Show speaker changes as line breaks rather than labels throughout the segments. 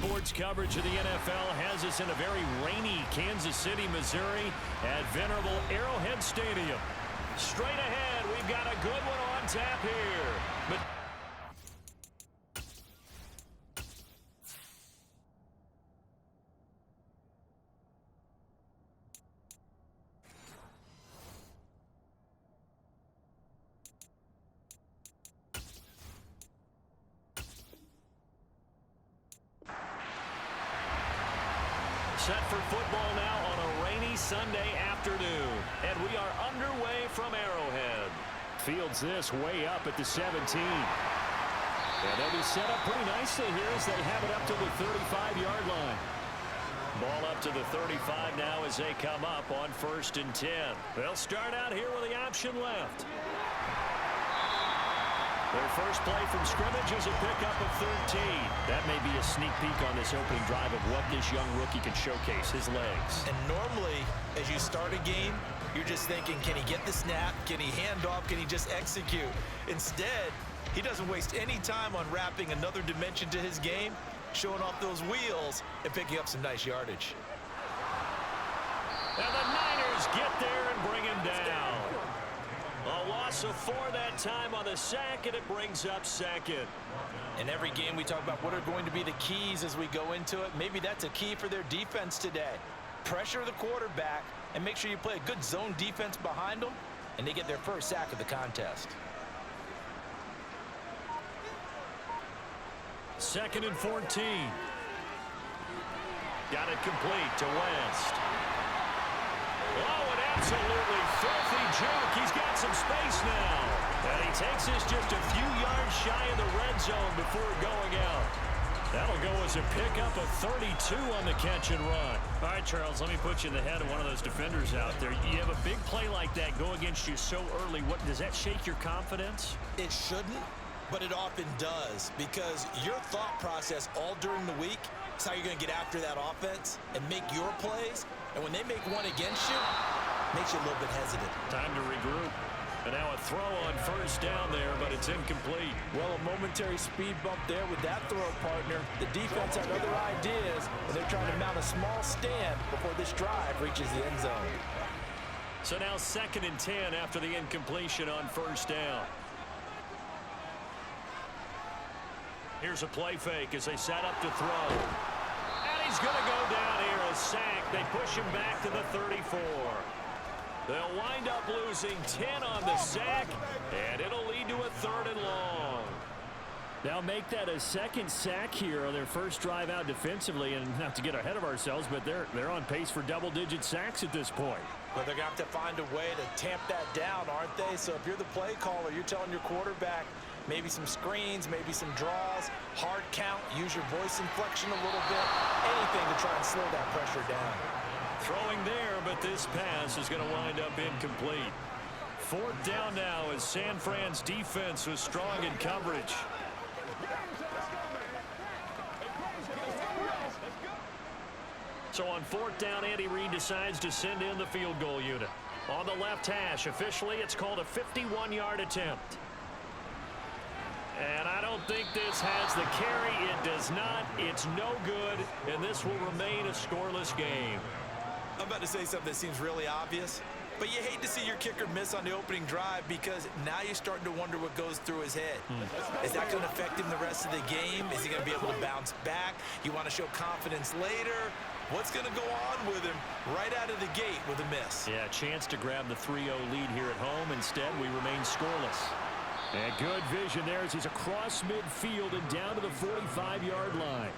sports coverage of the NFL has us in a very rainy Kansas City, Missouri at venerable Arrowhead Stadium. Straight ahead, we've got a good one on tap here. But set for football now on a rainy Sunday afternoon. And we are underway from Arrowhead. Fields this way up at the 17. And they'll be set up pretty nicely here as they have it up to the 35-yard line. Ball up to the 35 now as they come up on 1st and 10. They'll start out here with the option left. Their first play from scrimmage is a pickup of 13. That may be a sneak peek on this opening drive of what this young rookie can showcase, his legs.
And normally, as you start a game, you're just thinking, can he get the snap? Can he hand off? Can he just execute? Instead, he doesn't waste any time on wrapping another dimension to his game, showing off those wheels, and picking up some nice yardage.
And the Niners get there and bring him down. A loss of 4 that time on the sack, and it brings up 2nd.
In every game, we talk about what are going to be the keys as we go into it. Maybe that's a key for their defense today. Pressure the quarterback and make sure you play a good zone defense behind them, and they get their first sack of the contest.
2nd and 14. Got it complete to West. Oh, an absolutely filthy juke. He's got some space now. And he takes this just a few yards shy of the red zone before going out. That'll go as a pickup of 32 on the catch and run. All right, Charles, let me put you in the head of one of those defenders out there. You have a big play like that go against you so early. What does that shake your confidence?
It shouldn't, but it often does, because your thought process all during the week is how you're going to get after that offense and make your plays. And when they make one against you, it makes you a little bit hesitant.
Time to regroup. And now a throw on 1st down there, but it's incomplete.
Well, a momentary speed bump there with that throw, partner. The defense had other ideas, and they're trying to mount a small stand before this drive reaches the end zone.
So now 2nd and 10 after the incompletion on 1st down. Here's a play fake as they set up to throw. And he's going to go down here, a sack. They push him back to the 34. They'll wind up losing 10 on the sack, and it'll lead to a 3rd and long. They'll make that a 2nd sack here on their first drive out defensively, and not to get ahead of ourselves, but they're on pace for double-digit sacks at this point.
But they're going to have to find a way to tamp that down, aren't they? So if you're the play caller, you're telling your quarterback maybe some screens, maybe some draws, hard count, use your voice inflection a little bit, anything to try and slow that pressure down.
Throwing there, but this pass is going to wind up incomplete. 4th down now as San Fran's defense was strong in coverage. So on 4th down, Andy Reid decides to send in the field goal unit. On the left hash, officially it's called a 51-yard attempt. And I don't think this has the carry. It does not. It's no good, and this will remain a scoreless game.
I'm about to say something that seems really obvious, but you hate to see your kicker miss on the opening drive because now you're starting to wonder what goes through his head. Is that going to affect him the rest of the game? Is he going to be able to bounce back? You want to show confidence later? What's going to go on with him right out of the gate with a miss?
Yeah, a chance to grab the 3-0 lead here at home. Instead, we remain scoreless. And good vision there as he's across midfield and down to the 45-yard line.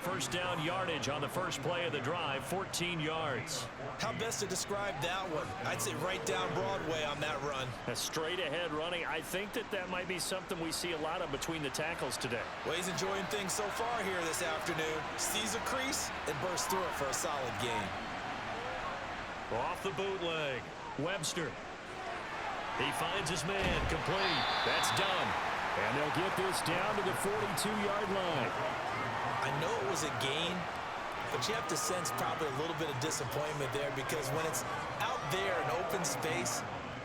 First down yardage on the first play of the drive, 14 yards.
How best to describe that one? I'd say right down Broadway on that run.
A straight ahead running. I think that might be something we see a lot of between the tackles today.
Well, he's enjoying things so far here this afternoon. Sees a crease and bursts through it for a solid game.
Off the bootleg, Webster. He finds his man, complete. That's done. And they'll get this down to the 42-yard line.
I know it was a gain, but you have to sense probably a little bit of disappointment there because when it's out there in open space,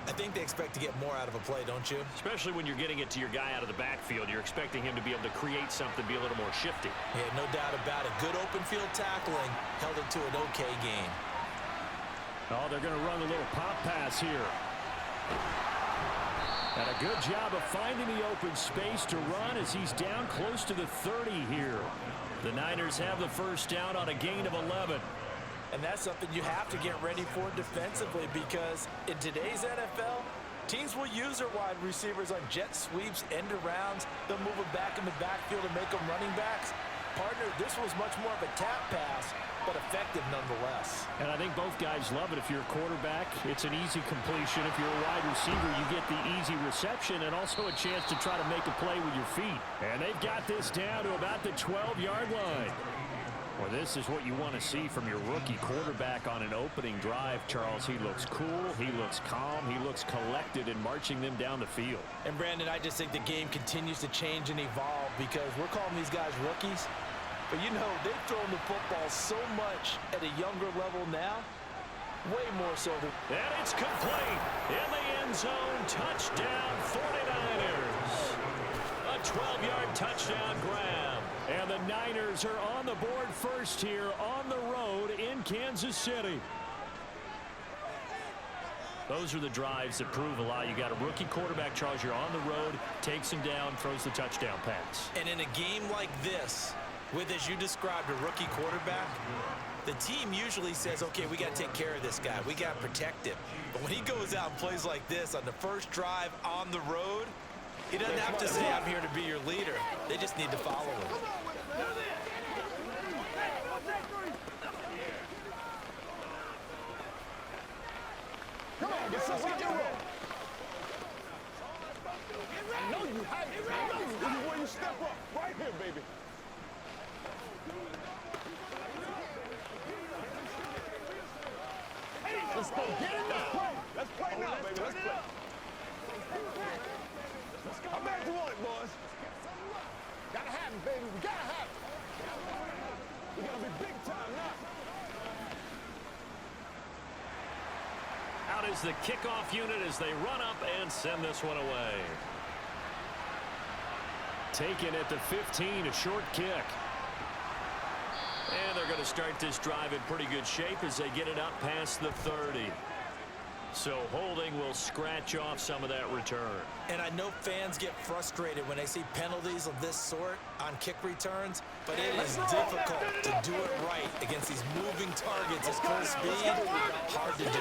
I think they expect to get more out of a play, don't you?
Especially when you're getting it to your guy out of the backfield. You're expecting him to be able to create something, be a little more shifty.
Yeah, no doubt about it. Good open field tackling held it to an okay game.
Oh, they're going to run a little pop pass here. And a good job of finding the open space to run as he's down close to the 30 here. The Niners have the first down on a gain of 11.
And that's something you have to get ready for defensively, because in today's NFL, teams will use their wide receivers on jet sweeps, end arounds. They'll move them back in the backfield and make them running backs. Partner, this was much more of a tap pass, but effective nonetheless.
And I think both guys love it. If you're a quarterback, it's an easy completion. If you're a wide receiver, you get the easy reception and also a chance to try to make a play with your feet. And they've got this down to about the 12-yard line. Well, this is what you want to see from your rookie quarterback on an opening drive, Charles. He looks cool, he looks calm, he looks collected in marching them down the field.
And, Brandon, I just think the game continues to change and evolve, because we're calling these guys rookies. But, you know, they've thrown the football so much at a younger level now, way more so than...
And it's complete in the end zone. Touchdown, 49ers. A 12-yard touchdown grab. And the Niners are on the board first here on the road in Kansas City. Those are the drives that prove a lot. You got a rookie quarterback, Charles. You're on the road, takes him down, throws the touchdown pass.
And in a game like this, with, as you described, a rookie quarterback, the team usually says, okay, we got to take care of this guy. We got to protect him. But when he goes out and plays like this on the first drive on the road, he doesn't have to say, I'm here to be your leader. They just need to follow him.
Come on, get some rock and roll. I know you hype. I know you. This is where you step up. Right here, baby. Let's go. Get in this play. Let's play now, baby. Let's play. I'm back to one, boys. Gotta have it, baby. We gotta have it. We gotta be big time now.
Out is the kickoff unit as they run up and send this one away. Taken at the 15, a short kick. And they're going to start this drive in pretty good shape as they get it up past the 30. So holding will scratch off some of that return.
And I know fans get frustrated when they see penalties of this sort on kick returns, but it is difficult to do it right against these moving targets at full speed. Hard to do.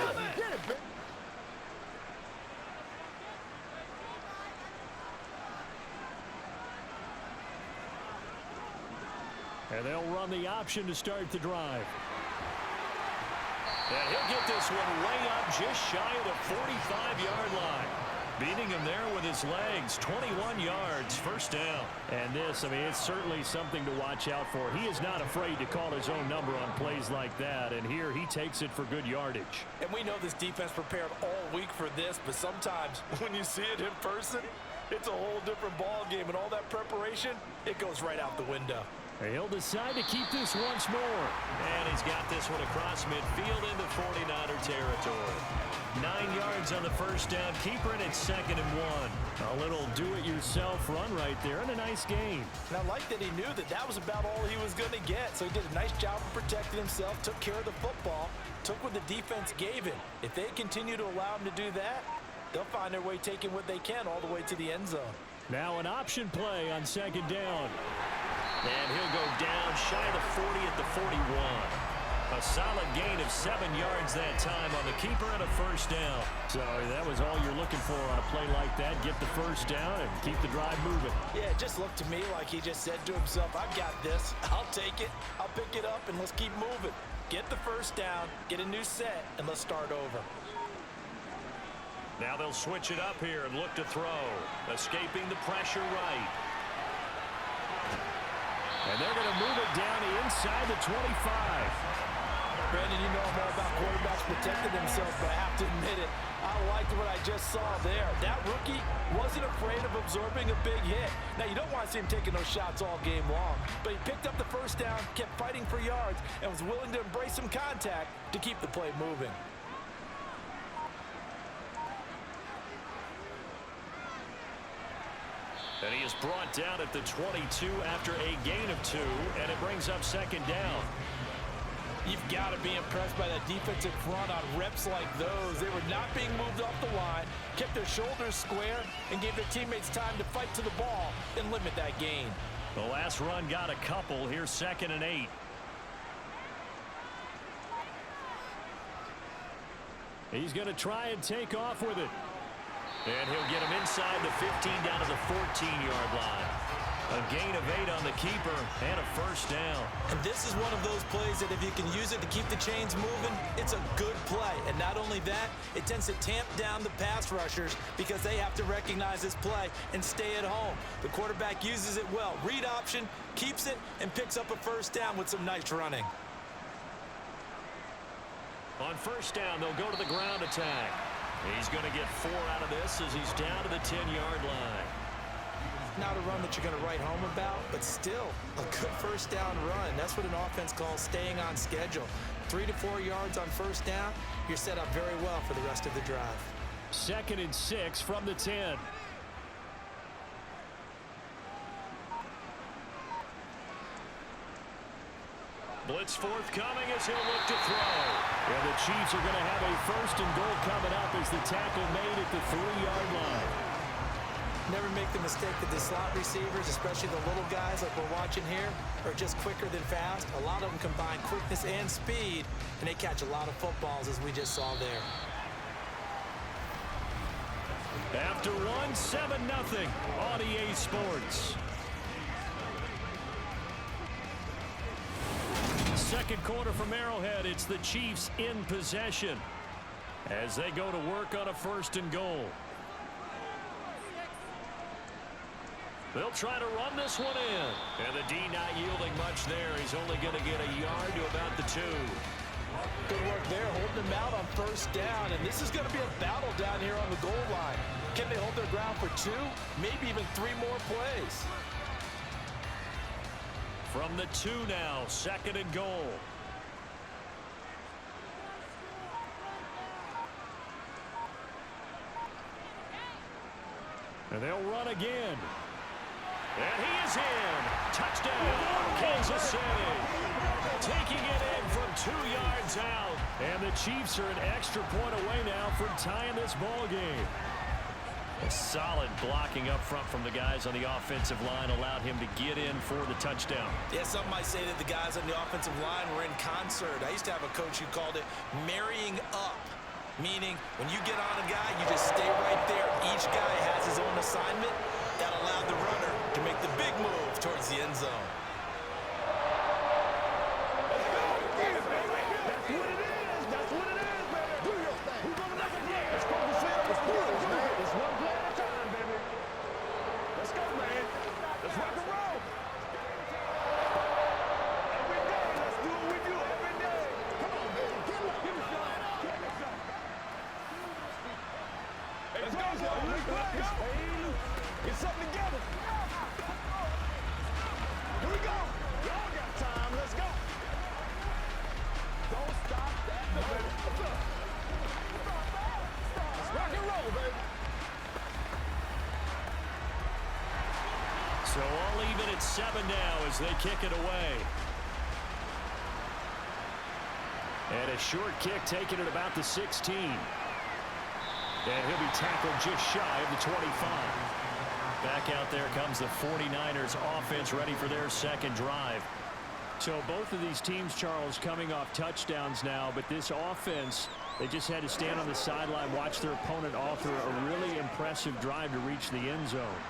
And they'll run the option to start the drive. And he'll get this one way up just shy of the 45-yard line. Beating him there with his legs, 21 yards, first down. And this, I mean, it's certainly something to watch out for. He is not afraid to call his own number on plays like that, and here he takes it for good yardage.
And we know this defense prepared all week for this, but sometimes when you see it in person, it's a whole different ball game, and all that preparation, it goes right out the window.
He'll decide to keep this once more. And he's got this one across midfield into 49er territory. 9 yards on the first down. Keeper in its 2nd and 1. A little do-it-yourself run right there and a nice game.
And I like that he knew that that was about all he was going to get. So he did a nice job of protecting himself, took care of the football, took what the defense gave him. If they continue to allow him to do that, they'll find their way taking what they can all the way to the end zone.
Now an option play on 2nd down. And he'll go down shy of the 40 at the 41. A solid gain of 7 yards that time on the keeper and a first down. So that was all you're looking for on a play like that. Get the first down and keep the drive moving.
Yeah, it just looked to me like he just said to himself, I've got this. I'll take it. I'll pick it up, and let's keep moving. Get the first down, get a new set, and let's start over.
Now they'll switch it up here and look to throw. Escaping the pressure right. And they're going to move it down to inside the 25.
Brandon, you know I'm all about quarterbacks protecting themselves, but I have to admit it. I liked what I just saw there. That rookie wasn't afraid of absorbing a big hit. Now, you don't want to see him taking those shots all game long, but he picked up the first down, kept fighting for yards, and was willing to embrace some contact to keep the play moving.
And he is brought down at the 22 after a gain of 2, and it brings up second down.
You've got to be impressed by that defensive front on reps like those. They were not being moved off the line, kept their shoulders square, and gave their teammates time to fight to the ball and limit that gain.
The last run got a couple. Here's 2nd and 8. He's going to try and take off with it. And he'll get him inside the 15 down to the 14-yard line. A gain of 8 on the keeper and a first down.
And this is one of those plays that if you can use it to keep the chains moving, it's a good play. And not only that, it tends to tamp down the pass rushers because they have to recognize this play and stay at home. The quarterback uses it well. Read option, keeps it, and picks up a first down with some nice running.
On first down, they'll go to the ground attack. He's going to get 4 out of this as he's down to the 10-yard line.
Not a run that you're going to write home about, but still a good first down run. That's what an offense calls staying on schedule. 3 to 4 yards on first down, you're set up very well for the rest of the drive.
2nd and 6 from the 10. Blitz forthcoming as he'll look to throw. And the Chiefs are going to have a 1st and goal coming up as the tackle made at the 3-yard line.
Never make the mistake that the slot receivers, especially the little guys like we're watching here, are just quicker than fast. A lot of them combine quickness and speed, and they catch a lot of footballs as we just saw there.
After 1, 7-0 on EA Sports. Second quarter from Arrowhead, it's the Chiefs in possession as they go to work on a 1st and goal. They'll try to run this one in. And the D not yielding much there. He's only going to get a yard to about the 2.
Good work there, holding them out on first down. And this is going to be a battle down here on the goal line. Can they hold their ground for 2, maybe even 3 more plays?
From the 2 now, 2nd and goal. And they'll run again. And he is in. Touchdown, Kansas City. Taking it in from 2 yards out. And the Chiefs are an extra point away now from tying this ball game. A solid blocking up front from the guys on the offensive line allowed him to get in for the touchdown.
Yeah, some might say that the guys on the offensive line were in concert. I used to have a coach who called it marrying up, meaning when you get on a guy, you just stay right there. Each guy has his own assignment. That allowed the runner to make the big move towards the end zone.
That's what it is. That's what it is, baby. Do your thing. Who's gonna make it? It's supposed to say it's sports, man. It's one play at a time, baby. Let's go, man. Let's rock and roll. Every day, let's do what we do every day. Come on, baby. Give me some. Give me some. Let's go, boy. Let's go. Get something together. Here we go. Y'all got time. Let's go. Don't stop that, baby. Let's rock and roll, baby.
So all even at 7 now as they kick it away. And a short kick taken at about the 16. And he'll be tackled just shy of the 25. Back out there comes the 49ers offense ready for their 2nd drive. So both of these teams, Charles, coming off touchdowns now, but this offense, they just had to stand on the sideline, watch their opponent offer a really impressive drive to reach the end zone.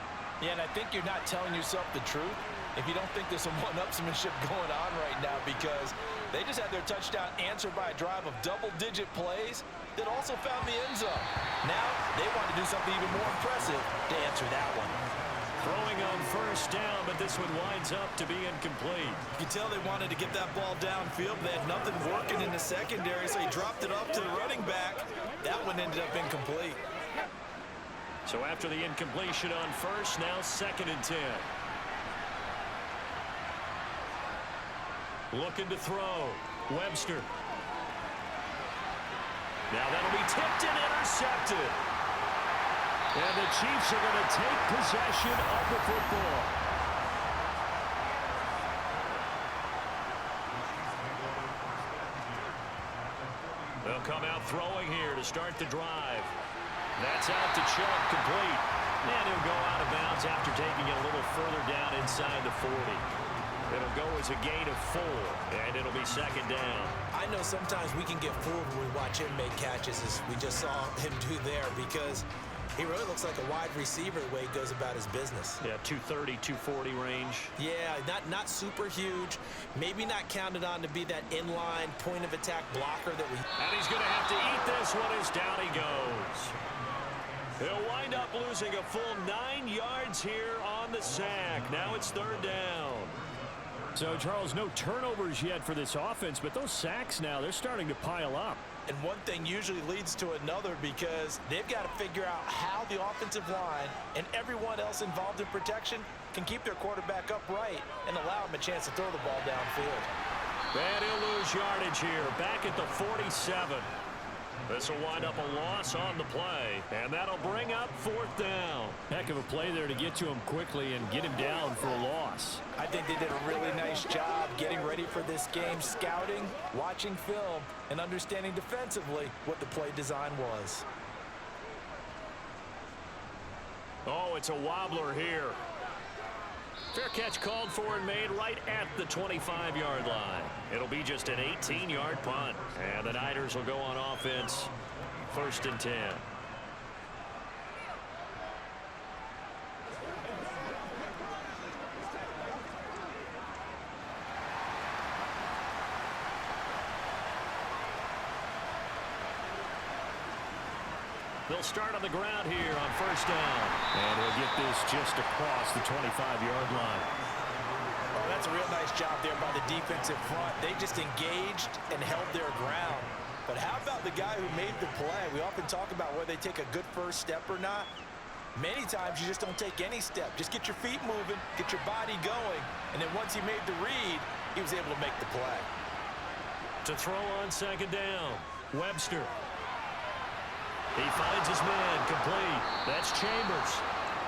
Yeah, and I think you're not telling yourself the truth if you don't think there's some one-upsmanship going on right now, because they just had their touchdown answered by a drive of double-digit plays that also found the end zone. Now they want to do something even more impressive to answer that one.
Throwing on first down, but this one winds up to be incomplete.
You can tell they wanted to get that ball downfield, but they had nothing working in the secondary, so he dropped it off to the running back. That one ended up incomplete.
So after the incompletion on first, now 2nd and 10. Looking to throw. Webster. Now that'll be tipped and intercepted. And the Chiefs are going to take possession of the football. They'll come out throwing here to start the drive. That's out to Chubb, complete. And he'll go out of bounds after taking it a little further down inside the 40. It'll go as a gain of 4, and it'll be second down.
I know sometimes we can get fooled when we watch him make catches, as we just saw him do there, because he really looks like a wide receiver the way he goes about his business.
Yeah, 230, 240 range.
Yeah, not super huge. Maybe not counted on to be that inline point-of-attack blocker that we...
And he's going to have to eat this one as down he goes. He'll wind up losing a full 9 yards here on the sack. Now it's third down. So, Charles, no turnovers yet for this offense, but those sacks now, they're starting to pile up.
And one thing usually leads to another, because they've got to figure out how the offensive line and everyone else involved in protection can keep their quarterback upright and allow him a chance to throw the ball downfield.
And he'll lose yardage here, back at the 47. This will wind up a loss on the play, and that'll bring up fourth down. Heck of a play there to get to him quickly and get him down for a loss.
I think they did a really nice job getting ready for this game, scouting, watching film, and understanding defensively what the play design was.
Oh, it's a wobbler here. Fair catch called for and made right at the 25-yard line. It'll be just an 18-yard punt. And the Niners will go on offense. First and 10. They'll start on the ground here on first down. And he'll get this just across the 25-yard line.
Oh, that's a real nice job there by the defensive front. They just engaged and held their ground. But how about the guy who made the play? We often talk about whether they take a good first step or not. Many times you just don't take any step. Just get your feet moving, get your body going, and then once he made the read, he was able to make the play.
To throw on second down, Webster. He finds his man, complete. That's Chambers.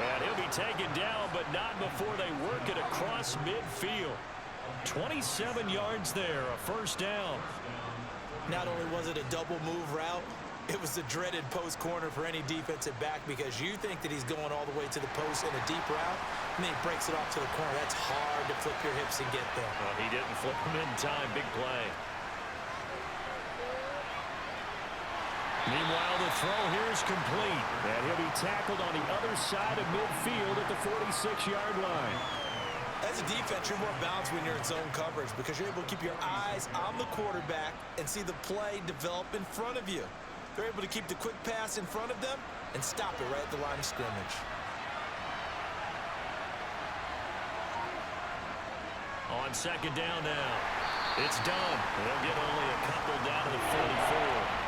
And he'll be taken down, but not before they work it across midfield. 27 yards there, a first down.
Not only was it a double move route, it was the dreaded post corner for any defensive back, because you think that he's going all the way to the post in a deep route, and then he breaks it off to the corner. That's hard to flip your hips and get there.
He didn't flip him in time. Big play. Meanwhile, the throw here is complete. And he'll be tackled on the other side of midfield at the 46-yard line.
As a defense, you're more balanced when you're in zone coverage, because you're able to keep your eyes on the quarterback and see the play develop in front of you. They're able to keep the quick pass in front of them and stop it right at the line of scrimmage.
On second down now. It's done. They'll get only a couple down to the 44.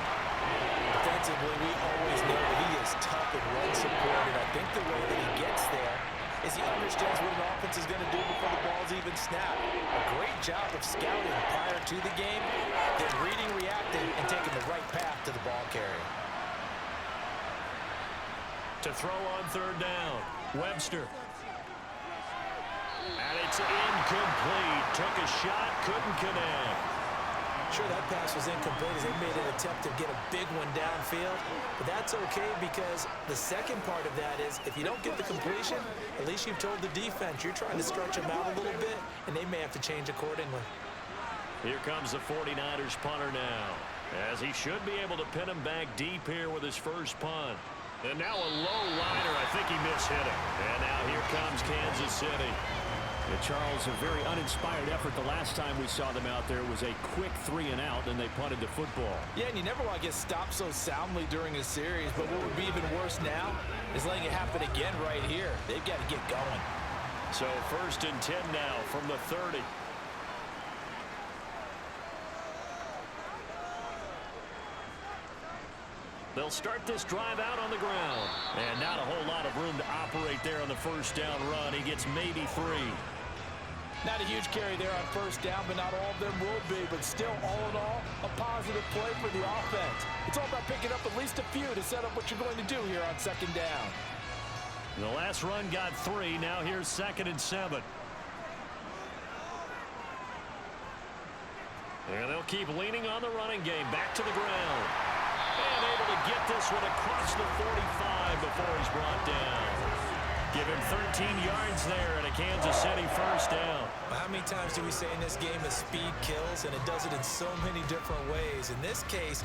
Defensively, we always know that he is tough and run support, and I think the way that he gets there is he understands what an offense is going to do before the ball's even snapped. A great job of scouting prior to the game, then reading, reacting, and taking the right path to the ball carrier.
To throw on third down, Webster. And it's incomplete. Took a shot, couldn't connect.
Sure, that pass was incomplete as they made an attempt to get a big one downfield. But that's okay, because the second part of that is if you don't get the completion, at least you've told the defense you're trying to stretch them out a little bit, and they may have to change accordingly.
Here comes the 49ers punter now, as he should be able to pin him back deep here with his first punt. And now a low liner. I think he mishit him. And now here comes Kansas City. Yeah, Charles, a very uninspired effort the last time we saw them out there. It was a quick 3-and-out, and they punted the football.
Yeah, and you never want to get stopped so soundly during a series, but what would be even worse now is letting it happen again right here. They've got to get going.
So first and 10 now from the 30. They'll start this drive out on the ground. And not a whole lot of room to operate there on the first down run. He gets maybe 3.
Not a huge carry there on first down, but not all of them will be. But still, all in all, a positive play for the offense. It's all about picking up at least a few to set up what you're going to do here on second down.
The last run got 3. Now here's 2nd and 7. And they'll keep leaning on the running game. Back to the ground. And able to get this one across the 45 before he's brought down. Give him 13 yards there and a Kansas City first down.
How many times do we say in this game that speed kills, and it does it in so many different ways? In this case,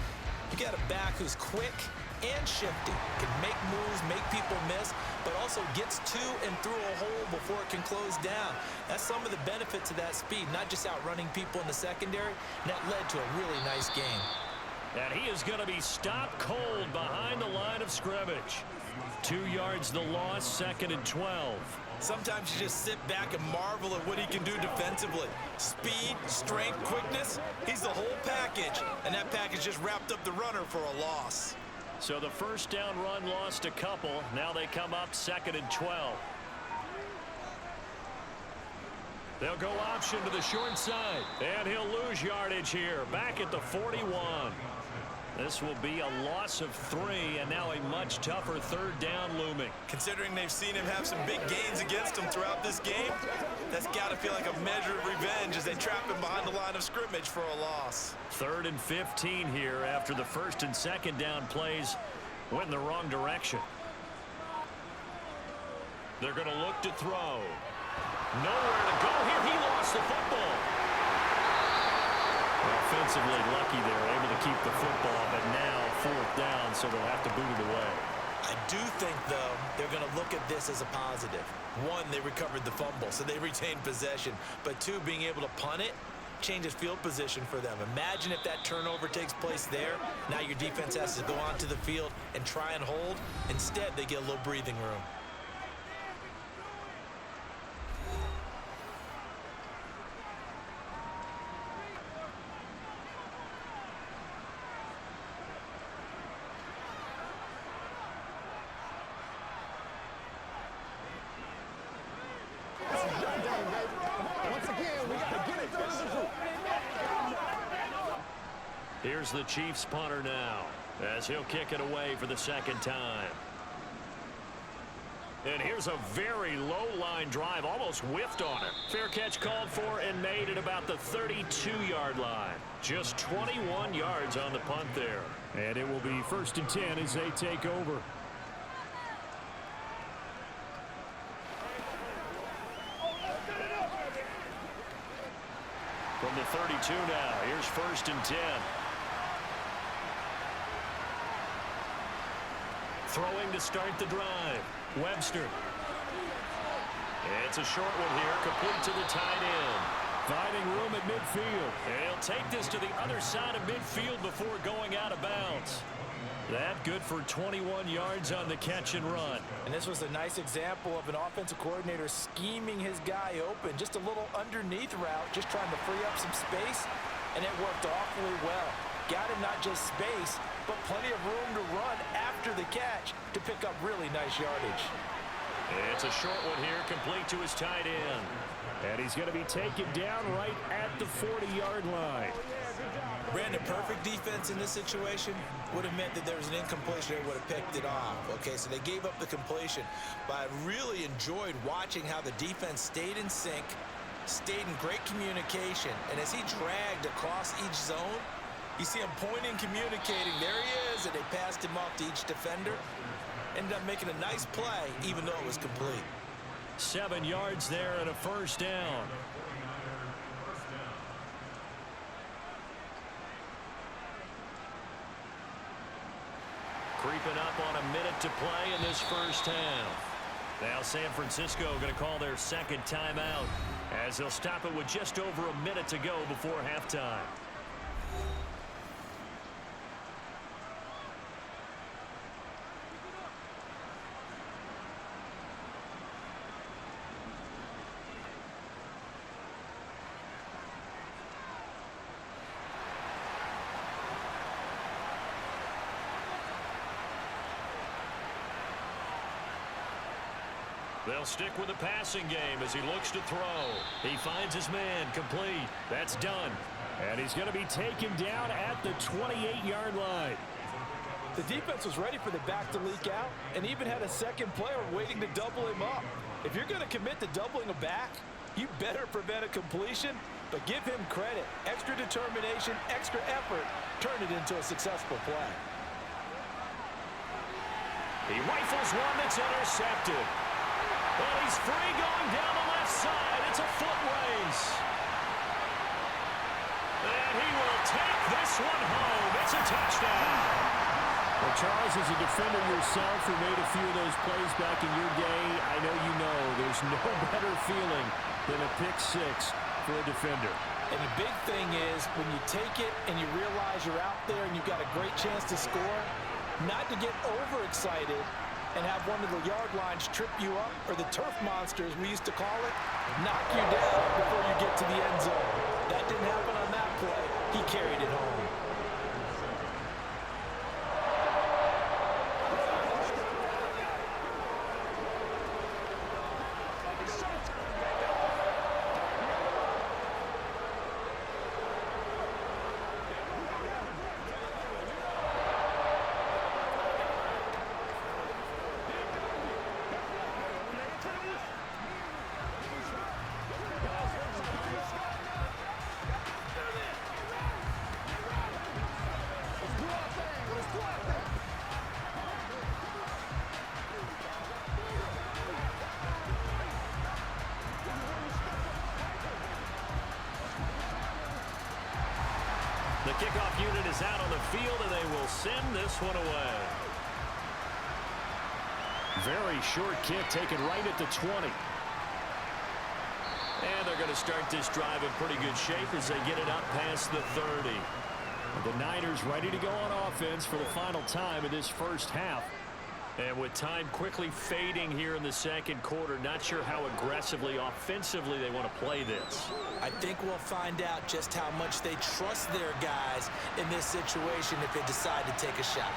you got a back who's quick and shifty, can make moves, make people miss, but also gets to and through a hole before it can close down. That's some of the benefits of that speed, not just outrunning people in the secondary, and that led to a really nice game.
And he is going to be stopped cold behind the line of scrimmage. 2 yards the loss, 2nd and 12.
Sometimes you just sit back and marvel at what he can do defensively. Speed, strength, quickness, he's the whole package. And that package just wrapped up the runner for a loss.
So the first down run lost a couple. Now they come up 2nd and 12. They'll go option to the short side. And he'll lose yardage here. Back at the 41. This will be a loss of 3, and now a much tougher third down looming.
Considering they've seen him have some big gains against them throughout this game, that's got to feel like a measure of revenge as they trap him behind the line of scrimmage for a loss.
3rd and 15 here after the 1st and 2nd down plays went in the wrong direction. They're going to look to throw. Nowhere to go here. He lost the football. Offensively lucky they're able to keep the football, but now 4th down, so they'll have to boot it away.
I do think, though, they're going to look at this as a positive. 1, they recovered the fumble, so they retained possession. But 2, being able to punt it changes field position for them. Imagine if that turnover takes place there. Now your defense has to go onto the field and try and hold. Instead, they get a little breathing room.
Here's the Chiefs punter now as he'll kick it away for the 2nd time. And here's a very low line drive, almost whiffed on it. Fair catch called for and made at about the 32-yard line. Just 21 yards on the punt there. And it will be 1st and 10 as they take over. From the 32 now, here's 1st and 10. Throwing to start the drive. Webster. It's a short one here, complete to the tight end. Finding room at midfield. And he'll take this to the other side of midfield before going out of bounds. That good for 21 yards on the catch and run.
And this was a nice example of an offensive coordinator scheming his guy open. Just a little underneath route, just trying to free up some space, and it worked awfully well. Got him not just space, but plenty of room to run after the catch to pick up really nice yardage.
It's a short one here, complete to his tight end. And he's going to be taken down right at the 40-yard line.
Brandon, perfect defense in this situation would have meant that there was an incompletion. They would have picked it off. Okay, so they gave up the completion. But I really enjoyed watching how the defense stayed in sync, stayed in great communication. And as he dragged across each zone, you see him pointing, communicating. There he is, and they passed him off to each defender. Ended up making a nice play, even though it was complete.
7 yards there and a first down. Creeping up on a minute to play in this first half. Now San Francisco going to call their 2nd timeout as they'll stop it with just over a minute to go before halftime. They'll stick with the passing game as he looks to throw. He finds his man, complete. That's done. And he's going to be taken down at the 28-yard line.
The defense was ready for the back to leak out and even had a second player waiting to double him up. If you're going to commit to doubling a back, you better prevent a completion, but give him credit. Extra determination, extra effort, turn it into a successful play.
He rifles one that's intercepted. And he's free going down the left side. It's a foot race. And he will take this one home. It's a touchdown.
Well, Charles, as a defender yourself who made a few of those plays back in your day, I know you know there's no better feeling than a pick six for a defender.
And the big thing is when you take it and you realize you're out there and you've got a great chance to score, not to get overexcited and have one of the yard lines trip you up, or the turf monsters we used to call it, knock you down before you get to the end zone. That didn't happen on that play. He carried it home.
The kickoff unit is out on the field, and they will send this one away.
Very short kick taken right at the 20.
And they're going to start this drive in pretty good shape as they get it up past the 30.
The Niners ready to go on offense for the final time of this first half.
And with time quickly fading here in the second quarter, not sure how aggressively, offensively they want to play this.
I think we'll find out just how much they trust their guys in this situation if they decide to take a shot.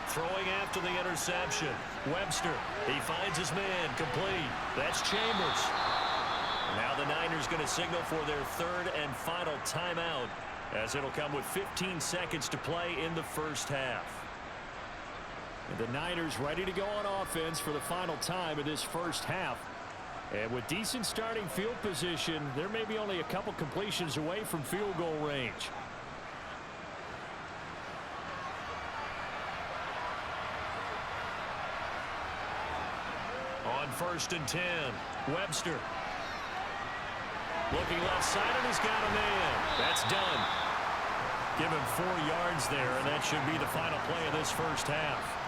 Throwing after the interception. Webster, he finds his man, complete. That's Chambers. Now the Niners going to signal for their third and final timeout, as it'll come with 15 seconds to play in the first half.
And the Niners ready to go on offense for the final time of this first half. And with decent starting field position, there may be only a couple completions away from field goal range.
On 1st and 10, Webster. Looking left side, and he's got a man. That's done. Give him 4 yards there, and that should be the final play of this first half.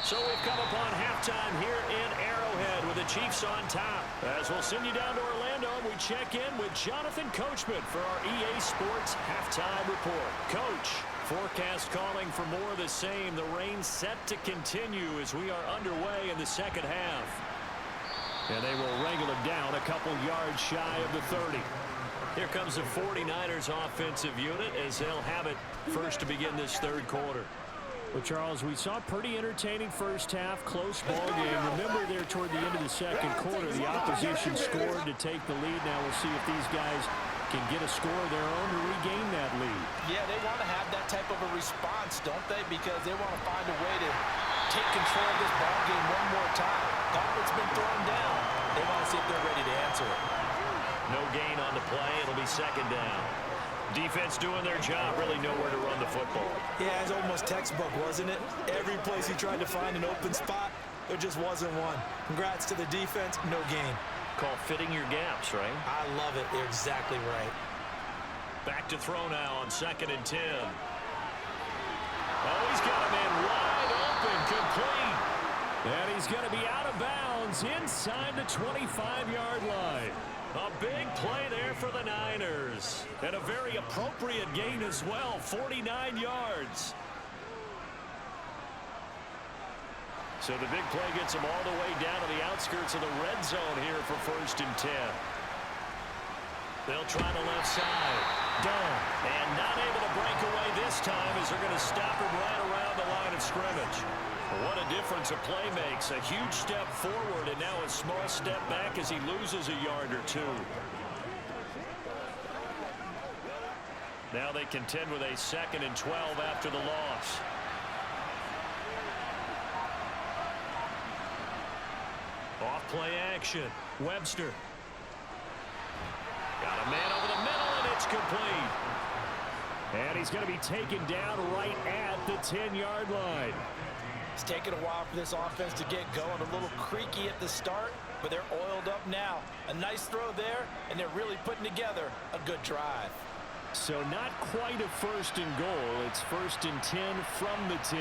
So we've come upon halftime here in Arrowhead with the Chiefs on top. As we'll send you down to Orlando, and we check in with Jonathan Coachman for our EA Sports Halftime Report. Coach, forecast calling for more of the same. The rain set to continue as we are underway in the second half.
And they will wrangle him down a couple yards shy of the 30.
Here comes the 49ers offensive unit as they'll have it first to begin this third quarter.
Well, Charles, we saw a pretty entertaining first half, close ball game. Remember there toward the end of the second quarter, the opposition scored to take the lead. Now we'll see if these guys can get a score of their own to regain that lead.
Yeah, they want to have that type of a response, don't they? Because they want to find a way to take control of this ball game one more time. Gauntlet's been thrown down. They want to see if they're ready to answer it.
No gain on the play. It'll be second down. Defense doing their job, really nowhere to run the football.
Yeah, it's almost textbook, wasn't it? Every place he tried to find an open spot, there just wasn't one. Congrats to the defense, no gain.
Call fitting your gaps, right?
I love it. They're exactly right.
Back to throw now on 2nd and 10. Oh, he's got a man wide open, complete.
And he's going to be out of bounds inside the 25-yard line.
A big play there for the Niners. And a very appropriate gain as well, 49 yards. So the big play gets them all the way down to the outskirts of the red zone here for 1st and 10. They'll try the left side. Done. And not able to break away this time as they're going to stop him right around the line of scrimmage. What a difference a play makes. A huge step forward and now a small step back as he loses a yard or two. Now they contend with a 2nd and 12 after the loss. Off play action. Webster. Got a man over the middle, and it's complete.
And he's going to be taken down right at the 10-yard line.
It's taken a while for this offense to get going. A little creaky at the start, but they're oiled up now. A nice throw there, and they're really putting together a good drive.
So not quite a 1st and goal. It's 1st and 10 from the 10.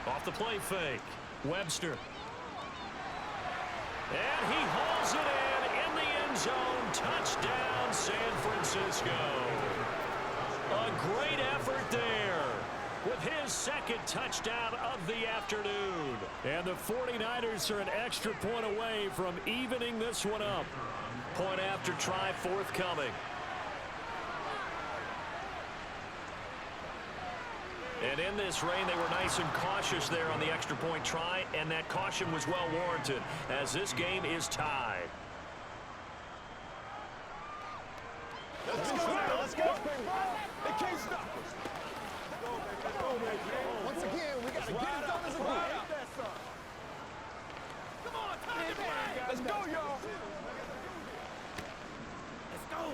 Off the play fake. Webster. And he hauls it in the end zone. Touchdown, San Francisco. A great effort there with his 2nd touchdown of the afternoon.
And the 49ers are an extra point away from evening this one up.
Point after try forthcoming. And in this rain, they were nice and cautious there on the extra point try, and that caution was well warranted as this game is tied.
Let's go now. Let's go. They can't stop us. Once again, we got to get it done as a group. Come on, time to play. Let's go, y'all.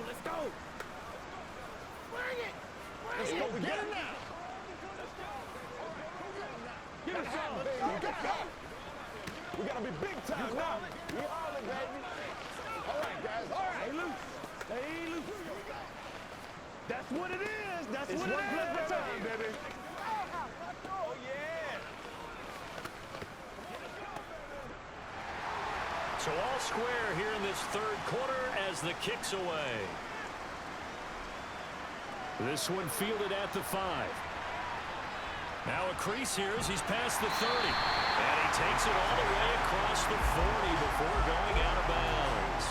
Let's go. Bring it. Let's go. We get it now. Give us some, baby. We got to be big time now. We all in, baby. All right, guys. All right. Stay loose. Stay loose. That's what it is. That's what it is. It's one play at a time, baby. Oh, yeah.
So all square here in this 3rd quarter as the kick's away.
This one fielded at the 5.
Now a crease here as he's past the 30. And he takes it all the way across the 40 before going out of bounds.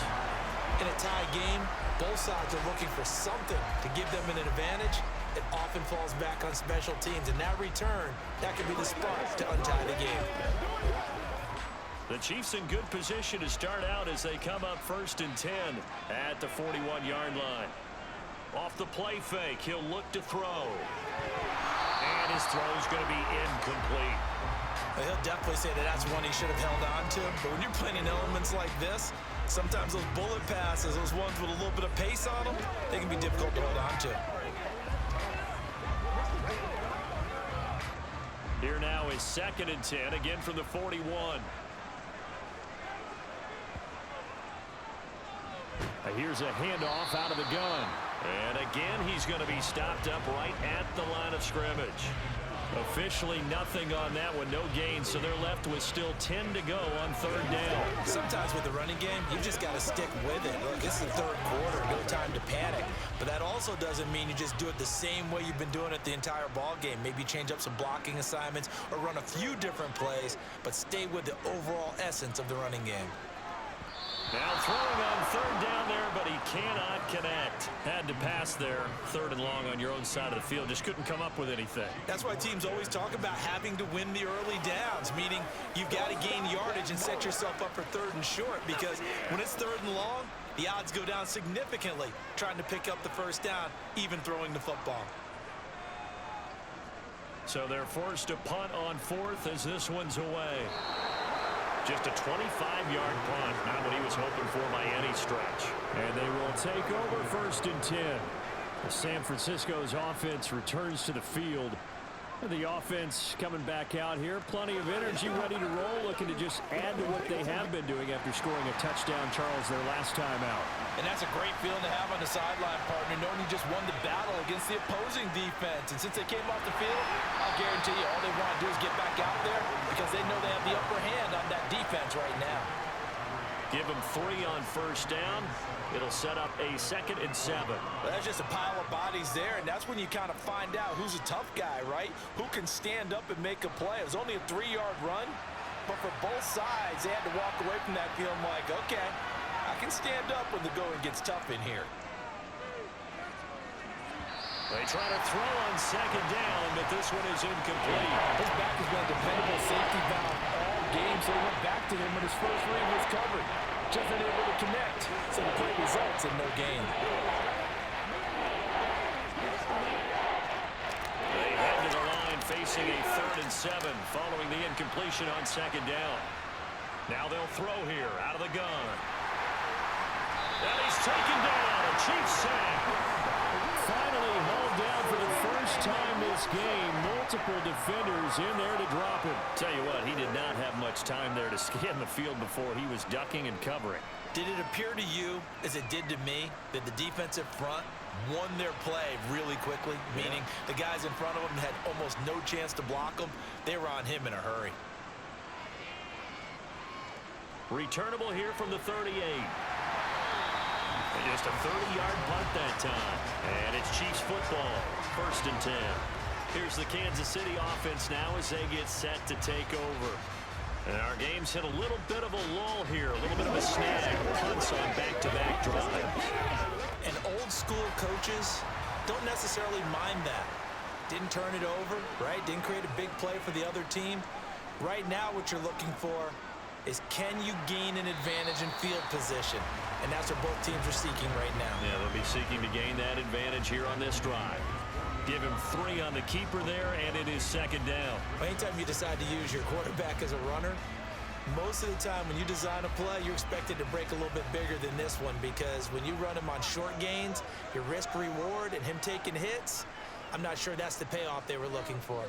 In a tie game, both sides are looking for something to give them an advantage. It often falls back on special teams, and that return, that could be the spark to untie the game.
The Chiefs in good position to start out as they come up 1st and 10 at the 41-yard line. Off the play fake, he'll look to throw. And his throw's going to be incomplete.
Well, he'll definitely say that that's one he should have held on to. But when you're playing in elements like this, sometimes those bullet passes, those ones with a little bit of pace on them, they can be difficult to hold on to.
Here now is 2nd and 10, again from the 41.
Here's a handoff out of the gun.
And again, he's going to be stopped up right at the line of scrimmage. Officially nothing on that one, no gain, so they're left with still 10 to go on 3rd down.
Sometimes with the running game, you just got to stick with it. Look, it's the 3rd quarter, no time to panic. But that also doesn't mean you just do it the same way you've been doing it the entire ball game. Maybe change up some blocking assignments or run a few different plays, but stay with the overall essence of the running game.
Now throwing on 3rd down there, but he cannot connect. Had to pass there, 3rd and long on your own side of the field. Just couldn't come up with anything.
That's why teams always talk about having to win the early downs, meaning you've got to gain yardage and set yourself up for 3rd and short, because when it's 3rd and long, the odds go down significantly trying to pick up the 1st down, even throwing the football.
So they're forced to punt on 4th as this one's away. Just a 25-yard punt, not what he was hoping for by any stretch.
And they will take over 1st and 10. San Francisco's offense returns to the field. And the offense coming back out here. Plenty of energy, ready to roll, looking to just add to what they have been doing after scoring a touchdown, Charles, their last time out.
And that's a great feeling to have on the sideline, partner, knowing you just won the battle against the opposing defense. And since they came off the field, I'll guarantee you all they want to do is get back out there because they know they have the upper hand on that defense right now.
Give them 3 on 1st down. It'll set up a 2nd and 7.
Well, that's just a pile of bodies there, and that's when you kind of find out who's a tough guy, right? Who can stand up and make a play. It was only a 3-yard run, but for both sides, they had to walk away from that feeling like, okay, I can stand up when the going gets tough in here.
They try to throw on second down, but this one is incomplete.
His back has been a dependable safety valve all game, so he went back to him when his first read was covered. Just unable to connect, so the play results in no gain.
They head to the line facing a 3rd and 7 following the incompletion on second down. Now they'll throw here out of the gun. And he's taken down. A Chiefs sack.
Finally hauled down for the first time this game. Multiple defenders in there to drop him.
Tell you what, he did not have much time there to scan the field before he was ducking and covering.
Did it appear to you, as it did to me, that the defensive front won their play really quickly? Meaning the guys in front of them had almost no chance to block them. They were on him in a hurry.
Returnable here from the 38. And just a 30-yard punt that time. And it's Chiefs football, 1st and 10. Here's the Kansas City offense now as they get set to take over. And our game's hit a little bit of a lull here, a little bit of a snag. Punts on back-to-back drives.
And old-school coaches don't necessarily mind that. Didn't turn it over, right? Didn't create a big play for the other team. Right now what you're looking for is, can you gain an advantage in field position? And that's what both teams are seeking right now.
Yeah, they'll be seeking to gain that advantage here on this drive. Give him 3 on the keeper there, and it is 2nd down.
Anytime you decide to use your quarterback as a runner, most of the time when you design a play, you're expected to break a little bit bigger than this one, because when you run him on short gains, your risk-reward and him taking hits, I'm not sure that's the payoff they were looking for.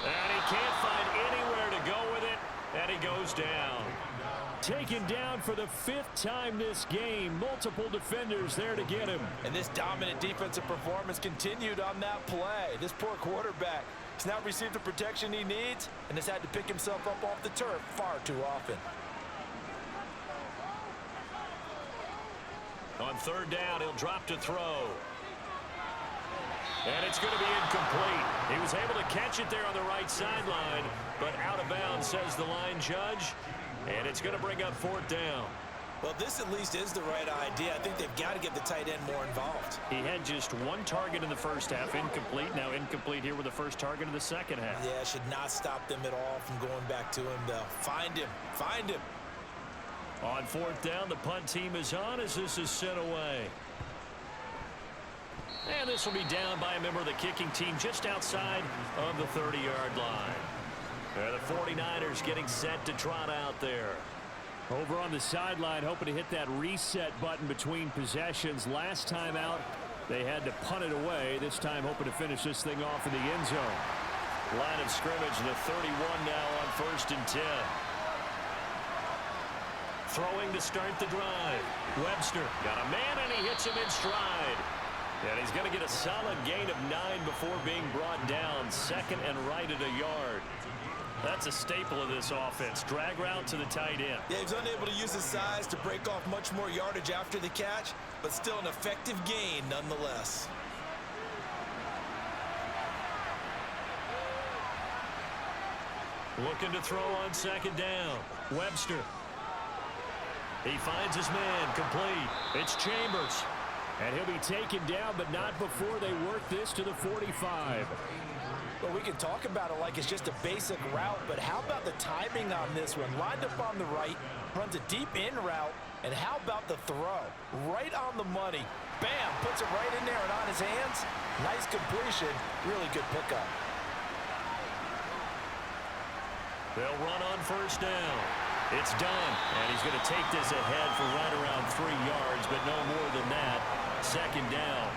And he can't find anywhere to go with it, and he goes down.
Taken down for the 5th time this game. Multiple defenders there to get him.
And this dominant defensive performance continued on that play. This poor quarterback has not received the protection he needs and has had to pick himself up off the turf far too often.
On 3rd down, he'll drop to throw. And it's going to be incomplete. He was able to catch it there on the right sideline, but out of bounds, says the line judge. And it's going to bring up 4th down.
Well, this at least is the right idea. I think they've got to get the tight end more involved.
He had just 1 target in the first half, incomplete. Now incomplete here with the first target of the second half.
Yeah, should not stop them at all from going back to him, though. Find him. Find him.
On 4th down, the punt team is on as this is sent away. And this will be down by a member of the kicking team just outside of the 30-yard line. The 49ers getting set to trot out there. Over on the sideline, hoping to hit that reset button between possessions. Last time out, they had to punt it away. This time, hoping to finish this thing off in the end zone.
Line of scrimmage, the 31 now on 1st and 10. Throwing to start the drive. Webster got a man, and he hits him in stride. And he's going to get a solid gain of 9 before being brought down. 2nd and right at a yard. That's a staple of this offense. Drag route to the tight end.
Yeah, he's unable to use his size to break off much more yardage after the catch, but still an effective gain nonetheless.
Looking to throw on 2nd down. Webster. He finds his man, complete. It's Chambers.
And he'll be taken down, but not before they work this to the 45.
Well, we can talk about it like it's just a basic route, but how about the timing on this one? Lined up on the right, runs a deep in route, and how about the throw? Right on the money. Bam, puts it right in there and on his hands. Nice completion, really good pickup.
They'll run on 1st down. It's done, and he's going to take this ahead for right around 3 yards, but no more than that. 2nd down.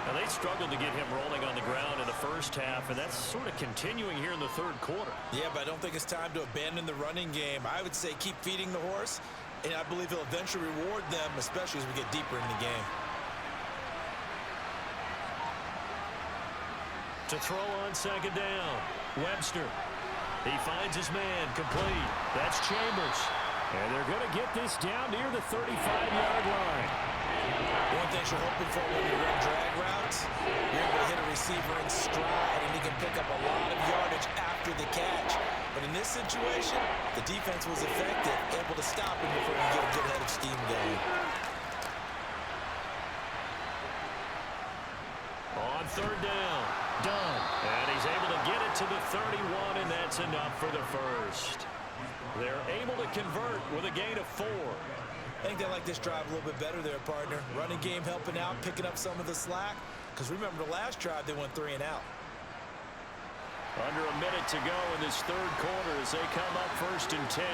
Now, they struggled to get him rolling on the ground in the first half, and that's sort of continuing here in the 3rd quarter.
Yeah, but I don't think it's time to abandon the running game. I would say keep feeding the horse, and I believe he'll eventually reward them, especially as we get deeper in the game.
To throw on 2nd down. Webster. He finds his man, complete. That's Chambers.
And they're going to get this down near the 35-yard line.
One thing you're hoping for when you run drag routes, you're able to hit a receiver in stride, and he can pick up a lot of yardage after the catch. But in this situation, the defense was effective, able to stop him before you get a good head of steam going.
third down. Done. And he's able to get it to the 31, and that's enough for the first. They're able to convert with a gain of 4.
I think they like this drive a little bit better there, partner. Running game helping out, picking up some of the slack. Because remember, the last drive, they went 3 and out.
Under a minute to go in this third quarter as they come up 1st and 10.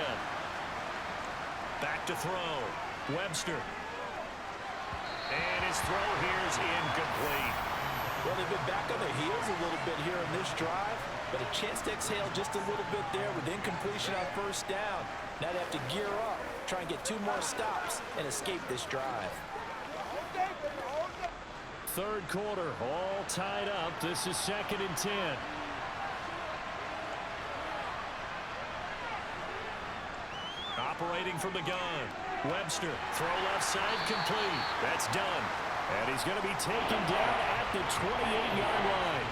Back to throw. Webster. And his throw here is incomplete.
Well, they've been back on their heels a little bit here in this drive, but a chance to exhale just a little bit there with incompletion on 1st down. Now they have to gear up, try and get 2 more stops, and escape this drive.
Third quarter, all tied up. This is 2nd and 10.
Operating from the gun. Webster, throw left side, complete. That's done. And he's going to be taken down at the 28-yard line.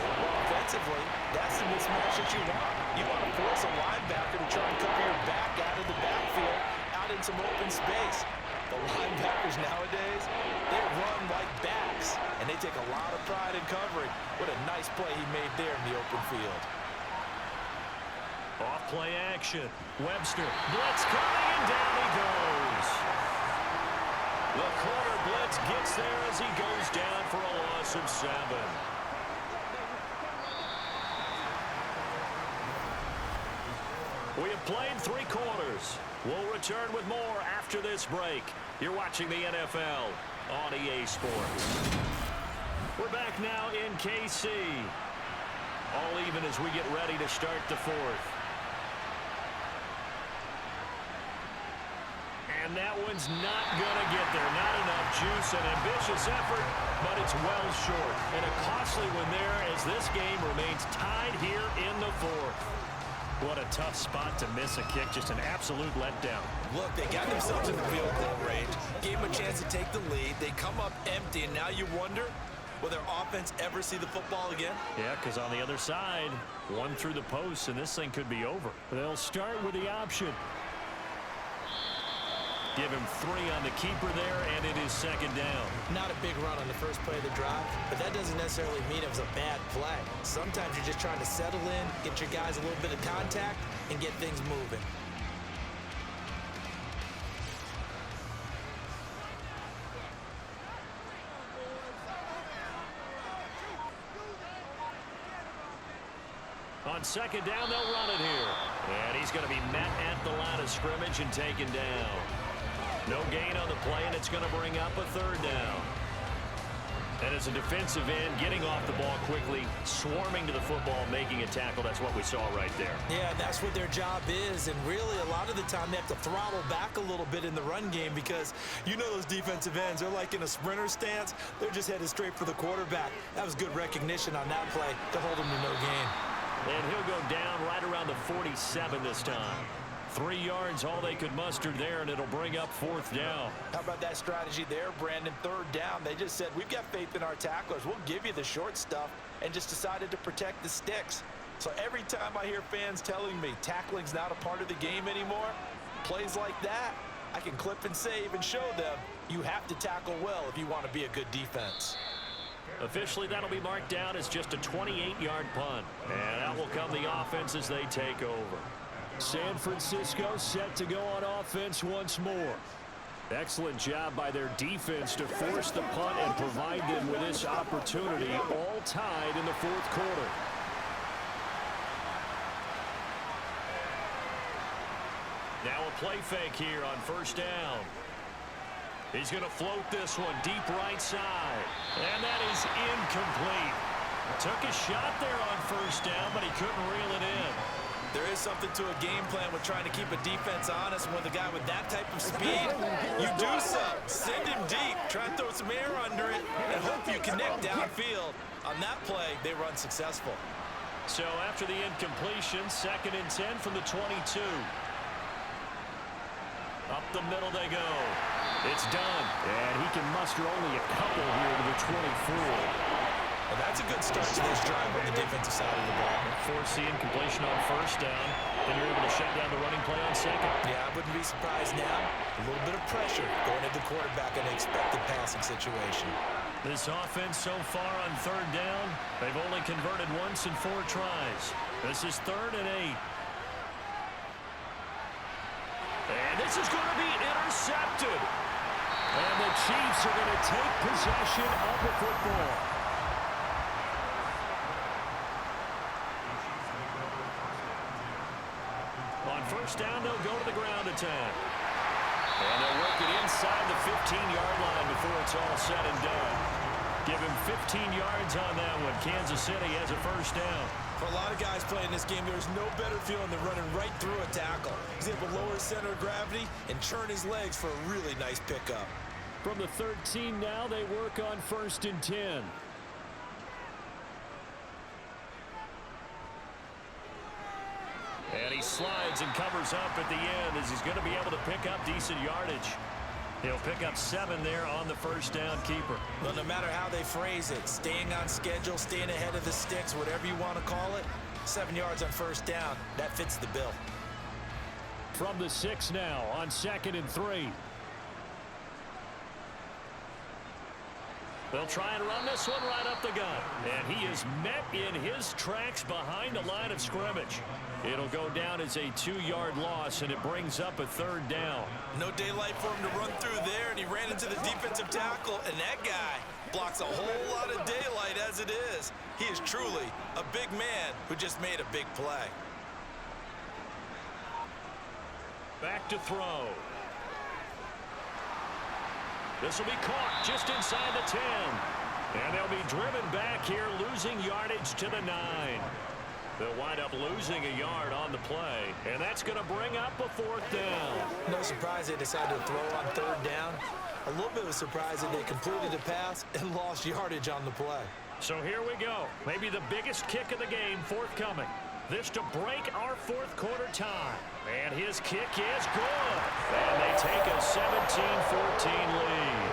Well, offensively, that's the mismatch that you want. You want to force a linebacker to try and cover your back out of the backfield, out in some open space. The linebackers nowadays, they run like backs, and they take a lot of pride in covering. What a nice play he made there in the open field.
Off play action. Webster, blitz coming, and down he goes. The corner blitz gets there as he goes down for a loss of 7. We have played 3 quarters. We'll return with more after this break. You're watching the NFL on EA Sports. We're back now in KC. All even as we get ready to start the 4th. And that one's not going to get there. Not enough juice. An ambitious effort, but it's well short. And a costly one there as this game remains tied here in the 4th. What a tough spot to miss a kick. Just an absolute letdown.
Look, they got themselves in the field goal range. Gave them a chance to take the lead. They come up empty, and now you wonder, will their offense ever see the football again?
Yeah, because on the other side, 1 through the post, and this thing could be over.
They'll start with the option.
Give him 3 on the keeper there, and it is 2nd down.
Not a big run on the first play of the drive, but that doesn't necessarily mean it was a bad play. Sometimes you're just trying to settle in, get your guys a little bit of contact, and get things moving.
On 2nd down, they'll run it here. And he's going to be met at the line of scrimmage and taken down. No gain on the play, and it's going to bring up a 3rd down. And as a defensive end, getting off the ball quickly, swarming to the football, making a tackle. That's what we saw right there.
Yeah, that's what their job is. And really, a lot of the time, they have to throttle back a little bit in the run game because you know those defensive ends, they're like in a sprinter stance. They're just headed straight for the quarterback. That was good recognition on that play to hold him to no gain.
And he'll go down right around the 47 this time. 3 yards, all they could muster there, and it'll bring up 4th down.
How about that strategy there, Brandon? 3rd down. They just said, we've got faith in our tacklers. We'll give you the short stuff, and just decided to protect the sticks. So every time I hear fans telling me tackling's not a part of the game anymore, plays like that, I can clip and save and show them you have to tackle well if you want to be a good defense.
Officially, that'll be marked down as just a 28-yard punt. And out will come the offense as they take over.
San Francisco set to go on offense once more. Excellent job by their defense to force the punt and provide them with this opportunity, all tied in the 4th quarter.
Now a play fake here on 1st down. He's going to float this one deep right side. And that is incomplete. Took a shot there on 1st down, but he couldn't reel it in.
There is something to a game plan with trying to keep a defense honest. And with a guy with that type of speed, you do so. Send him deep, try and throw some air under it, and hope you connect downfield. On that play, they run successful.
So after the incompletion, 2nd and 10 from the 22. Up the middle they go. It's done.
And he can muster only a couple here to the 24.
Well, that's a good start to this drive on the defensive side of the ball.
Force the incompletion on 1st down. Then you're able to shut down the running play on 2nd.
Yeah, I wouldn't be surprised now. A little bit of pressure going into the quarterback in an expected passing situation.
This offense so far on third down, they've only converted once in 4 tries. This is 3rd and 8. And this is going to be intercepted. And the Chiefs are going to take possession of the football. On first down, they'll go to the ground attack. And they'll work it inside the 15-yard line before it's all said and done. Give him 15 yards on that one. Kansas City has a first down.
For a lot of guys playing this game, there's no better feeling than running right through a tackle. He's able to lower his center of gravity and turn his legs for a really nice pickup.
From the 13 now, they work on 1st and 10.
And he slides and covers up at the end as he's going to be able to pick up decent yardage. He'll pick up 7 there on the first down keeper.
Well, no matter how they phrase it, staying on schedule, staying ahead of the sticks, whatever you want to call it, 7 yards on first down, that fits the bill.
From the 6 now on 2nd and 3.
They'll try and run this one right up the gut. And he is met in his tracks behind the line of scrimmage. It'll go down as a 2-yard loss, and it brings up a 3rd down.
No daylight for him to run through there, and he ran into the defensive tackle, and that guy blocks a whole lot of daylight as it is. He is truly a big man who just made a big play.
Back to throw. This will be caught just inside the 10. And they'll be driven back here, losing yardage to the 9. They'll wind up losing a yard on the play. And that's going to bring up a 4th down.
No surprise they decided to throw on 3rd down. A little bit of a surprise that they completed the pass and lost yardage on the play.
So here we go. Maybe the biggest kick of the game forthcoming. This to break our 4th quarter tie. And his kick is good. And they take a 17-14 lead.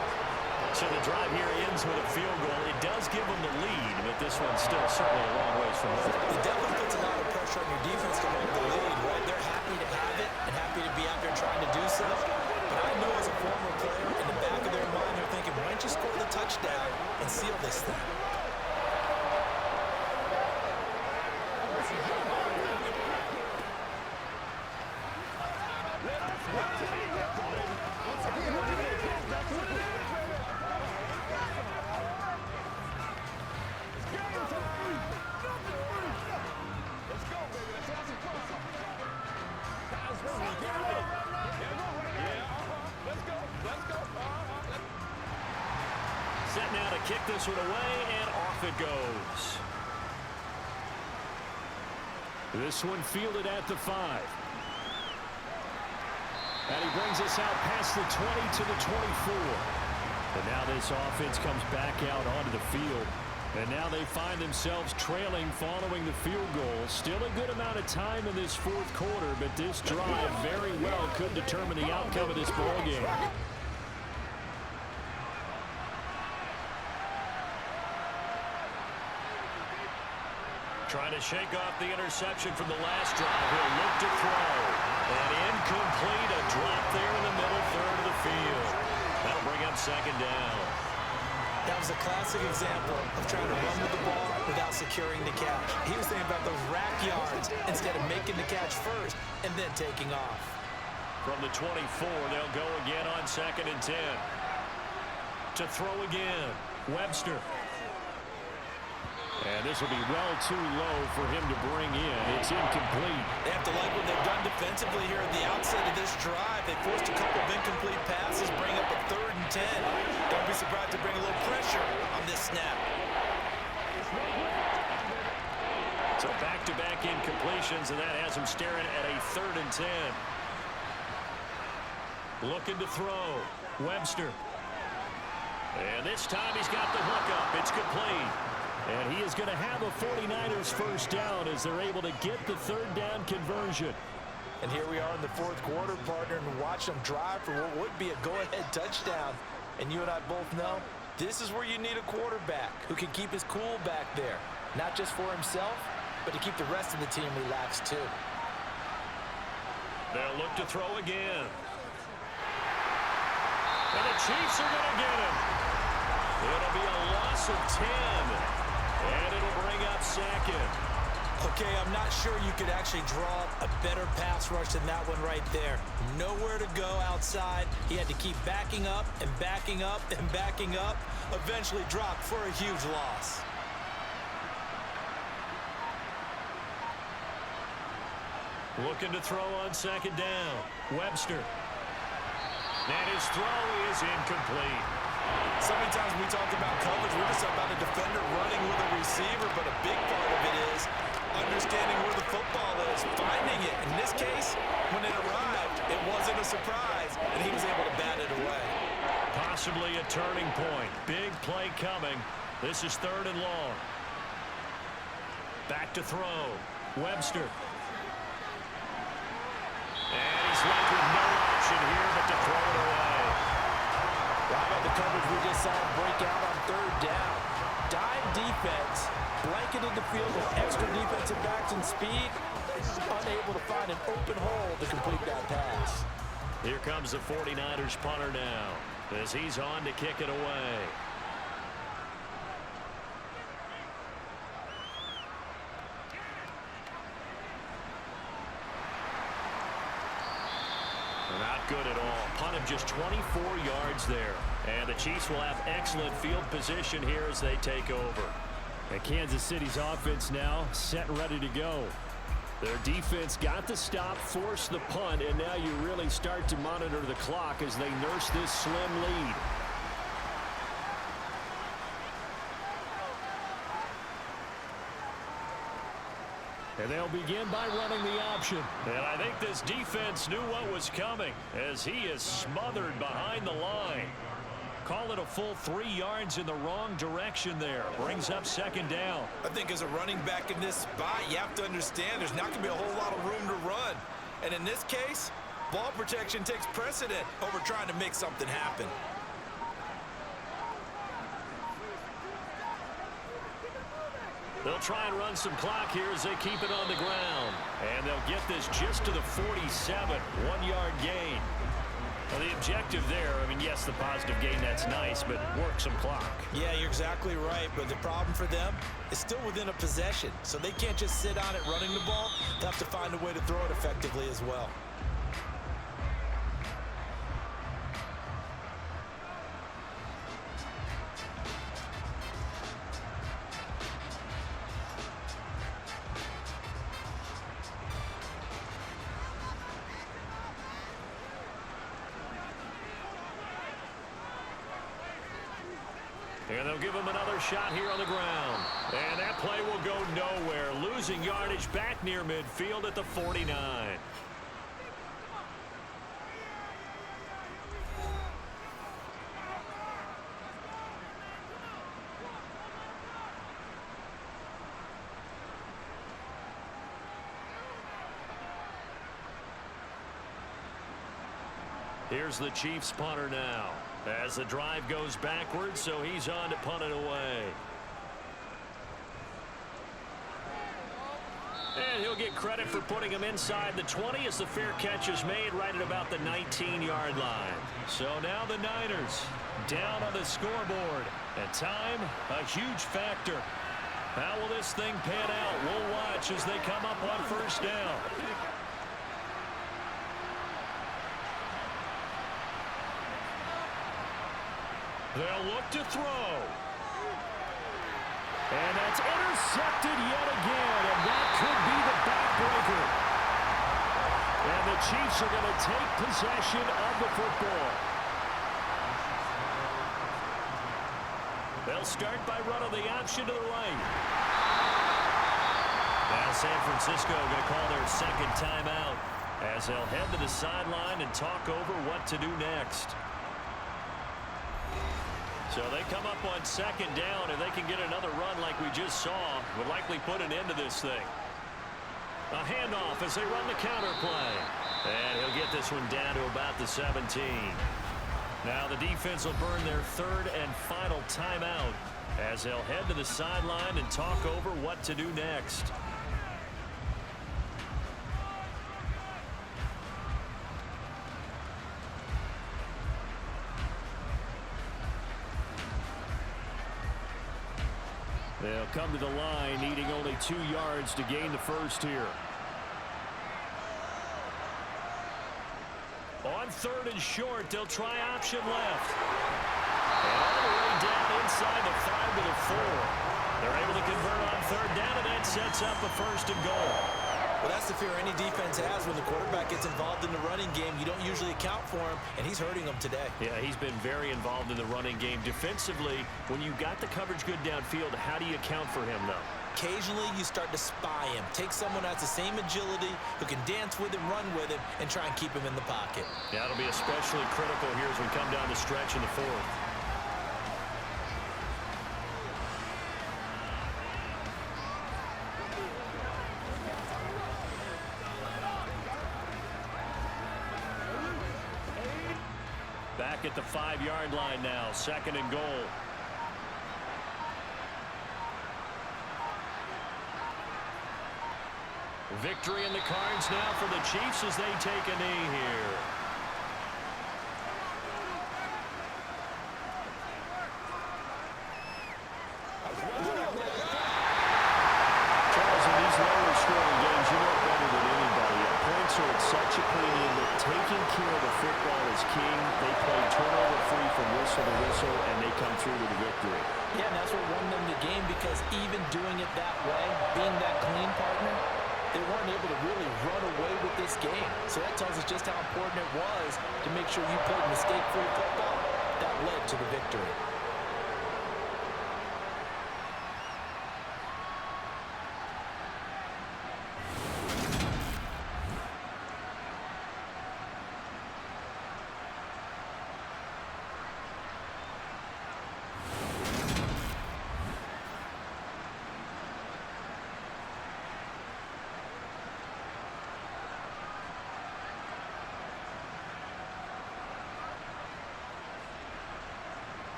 So the drive here ends with a field goal. It does give them the lead, but this one's still certainly a long ways from over.
It definitely puts a lot of pressure on your defense to hold the lead, right? They're happy to have it and happy to be out there trying to do so. But I know as a former player, in the back of their mind, they're thinking, why don't you score the touchdown and seal this thing?
Set now to kick this one away, and off it goes. This one fielded at the 5. And he brings us out past the 20 to the 24. And now this offense comes back out onto the field. And now they find themselves trailing following the field goal. Still a good amount of time in this 4th quarter, but this drive very well could determine the outcome of this ball game. Trying to shake off the interception from the last drive. He'll look to throw. And incomplete. A drop there in the middle 3rd of the field. That'll bring up 2nd down.
That was a classic example of trying to run with the ball without securing the catch. He was thinking about those rack yards instead of making the catch first and then taking off.
From the 24, they'll go again on 2nd and 10. To throw again, Webster. And this will be well too low for him to bring in. It's incomplete.
They have to like what they've done defensively here at the outset of this drive. They forced a couple of incomplete passes, bring up a 3rd and 10. Don't be surprised to bring a little pressure on this snap.
So back-to-back incompletions, and that has him staring at a 3rd and 10. Looking to throw. Webster. And this time he's got the hook up. It's complete. And he is going to have a 49ers first down as they're able to get the 3rd down conversion.
And here we are in the 4th quarter, partner, and watch them drive for what would be a go-ahead touchdown. And you and I both know this is where you need a quarterback who can keep his cool back there. Not just for himself, but to keep the rest of the team relaxed too.
They'll look to throw again. And the Chiefs are going to get him. It'll be a loss of 10. And it'll bring up second.
Okay, I'm not sure you could actually draw up a better pass rush than that one right there. Nowhere to go outside. He had to keep backing up and backing up and backing up. Eventually dropped for a huge loss.
Looking to throw on second down. Webster. And his throw is incomplete.
So many times when we talk about coverage, we're just about a defender running with a receiver, but a big part of it is understanding where the football is, finding it. In this case, when it arrived, it wasn't a surprise, and he was able to bat it away.
Possibly a turning point. Big play coming. This is 3rd and long. Back to throw. Webster. And he's left with no option here but to throw it away.
How about the coverage we just saw break out on 3rd down? Dime defense, blanketed the field with extra defensive backs and speed, unable to find an open hole to complete that pass.
Here comes the 49ers punter now as he's on to kick it away. Not good at all. Punt of just 24 yards there. And the Chiefs will have excellent field position here as they take over.
And Kansas City's offense now set and ready to go. Their defense got the stop, forced the punt, and now you really start to monitor the clock as they nurse this slim lead. And they'll begin by running the option.
And I think this defense knew what was coming as he is smothered behind the line. Call it a full 3 yards in the wrong direction there. Brings up second down.
I think as a running back in this spot, you have to understand there's not going to be a whole lot of room to run. And in this case, ball protection takes precedent over trying to make something happen.
They'll try and run some clock here as they keep it on the ground. And they'll get this just to the 47, 1-yard gain. Well, the objective there, I mean, yes, the positive gain, that's nice, but work some clock.
Yeah, you're exactly right, but the problem for them is still within a possession, so they can't just sit on it running the ball. They'll have to find a way to throw it effectively as well.
And they'll give him another shot here on the ground. And that play will go nowhere. Losing yardage back near midfield at the 49. Here's the Chiefs punter now. As the drive goes backwards, so he's on to punt it away. And he'll get credit for putting him inside the 20 as the fair catch is made right at about the 19-yard line. So now the Niners down on the scoreboard. And time, a huge factor. How will this thing pan out? We'll watch as they come up on first down. They'll look to throw. And that's intercepted yet again, and that could be the backbreaker. And the Chiefs are going to take possession of the football. They'll start by running the option to the right. Now San Francisco going to call their second timeout as they'll head to the sideline and talk over what to do next. So they come up on second down, and they can get another run like we just saw. Will likely put an end to this thing. A handoff as they run the counter play. And he'll get this one down to about the 17. Now the defense will burn their third and final timeout as they'll head to the sideline and talk over what to do next.
They'll come to the line, needing only 2 yards to gain the first here. On 3rd and short, they'll try option left. And all the way down inside the 5 to the 4. They're able to convert on 3rd down, and that sets up a 1st and goal.
Well, that's the fear any defense has when the quarterback gets involved in the running game. You don't usually account for him, and he's hurting them today.
Yeah, he's been very involved in the running game. Defensively, when you got the coverage good downfield, how do you account for him, though?
Occasionally, you start to spy him. Take someone who has the same agility, who can dance with him, run with him, and try and keep him in the pocket.
Yeah, it'll be especially critical here as we come down the stretch in the 4th. Back at the 5-yard line now, 2nd and goal. Victory in the cards now for the Chiefs as they take a knee here. Charles, in these lower scoring games, you know better than anybody. Points are at such a premium that taking care of the football is king. They play turnover-free from whistle to whistle, and they come through with a victory.
Yeah, and that's what won them the game, because even doing it that way, being that clean partner, they weren't able to really run away with this game. So that tells us just how important it was to make sure you played mistake-free football. That led to the victory.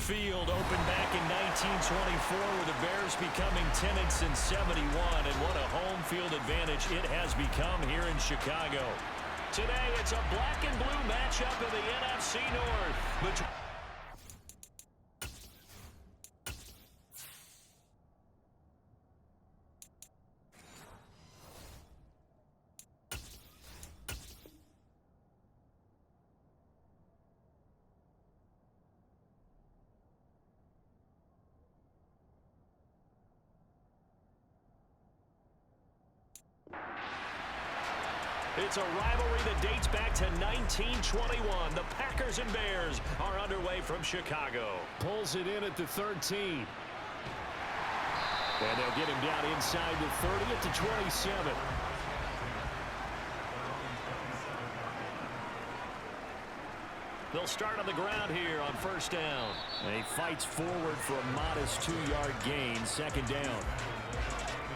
Field opened back in 1924 with the Bears becoming tenants in 71, and what a home field advantage it has become here in Chicago. Today, it's a black and blue matchup in the NFC North. It's a rivalry that dates back to 1921. The Packers and Bears are underway from Chicago.
Pulls it in at the 13. And they'll get him down inside the 30 at the 27.
They'll start on the ground here on first down.
And he fights forward for a modest 2-yard gain, second down.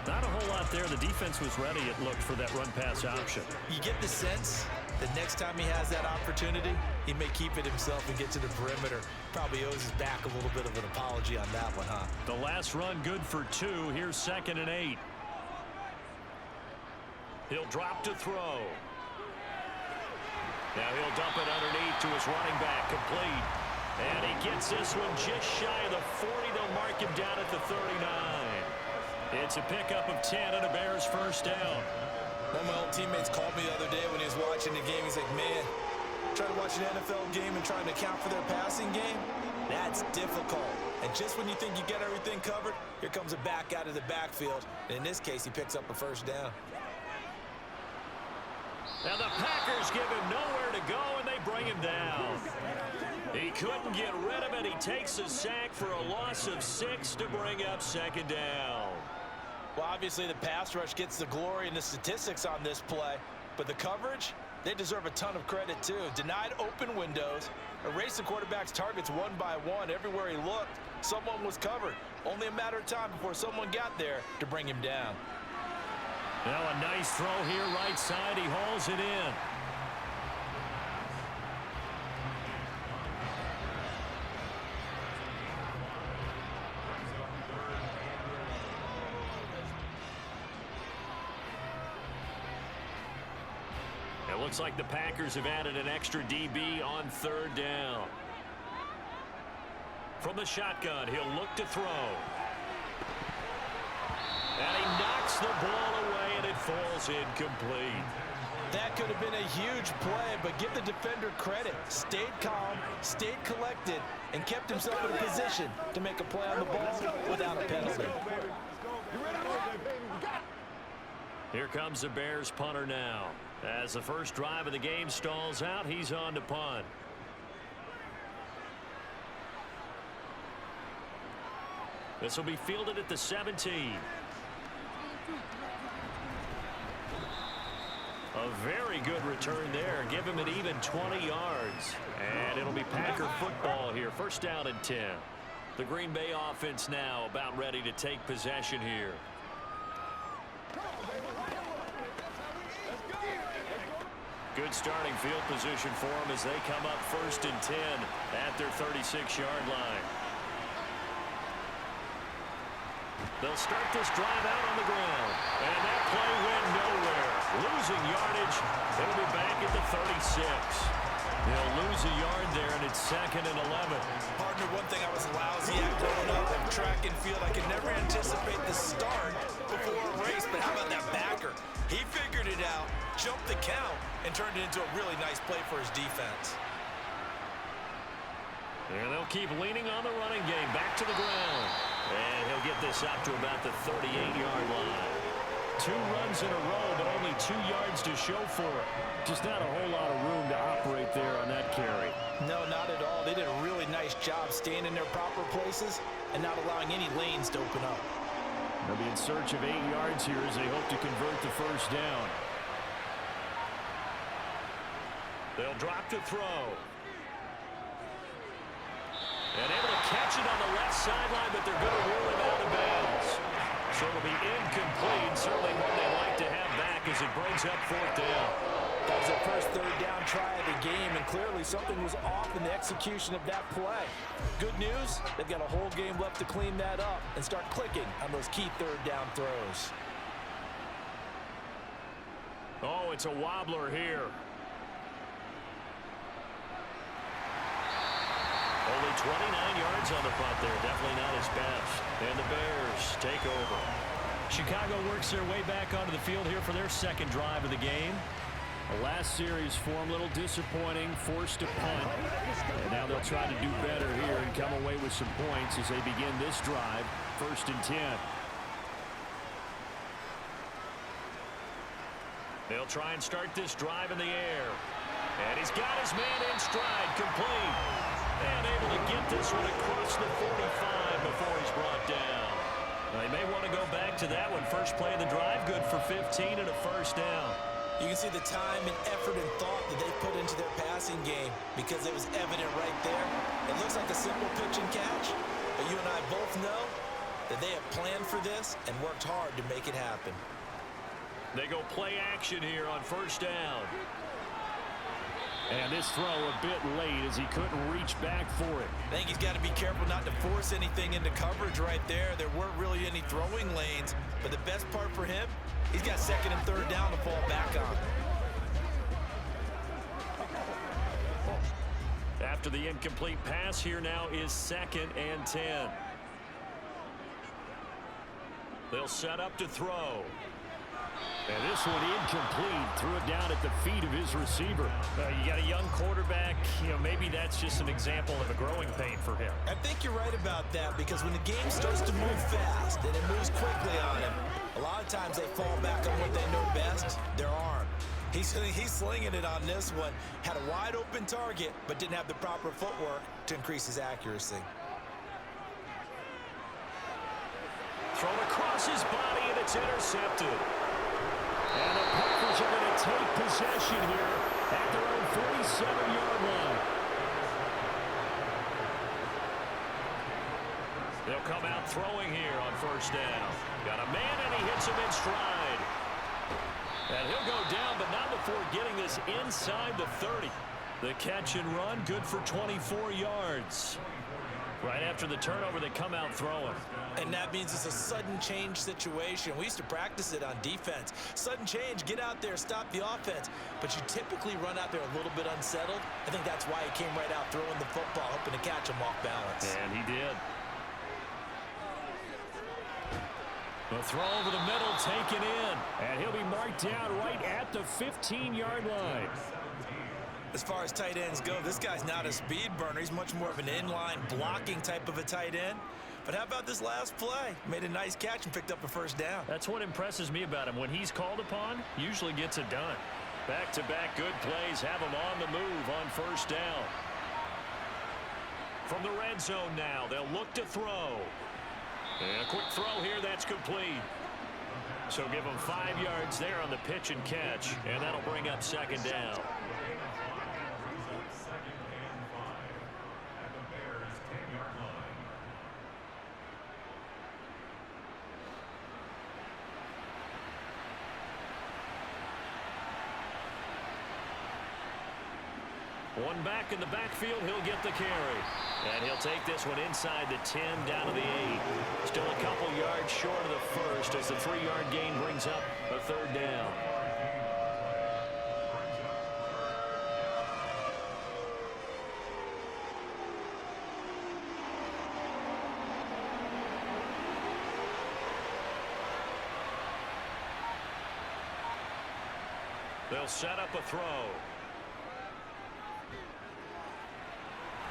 Not a whole lot there. The defense was ready, it looked, for that run-pass option.
You get the sense that next time he has that opportunity, he may keep it himself and get to the perimeter. Probably owes his back a little bit of an apology on that one, huh?
The last run good for 2. Here's 2nd and 8. He'll drop to throw. Now he'll dump it underneath to his running back, complete. And he gets this one just shy of the 40. They'll mark him down at the 39. It's a pickup of 10 and a Bears first down.
One of my old teammates called me the other day when he was watching the game. He's like, man, trying to watch an NFL game and trying to account for their passing game, that's difficult. And just when you think you get everything covered, here comes a back out of the backfield. And in this case, he picks up a first down.
Now the Packers give him nowhere to go, and they bring him down. He couldn't get rid of it. He takes a sack for a loss of 6 to bring up second down.
Well, obviously the pass rush gets the glory and the statistics on this play, but the coverage, they deserve a ton of credit too. Denied open windows, erased the quarterback's targets one by one. Everywhere he looked, someone was covered. Only a matter of time before someone got there to bring him down.
Now a nice throw here right side. He hauls it in. It looks like the Packers have added an extra DB on third down. From the shotgun, he'll look to throw. And he knocks the ball away, and it falls incomplete.
That could have been a huge play, but give the defender credit. Stayed calm, stayed collected, and kept himself in a position to make a play on the ball without a penalty.
Here comes the Bears punter now. As the first drive of the game stalls out, he's on to punt. This will be fielded at the 17. A very good return there. Give him an even 20 yards. And it'll be Packer football here. First down and 10. The Green Bay offense now about ready to take possession here. Good starting field position for them as they come up first and 10 at their 36-yard line. They'll start this drive out on the ground. And that play went nowhere. Losing yardage. It'll be back at the 36. They'll lose a yard there, and it's 2nd and 11.
Partner, one thing I was lousy at growing up in track and field, I could never anticipate the start before a race, but how about that backer? He figured it out, jumped the count, and turned it into a really nice play for his defense.
And they'll keep leaning on the running game. Back to the ground. And he'll get this up to about the 38-yard line. 2 runs in a row, but only 2 yards to show for it.
Just not a whole lot of room to operate there on that carry.
No, not at all. They did a really nice job staying in their proper places and not allowing any lanes to open up.
They'll be in search of 8 yards here as they hope to convert the first down.
They'll drop to throw. And able to catch it on the left sideline, but they're going to rule him out of bounds. So it'll be incomplete. Certainly one they like to have back as it brings up 4th down.
That was a
their first third down try of the game, and clearly something was off in the execution of that play. Good news, they've got a whole game left to clean that up and start clicking on those key third down throws.
Oh, it's a wobbler here. Only 29 yards on the punt there. Definitely not his best. And the Bears take over.
Chicago works their way back onto the field here for their second drive of the game. The last series for them, a little disappointing, forced to punt. And now they'll try to do better here and come away with some points as they begin this drive, 1st and 10.
They'll try and start this drive in the air. And he's got his man in stride, complete. And able to get this one across the 45 before he's brought down. They may want to go back to that one. First play of the drive, good for 15 and a first down.
You can see the time and effort and thought that they put into their passing game because it was evident right there. It looks like a simple pitch and catch, but you and I both know that they have planned for this and worked hard to make it happen.
They go play action here on first down.
And this throw a bit late as he couldn't reach back for it.
I think he's got to be careful not to force anything into coverage right there. There weren't really any throwing lanes, but the best part for him, he's got second and third down to fall back on.
After the incomplete pass, here now is 2nd and 10. They'll set up to throw.
And this one incomplete. Threw it down at the feet of his receiver.
You got a young quarterback. Maybe that's just an example of a growing pain for him.
I think you're right about that because when the game starts to move fast and it moves quickly on him, a lot of times they fall back on what they know best, their arm. He's slinging it on this one. Had a wide open target, but didn't have the proper footwork to increase his accuracy.
Thrown across his body, and it's intercepted.
And the Packers are going to take possession here at their own 47-yard line.
They'll come out throwing here on first down. Got a man, and he hits him in stride. And he'll go down, but not before getting this inside the 30. The catch and run, good for 24 yards. Right after the turnover, they come out throwing.
And that means it's a sudden change situation. We used to practice it on defense. Sudden change, get out there, stop the offense. But you typically run out there a little bit unsettled. I think that's why he came right out throwing the football, hoping to catch him off balance.
And he did. The throw over the middle, taken in.
And he'll be marked down right at the 15-yard line.
As far as tight ends go, this guy's not a speed burner. He's much more of an inline blocking type of a tight end. But how about this last play? Made a nice catch and picked up a first down.
That's what impresses me about him. When he's called upon, usually gets it done. Back-to-back good plays have him on the move on first down. From the red zone now, they'll look to throw. And a quick throw here, that's complete. So give him 5 yards there on the pitch and catch, and that'll bring up second down. One back in the backfield, he'll get the carry. And he'll take this one inside the 10 down to the 8. Still a couple yards short of the first as the 3-yard gain brings up a third down. They'll set up a throw.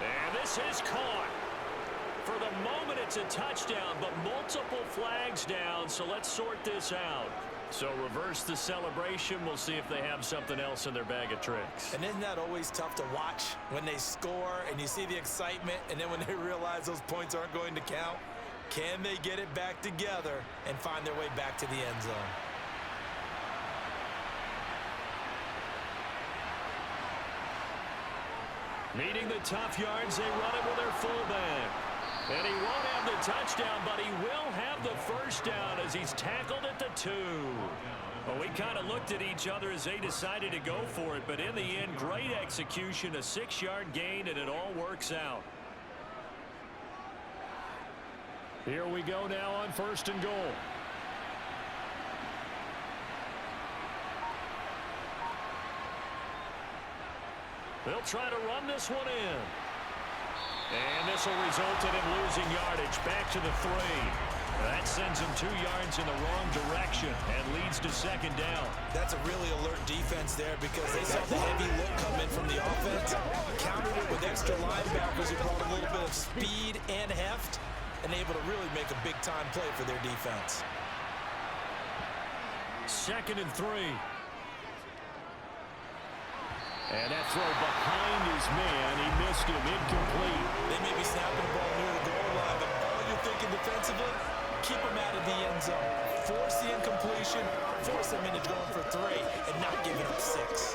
And this is caught. For the moment, it's a touchdown, but multiple flags down, so let's sort this out. So reverse the celebration. We'll see if they have something else in their bag of tricks.
And isn't that always tough to watch when they score and you see the excitement, and then when they realize those points aren't going to count? Can they get it back together and find their way back to the end zone?
Needing the tough yards, they run it with their fullback. And he won't have the touchdown, but he will have the first down as he's tackled at the 2. Well, we kind of looked at each other as they decided to go for it, but in the end, great execution, a 6-yard gain, and it all works out. Here we go now on 1st and goal. They'll try to run this one in. And this will result in him losing yardage back to the 3. That sends him 2 yards in the wrong direction and leads to 2nd down.
That's a really alert defense there because they saw the heavy look come in from the offense, countered it with extra linebackers who brought a little bit of speed and heft, and able to really make a big-time play for their defense.
2nd and 3. And that throw behind his man, he missed him, incomplete.
They may be snapping the ball near the goal line, but all you're thinking defensively, keep them out of the end zone. Force the incompletion, force them into going for 3, and not giving up 6.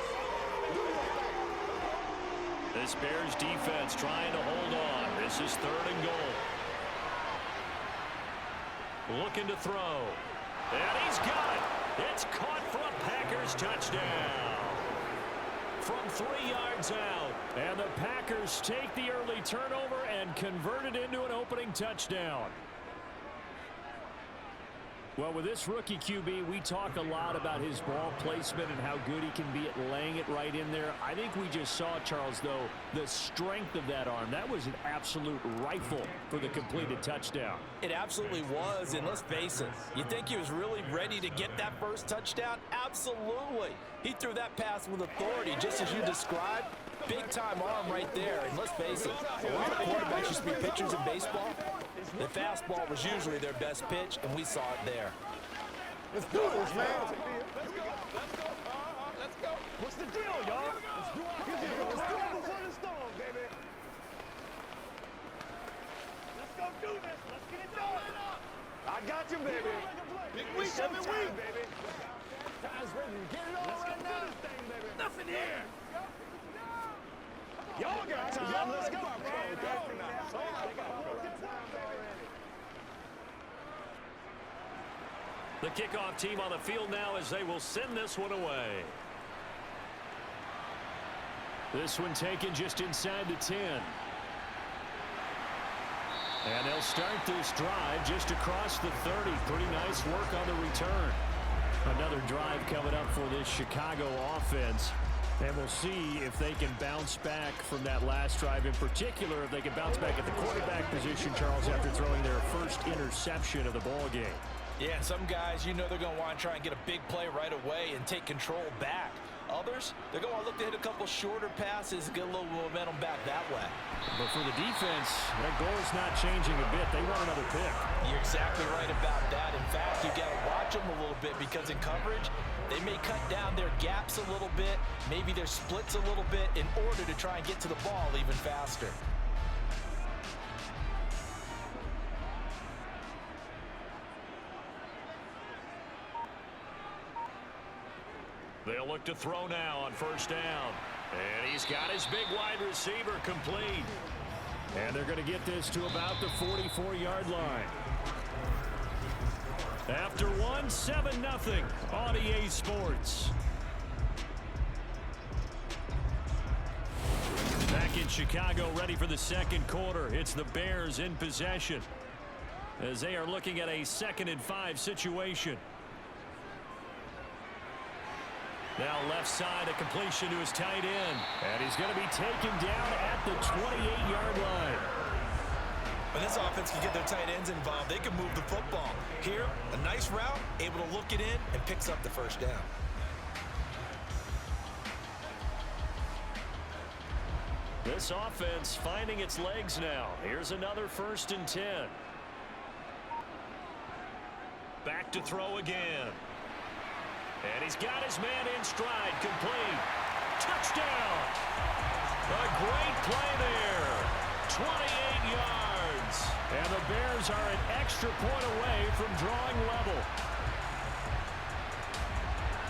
This Bears defense trying to hold on. This is 3rd and goal. Looking to throw. And he's got it. It's caught for a Packers touchdown. From 3 yards out. And the Packers take the early turnover and convert it into an opening touchdown. Well, with this rookie QB, we talk a lot about his ball placement and how good he can be at laying it right in there. I think we just saw, Charles, though, the strength of that arm. That was an absolute rifle for the completed touchdown.
It absolutely was, and let's face it, you think he was really ready to get that first touchdown? Absolutely. He threw that pass with authority, just as you described. Big-time arm right there, and let's face it, a lot of quarterbacks used to be pitchers in baseball. The fastball was usually their best pitch, and we saw it there.
Let's do this, man. Let's go. Let's go. What's the deal, y'all? Let's do it before the storm, baby. Let's go do this. Let's get it done. I got you, baby. Big week, every week, baby. Time's ready to get it on right now. Nothing here. Y'all got time. Let's go.
The kickoff team on the field now as they will send this one away. This one taken just inside the 10. And they'll start this drive just across the 30. Pretty nice work on the return. Another drive coming up for this Chicago offense. And we'll see if they can bounce back from that last drive. In particular, if they can bounce back at the quarterback position, Charles, after throwing their first interception of the ball game.
Yeah, some guys, you know they're going to want to try and get a big play right away and take control back. Others, they're going to look to hit a couple shorter passes and get a little momentum back that way.
But for the defense, that goal is not changing a bit. They want another pick.
You're exactly right about that. In fact, you got to watch them a little bit because in coverage, they may cut down their gaps a little bit, maybe their splits a little bit in order to try and get to the ball even faster.
They'll look to throw now on 1st down. And he's got his big wide receiver complete. And they're going to get this to about the 44-yard line. After one, 7-0 on EA Sports. Back in Chicago, ready for the 2nd quarter. It's the Bears in possession as they are looking at a 2nd and 5 situation. Now left side, a completion to his tight end. And he's going to be taken down at the 28-yard line.
When this offense can get their tight ends involved, they can move the football. Here, a nice route, able to look it in, and picks up the 1st down.
This offense finding its legs now. Here's another 1st and 10. Back to throw again. And he's got his man in stride, complete. Touchdown! A great play there. 28 yards. And the Bears are an extra point away from drawing level.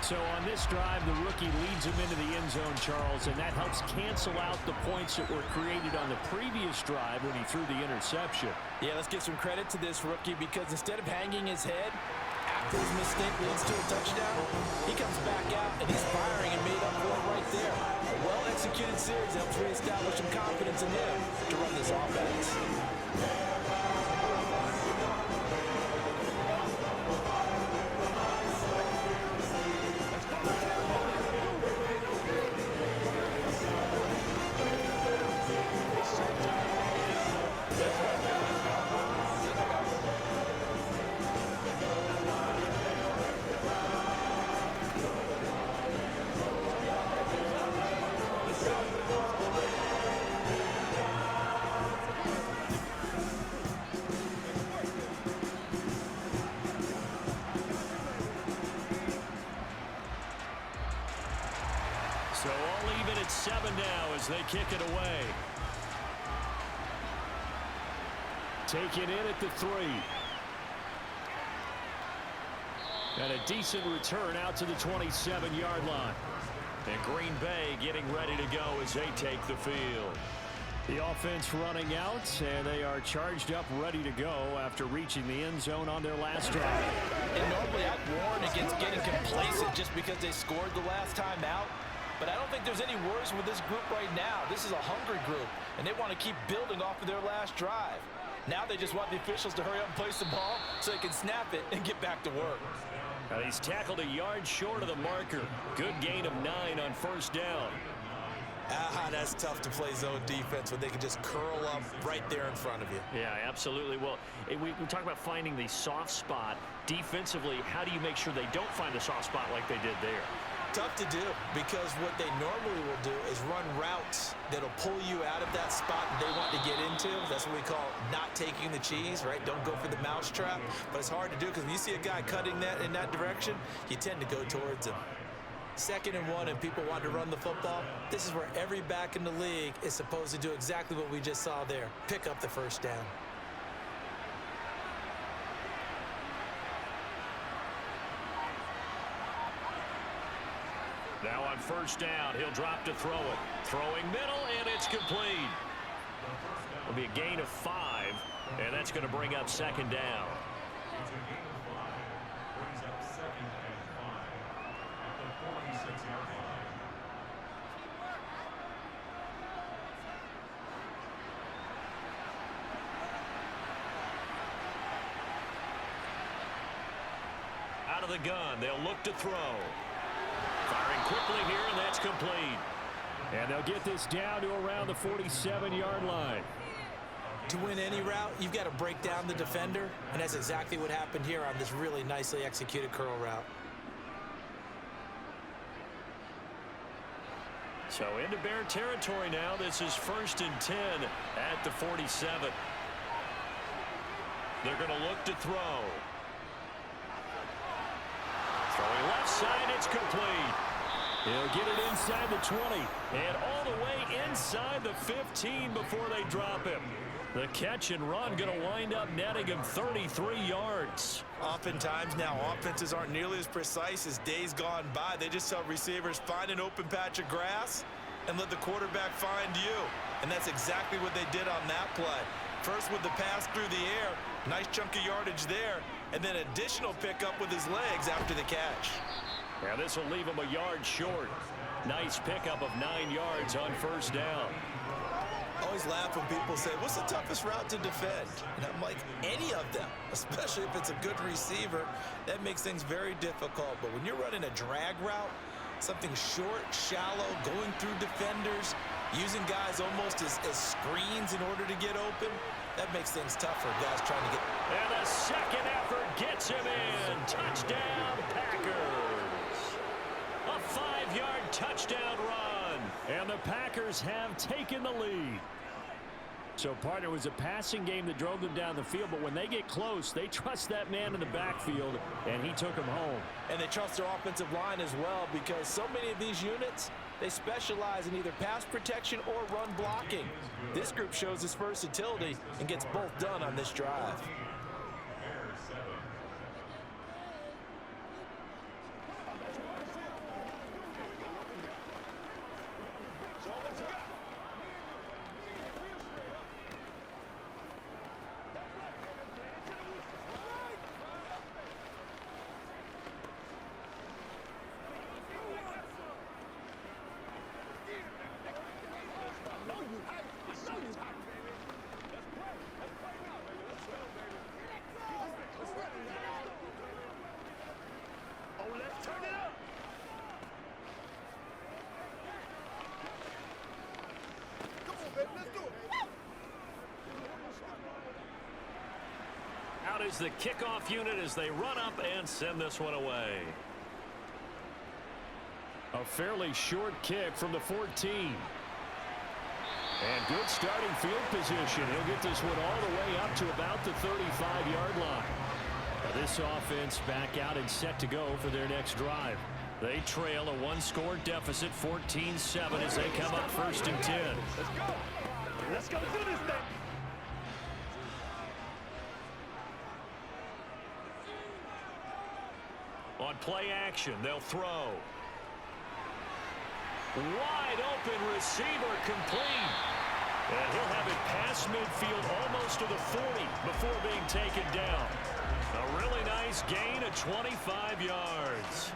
So on this drive, the rookie leads him into the end zone, Charles, and that helps cancel out the points that were created on the previous drive when he threw the interception.
Yeah, let's give some credit to this rookie because instead of hanging his head after his mistake leads to a touchdown, he comes back out and he's firing and made up for it right there. A well-executed series helps reestablish some confidence in him to run this offense.
So all even at 7 now as they kick it away. Take it in at the 3. And a decent return out to the 27-yard line. And Green Bay getting ready to go as they take the field.
The offense running out, and they are charged up, ready to go after reaching the end zone on their last drive.
And normally I'd warn against getting complacent just because they scored the last time out. But I don't think there's any worries with this group right now. This is a hungry group, and they want to keep building off of their last drive. Now they just want the officials to hurry up and place the ball so they can snap it and get back to work.
And he's tackled a yard short of the marker. Good gain of 9 on first down.
That's tough to play zone defense when they can just curl up right there in front of you.
Yeah, absolutely. Well, we talk about finding the soft spot. Defensively, how do you make sure they don't find the soft spot like they did there?
Tough to do because what they normally will do is run routes that'll pull you out of that spot that they want to get into. That's what we call not taking the cheese, right? Don't go for the mousetrap. But it's hard to do because when you see a guy cutting that in that direction, you tend to go towards him. 2nd and 1 and people want to run the football. This is where every back in the league is supposed to do exactly what we just saw there. Pick up the first down.
Now on first down, he'll drop to throw it. Throwing middle, and it's complete. It'll be a gain of 5, and that's going to bring up 2nd down. Out of the gun, they'll look to throw. Firing quickly here, and that's complete.
And they'll get this down to around the 47-yard line.
To win any route, you've got to break down the defender, and that's exactly what happened here on this really nicely executed curl route.
So into Bear territory now. This is 1st and 10 at the 47. They're going to look to throw. Throwing left side, it's complete.
He'll get it inside the 20.
And all the way inside the 15 before they drop him. The catch and run going to wind up netting him 33 yards.
Oftentimes now offenses aren't nearly as precise as days gone by. They just tell receivers, find an open patch of grass and let the quarterback find you. And that's exactly what they did on that play. First with the pass through the air, nice chunk of yardage there, and then additional pickup with his legs after the catch.
Now this will leave him a yard short. Nice pickup of 9 yards on first down.
I always laugh when people say, what's the toughest route to defend? And I'm like, any of them, especially if it's a good receiver. That makes things very difficult. But when you're running a drag route, something short, shallow, going through defenders, using guys almost as screens in order to get open, that makes things tough for guys trying to get.
And the second effort gets him in. Touchdown, Packers. A 5-yard touchdown run.
And the Packers have taken the lead. So, partner, was a passing game that drove them down the field, but when they get close, they trust that man in the backfield, and he took them home.
And they trust their offensive line as well because so many of these units, they specialize in either pass protection or run blocking. This group shows its versatility and gets both done on this drive.
is the kickoff unit as they run up and send this one away.
A fairly short kick from the 14. And good starting field position. He'll get this one all the way up to about the 35-yard line. Now this offense back out and set to go for their next drive. They trail a one-score deficit, 14-7, as they come up 1st and 10.
Let's go. Let's go do this thing.
On play action, they'll throw. Wide open receiver complete. And he'll have it past midfield almost to the 40 before being taken down. A really nice gain of 25 yards.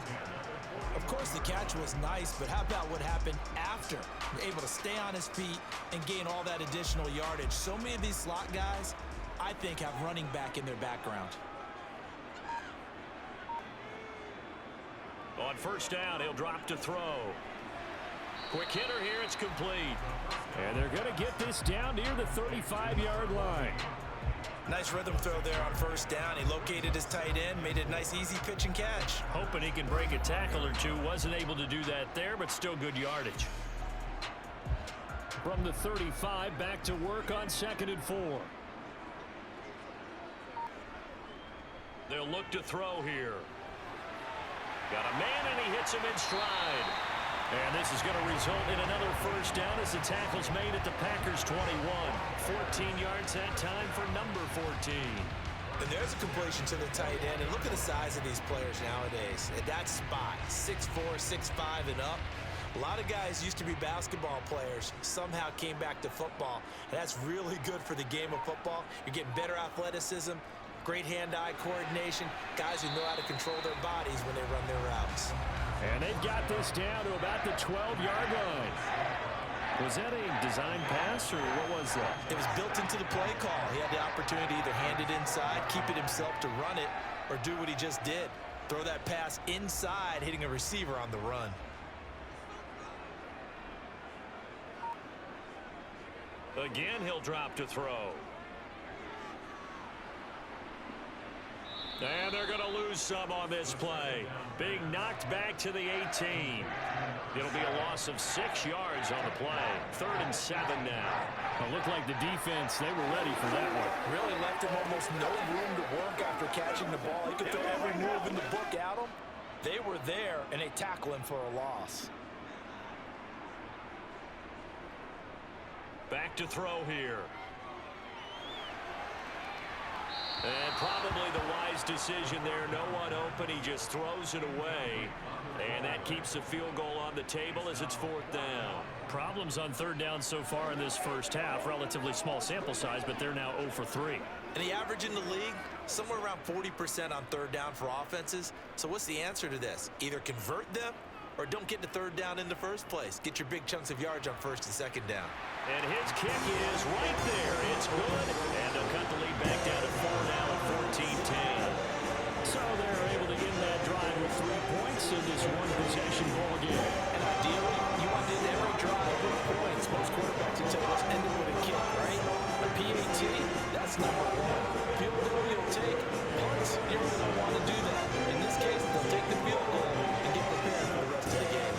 Of course, the catch was nice, but how about what happened after? Able to stay on his feet and gain all that additional yardage. So many of these slot guys, I think, have running back in their background.
On 1st down, he'll drop to throw. Quick hitter here, it's complete.
And they're going to get this down near the 35-yard line.
Nice rhythm throw there on 1st down. He located his tight end, made it a nice easy pitch and catch.
Hoping he can break a tackle or two. Wasn't able to do that there, but still good yardage.
From the 35, back to work on 2nd and 4.
They'll look to throw here. Got a man, and he hits him in stride. And this is going to result in another 1st down as the tackle's made at the Packers' 21. 14 yards that time for number 14.
And there's a completion to the tight end. And look at the size of these players nowadays. At that spot, 6'4", 6'5", and up. A lot of guys used to be basketball players, somehow came back to football. And that's really good for the game of football. You're getting better athleticism, great hand-eye coordination, guys who know how to control their bodies when they run their routes.
And they've got this down to about the 12-yard line. Was that a design pass, or what was that?
It was built into the play call. He had the opportunity to either hand it inside, keep it himself to run it, or do what he just did. Throw that pass inside, hitting a receiver on the run.
Again, he'll drop to throw. And they're going to lose some on this play. Being knocked back to the 18. It'll be a loss of 6 yards on the play. 3rd and 7 now.
It looked like the defense, they were ready for that one.
Really left him almost no room to work after catching the ball. He could throw every move in the book at him. They were there, and they tackle him for a loss.
Back to throw here. And probably the wise decision there. No one open. He just throws it away. And that keeps the field goal on the table as it's 4th down.
Problems on 3rd down so far in this 1st half. Relatively small sample size, but they're now 0 for 3.
And the average in the league, somewhere around 40% on 3rd down for offenses. So what's the answer to this? Either convert them or don't get to 3rd down in the first place. Get your big chunks of yards on 1st and 2nd down.
And his kick is right there. It's good. And they'll cut the lead back down to 4 now at 14-10.
So they're able to end that drive with 3 points in this one-possession ball game.
And ideally, you want to end every drive with points. Most quarterbacks would tell us ended with a kick, right? A PAT, that's number 1. Field goal you'll take, punts, you're going to want to do that. In this case, they'll take the field goal and get prepared for the rest of the game.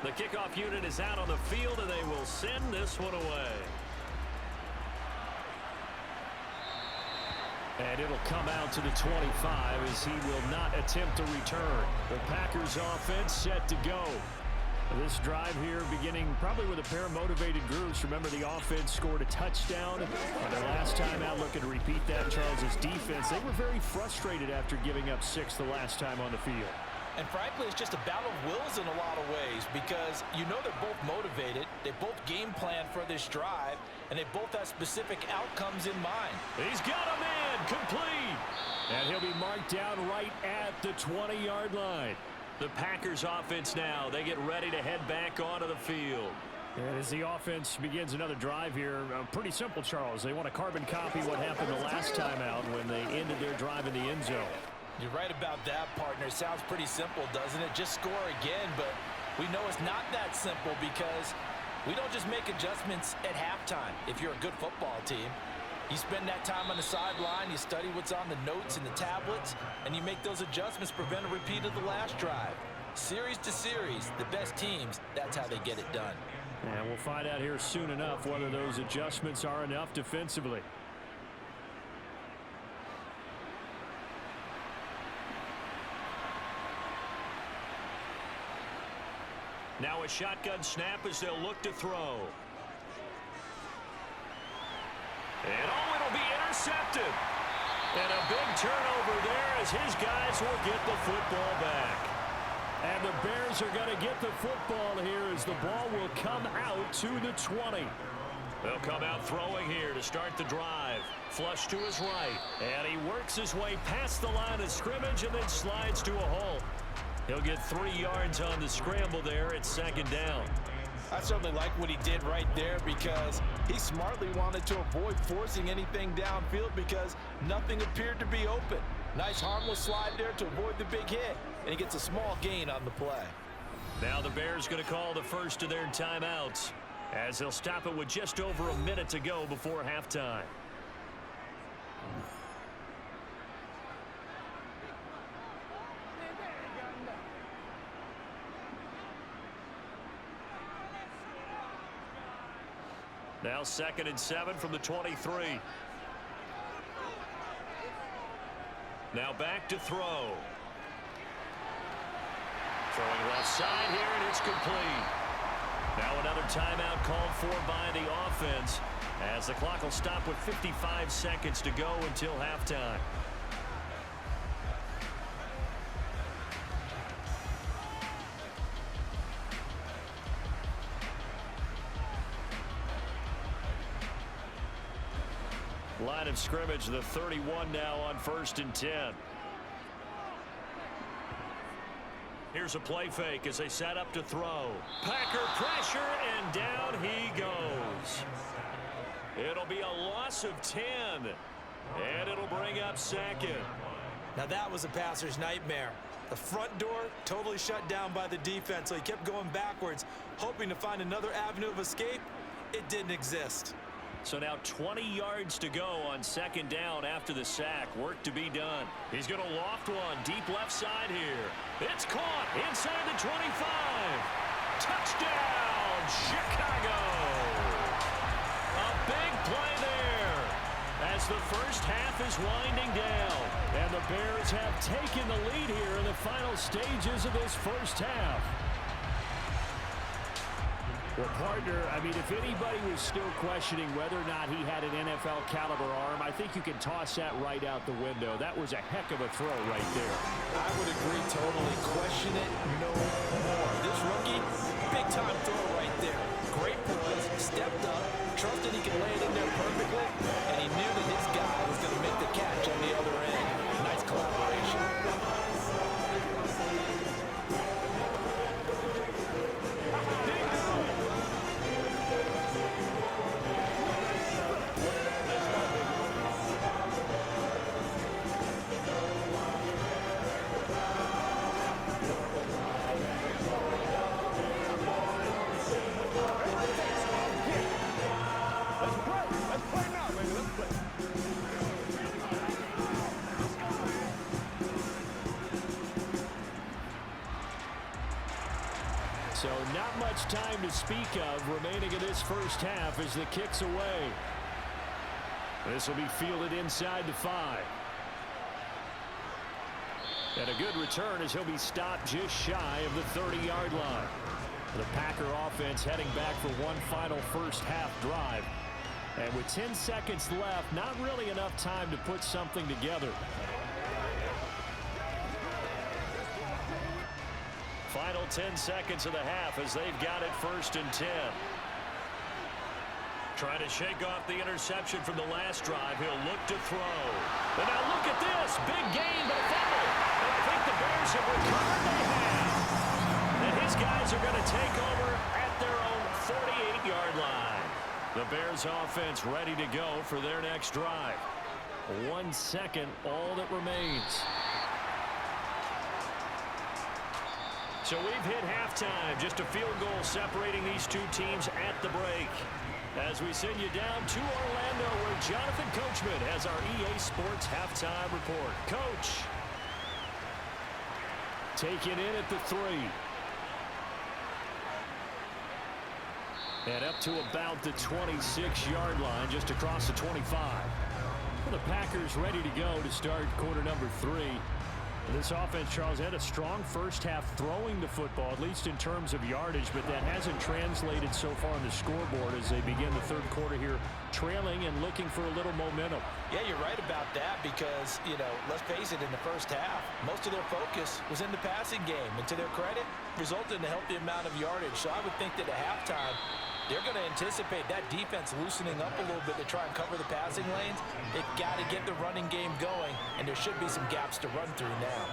The kickoff unit is out on the field, and they will send this one away.
And it'll come out to the 25 as he will not attempt to return. The Packers offense set to go. This drive here beginning probably with a pair of motivated groups. Remember, the offense scored a touchdown on their last time out. Looking to repeat that. Charles's defense, they were very frustrated after giving up 6 the last time on the field.
And frankly, it's just a battle of wills in a lot of ways because you know they're both motivated, they both game plan for this drive, and they both have specific outcomes in mind.
He's got a man complete.
And he'll be marked down right at the 20-yard line.
The Packers offense now. They get ready to head back onto the field.
And as the offense begins another drive here, pretty simple, Charles. They want to carbon copy what happened the last time out when they ended their drive in the end zone.
You're right about that, partner. Sounds pretty simple, doesn't it? Just score again, but we know it's not that simple because we don't just make adjustments at halftime if you're a good football team. You spend that time on the sideline, you study what's on the notes and the tablets, and you make those adjustments to prevent a repeat of the last drive. Series to series, the best teams, that's how they get it done.
And we'll find out here soon enough whether those adjustments are enough defensively.
Now a shotgun snap as they'll look to throw. And oh, it'll be intercepted. And a big turnover there as his guys will get the football back.
And the Bears are going to get the football here as the ball will come out to the 20.
They'll come out throwing here to start the drive. Flush to his right. And he works his way past the line of scrimmage and then slides to a halt. He'll get 3 yards on the scramble there at second down.
I certainly like what he did right there because he smartly wanted to avoid forcing anything downfield because nothing appeared to be open. Nice harmless slide there to avoid the big hit, and he gets a small gain on the play.
Now the Bears going to call the first of their timeouts as they'll stop it with just over a minute to go before halftime. Now 2nd and 7 from the 23. Now back to throw. Throwing left side here, and it's complete. Now another timeout called for by the offense as the clock will stop with 55 seconds to go until halftime. Line of scrimmage, the 31 now on 1st and 10. Here's a play fake as they set up to throw. Packer pressure, and down he goes. It'll be a loss of 10, and it'll bring up 2nd.
Now that was a passer's nightmare. The front door totally shut down by the defense, so he kept going backwards, hoping to find another avenue of escape. It didn't exist.
So now 20 yards to go on 2nd down after the sack. Work to be done. He's going to loft one deep left side here. It's caught inside the 25. Touchdown, Chicago. A big play there as the first half is winding down.
And the Bears have taken the lead here in the final stages of this first half. Well, partner, I mean, if anybody was still questioning whether or not he had an NFL caliber arm, I think you can toss that right out the window. That was a heck of a throw right there.
I would agree totally. Question it no more. This rookie, big-time throw right there. Great poise, stepped up, trusted he could lay it in there perfectly, and he knew that his guy was going to make the catch on the other end. Nice collaboration.
So not much time to speak of remaining in this first half as the kick's away. This will be fielded inside the 5. And a good return as he'll be stopped just shy of the 30-yard line. The Packer offense heading back for one final first half drive. And with 10 seconds left, not really enough time to put something together.
Final 10 seconds of the half as they've got it 1st and 10. Trying to shake off the interception from the last drive. He'll look to throw. And now look at this. Big gain, but a fumble. And I think the Bears have recovered. They have. These guys are going to take over at their own 48-yard line. The Bears offense ready to go for their next drive. 1 second, all that remains. So we've hit halftime. Just a field goal separating these two teams at the break. As we send you down to Orlando, where Jonathan Coachman has our EA Sports halftime report. Coach. Taken in at the 3. And up to about the 26-yard line, just across the 25. Well, the Packers ready to go to start quarter number 3. This offense, Charles, had a strong first half throwing the football, at least in terms of yardage, but that hasn't translated so far on the scoreboard as they begin the third quarter here, trailing and looking for a little momentum.
Yeah, you're right about that because, you know, let's face it, in the first half, most of their focus was in the passing game. And to their credit, resulted in a healthy amount of yardage. So I would think that at halftime, they're going to anticipate that defense loosening up a little bit to try and cover the passing lanes. They've got to get the running game going, and there should be some gaps to run through now.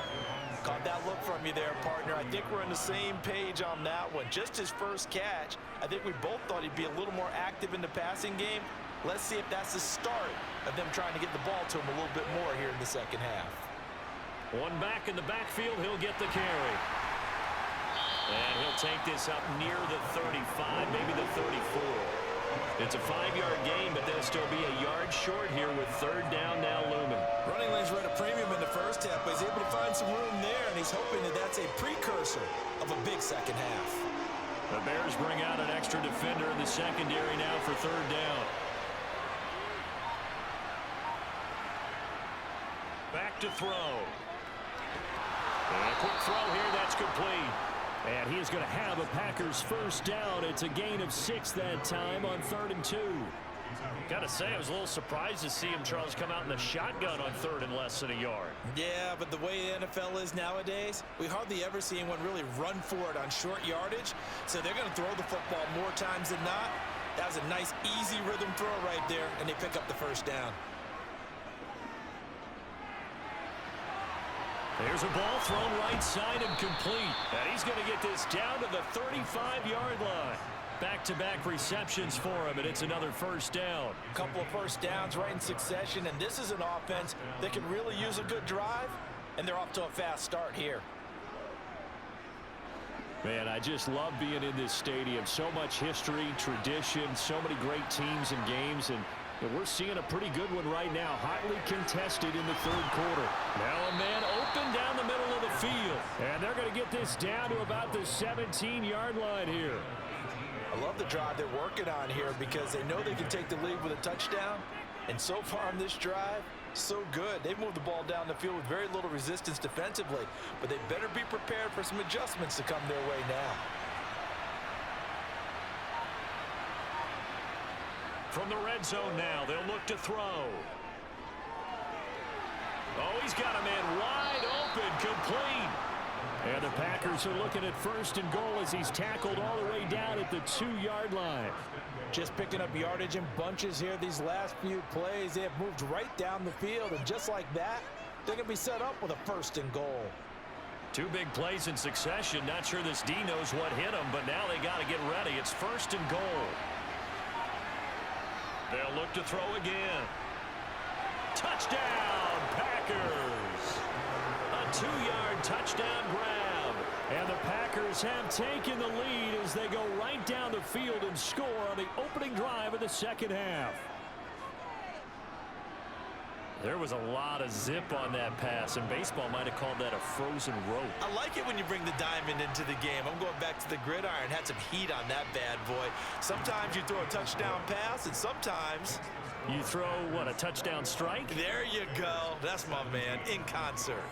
Caught that look from you there, partner. I think we're on the same page on that one. Just his first catch, I think we both thought he'd be a little more active in the passing game. Let's see if that's the start of them trying to get the ball to him a little bit more here in the second half.
One back in the backfield, he'll get the carry. And he'll take this up near the 35, maybe the 34. It's a 5-yard gain, but they'll still be a yard short here with third down now looming.
Running lanes were at a premium in the first half, but he's able to find some room there, and he's hoping that that's a precursor of a big second half.
The Bears bring out an extra defender in the secondary now for third down. Back to throw. And a quick throw here, that's complete. And he is going to have a Packers first down. It's a gain of 6 that time on 3rd and 2. Got to say, I was a little surprised to see him, Charles, come out in the shotgun on 3rd and less than a yard.
Yeah, but the way the NFL is nowadays, we hardly ever see anyone really run for it on short yardage. So they're going to throw the football more times than not. That was a nice, easy rhythm throw right there, and they pick up the first down.
There's a ball thrown right side and complete. And he's going to get this down to the 35-yard line. Back-to-back receptions for him, and it's another first down.
A couple of first downs right in succession, and this is an offense that can really use a good drive, and they're off to a fast start here.
Man, I just love being in this stadium. So much history, tradition, so many great teams and games, and we're seeing a pretty good one right now, hotly contested in the third quarter. Now a man open down the middle of the field, and they're going to get this down to about the 17-yard line here.
I love the drive they're working on here because they know they can take the lead with a touchdown. And so far on this drive, so good. They've moved the ball down the field with very little resistance defensively, but they better be prepared for some adjustments to come their way now.
From the red zone now, they'll look to throw. Oh, he's got a man wide open, complete. And the Packers are looking at 1st and goal as he's tackled all the way down at the 2-yard line.
Just picking up yardage in bunches here these last few plays. They have moved right down the field, and just like that, they're going to be set up with a 1st and goal.
2 big plays in succession. Not sure this D knows what hit him, but now they got to get ready. It's 1st and goal. They'll look to throw again. Touchdown, Packers! A 2-yard touchdown grab. And the Packers have taken the lead as they go right down the field and score on the opening drive of the second half. There was a lot of zip on that pass, and baseball might have called that a frozen rope.
I like it when you bring the diamond into the game. I'm going back to the gridiron. Had some heat on that bad boy. Sometimes you throw a touchdown pass, and sometimes
you throw, what, a touchdown strike?
There you go. That's my man, in concert.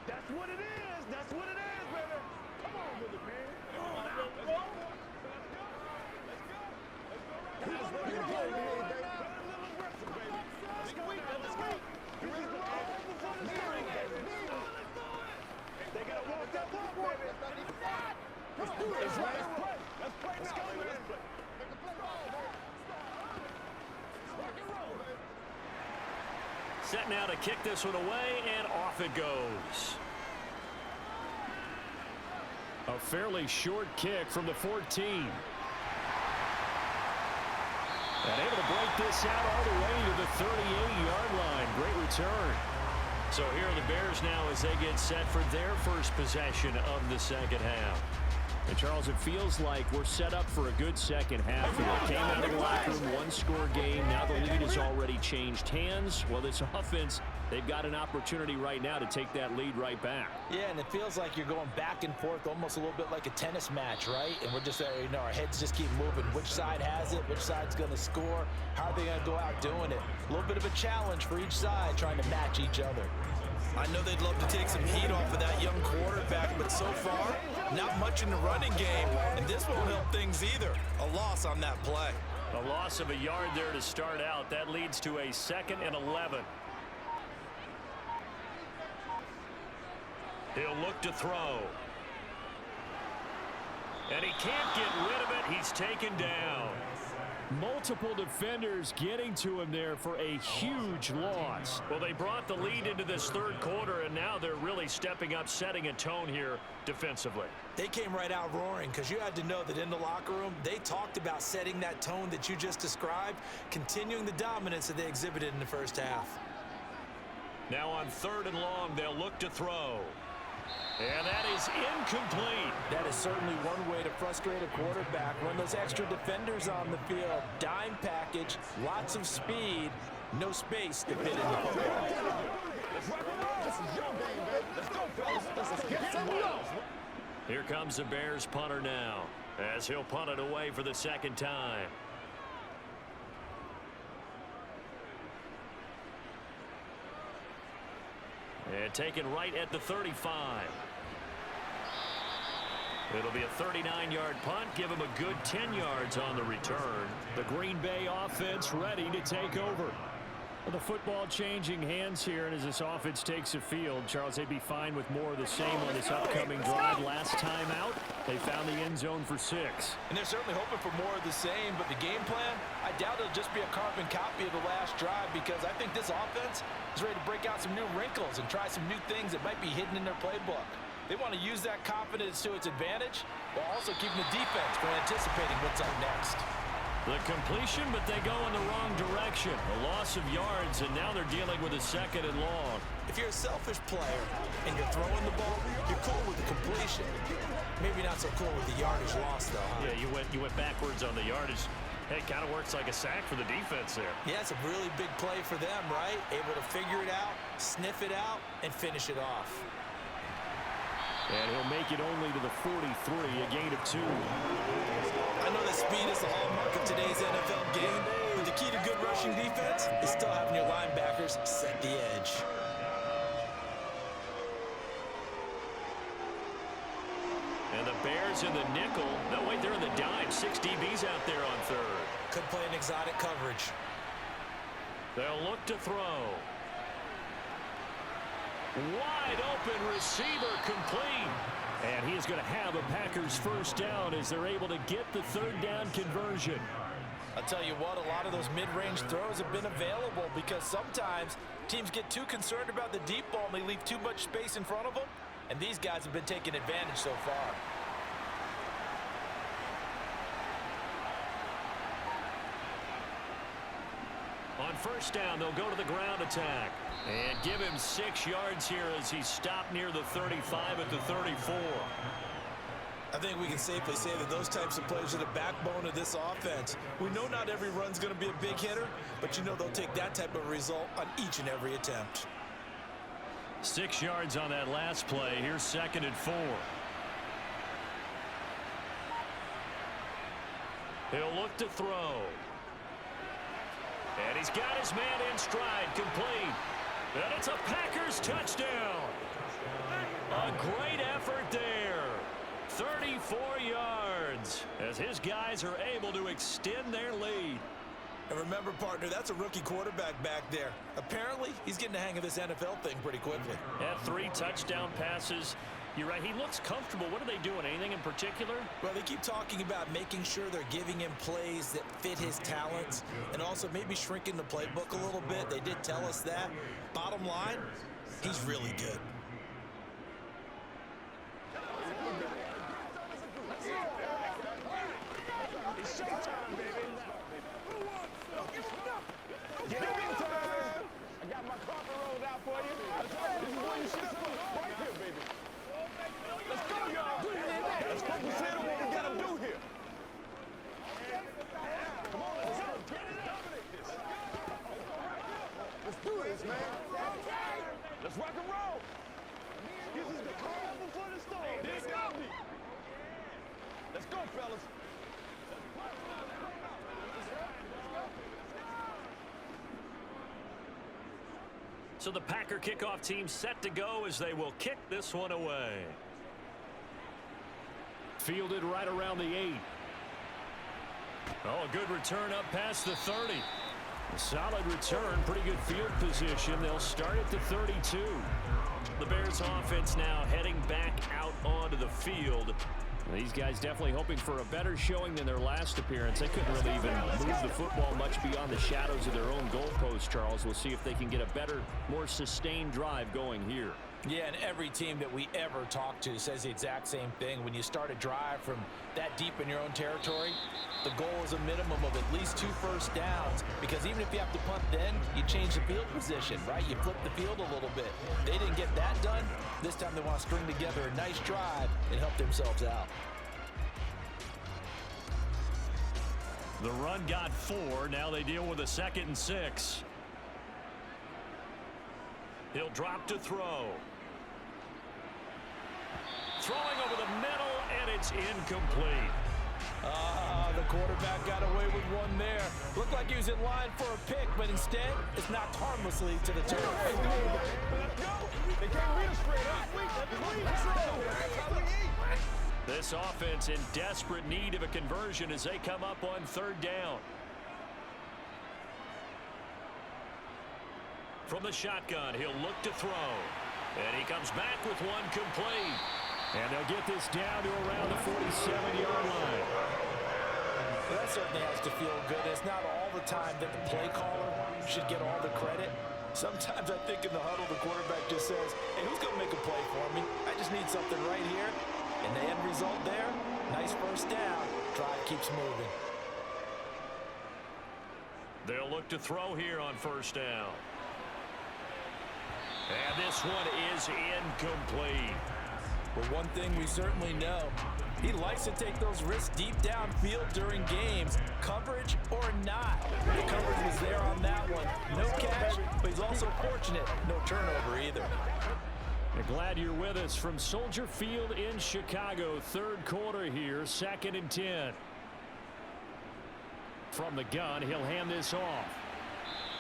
That's what it is. That's what it is, baby. Come on with it, man. Come on now. Let's go. Let's go. Let's go. Let's go. They gotta walk that walk, baby. Let's do it.
now to kick this one away, and off it goes.
A fairly short kick from the 14. And able to break this out all the way to the 38-yard line. Great return.
So here are the Bears now as they get set for their first possession of the second half.
And Charles, it feels like we're set up for a good second half here. Came out of the locker room, one-score game. Now the lead has already changed hands. Well, this offense, they've got an opportunity right now to take that lead right back.
Yeah, and it feels like you're going back and forth almost a little bit like a tennis match, right? And we're just there, you know, our heads just keep moving. Which side has it? Which side's going to score? How are they going to go out doing it? A little bit of a challenge for each side trying to match each other.
I know they'd love to take some heat off of that young quarterback, but so far, not much in the running game, and this won't help things either. A loss on that play.
A loss of a yard there to start out. That leads to a 2nd and 11. He'll look to throw. And he can't get rid of it. He's taken down.
Multiple defenders getting to him there for a huge loss.
Well, they brought the lead into this third quarter, and now they're really stepping up, setting a tone here defensively.
They came right out roaring because you had to know that in the locker room, they talked about setting that tone that you just described, continuing the dominance that they exhibited in the first half.
Now on 3rd and long, they'll look to throw. And that is incomplete.
That is certainly one way to frustrate a quarterback. Run those extra defenders on the field. Dime package, lots of speed, no space to fit in the football.
This is your game, baby. Let's go, fellas. Let's get some love.
Here comes the Bears punter now, as he'll punt it away for the second time. And taken right at the 35. It'll be a 39-yard punt. Give him a good 10 yards on the return.
The Green Bay offense ready to take over. Well, the football changing hands here, and as this offense takes the field, Charles, they'd be fine with more of the same on this upcoming drive. Last time out, they found the end zone for 6.
And they're certainly hoping for more of the same, but the game plan, I doubt it'll just be a carbon copy of the last drive, because I think this offense is ready to break out some new wrinkles and try some new things that might be hidden in their playbook. They want to use that confidence to its advantage while also keeping the defense from anticipating what's up next.
The completion, but they go in the wrong direction. A loss of yards, and now they're dealing with a 2nd and long.
If you're a selfish player and you're throwing the ball, you're cool with the completion. Maybe not so cool with the yardage loss, though, huh?
Yeah, you went backwards on the yardage. Hey, kind of works like a sack for the defense there.
Yeah, it's a really big play for them, right? Able to figure it out, sniff it out, and finish it off.
And he'll make it only to the 43, a gain of 2.
I know that speed is the hallmark of today's NFL game, but the key to good rushing defense is still having your linebackers set the edge.
And the Bears in the nickel. No, wait, they're in the dime. 6 DBs out there on 3rd.
Could play an exotic coverage.
They'll look to throw. Wide open receiver complete.
And he is going to have a Packers first down as they're able to get the 3rd down conversion.
I'll tell you what, a lot of those mid-range throws have been available because sometimes teams get too concerned about the deep ball and they leave too much space in front of them, and these guys have been taking advantage so far.
On 1st down, they'll go to the ground attack. And give him 6 yards here as he stopped near the 35 at the 34.
I think we can safely say that those types of plays are the backbone of this offense. We know not every run's going to be a big hitter, but you know they'll take that type of result on each and every attempt.
6 yards on that last play. Here's 2nd and 4. He'll look to throw. And he's got his man in stride, complete. And it's a Packers touchdown. A great effort there. 34 yards as his guys are able to extend their lead.
And remember, partner, that's a rookie quarterback back there. Apparently, he's getting the hang of this NFL thing pretty quickly.
Had 3 touchdown passes
You're right. He looks comfortable. What are they doing? Anything in particular?
Well, they keep talking about making sure they're giving him plays that fit his talents and also maybe shrinking the playbook a little bit. They did tell us that. Bottom line, he's really good.
It's showtime, baby. Get in time. I got my carpet rolled out for you. This is where you should have right here, baby. Let's go, y'all. Let's focus in on what we got to do here. Come on, let's go. Dominate this. Let's do this, man. Let's rock and roll. This is the calm before the storm. This is me. Let's go, fellas.
So the Packer kickoff team set to go as they will kick this one away.
Fielded right around the 8.
Oh, a good return up past the 30.
A solid return, pretty good field position. They'll start at the 32.
The Bears offense now heading back out onto the field.
These guys definitely hoping for a better showing than their last appearance. They couldn't really even move the football much beyond the shadows of their own goalpost, Charles. We'll see if they can get a better, more sustained drive going here.
Yeah, and every team that we ever talk to says the exact same thing. When you start a drive from that deep in your own territory, the goal is a minimum of at least 2 first downs, because even if you have to punt then, you change the field position, right? You flip the field a little bit. They didn't get that done. This time they want to string together a nice drive and help themselves out.
The run got 4. Now they deal with a 2nd and 6. He'll drop to throw. Throwing over the middle, and it's incomplete.
The quarterback got away with one there. Looked like he was in line for a pick, but instead, it's knocked harmlessly to the turf.
Let's go. They can't read us straight up.
This offense in desperate need of a conversion as they come up on 3rd down. From the shotgun, he'll look to throw. And he comes back with one complete.
And they'll get this down to around the 47-yard line.
That certainly has to feel good. It's not all the time that the play caller should get all the credit. Sometimes I think in the huddle, the quarterback just says, hey, who's going to make a play for me? I just need something right here. And the end result there, nice first down. Drive keeps moving.
They'll look to throw here on 1st down. And this one is incomplete.
But one thing we certainly know, he likes to take those risks deep downfield during games, coverage or not. The coverage was there on that one. No catch, but he's also fortunate. No turnover either.
We're glad you're with us from Soldier Field in Chicago. 3rd quarter here, 2nd and 10. From the gun, he'll hand this off.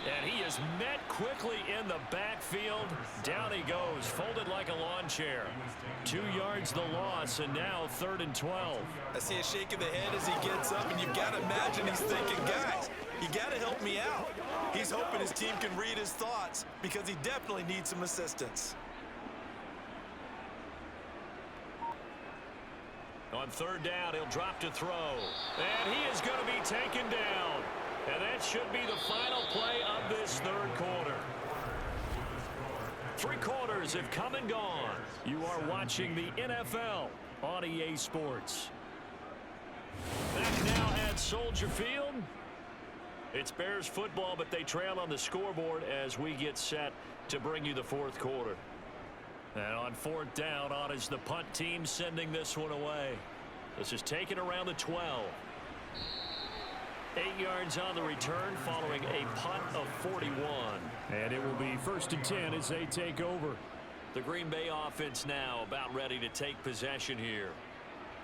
And he is met quickly in the backfield. Down he goes, folded like a lawn chair.
2 yards the loss, and now 3rd and 12.
I see a shake of the head as he gets up, and you've got to imagine he's thinking, guys, you got to help me out. He's hoping his team can read his thoughts because he definitely needs some assistance.
On 3rd down, he'll drop to throw. And he is going to be taken down. And that should be the final play of this 3rd quarter. 3 quarters have come and gone.
You are watching the NFL on EA Sports.
Back now at Soldier Field. It's Bears football, but they trail on the scoreboard as we get set to bring you the 4th quarter. And on 4th down, on is the punt team sending this one away. This is taken around the 12. 8 yards on the return following a punt of 41.
And it will be 1st and 10 as they take over.
The Green Bay offense now about ready to take possession here.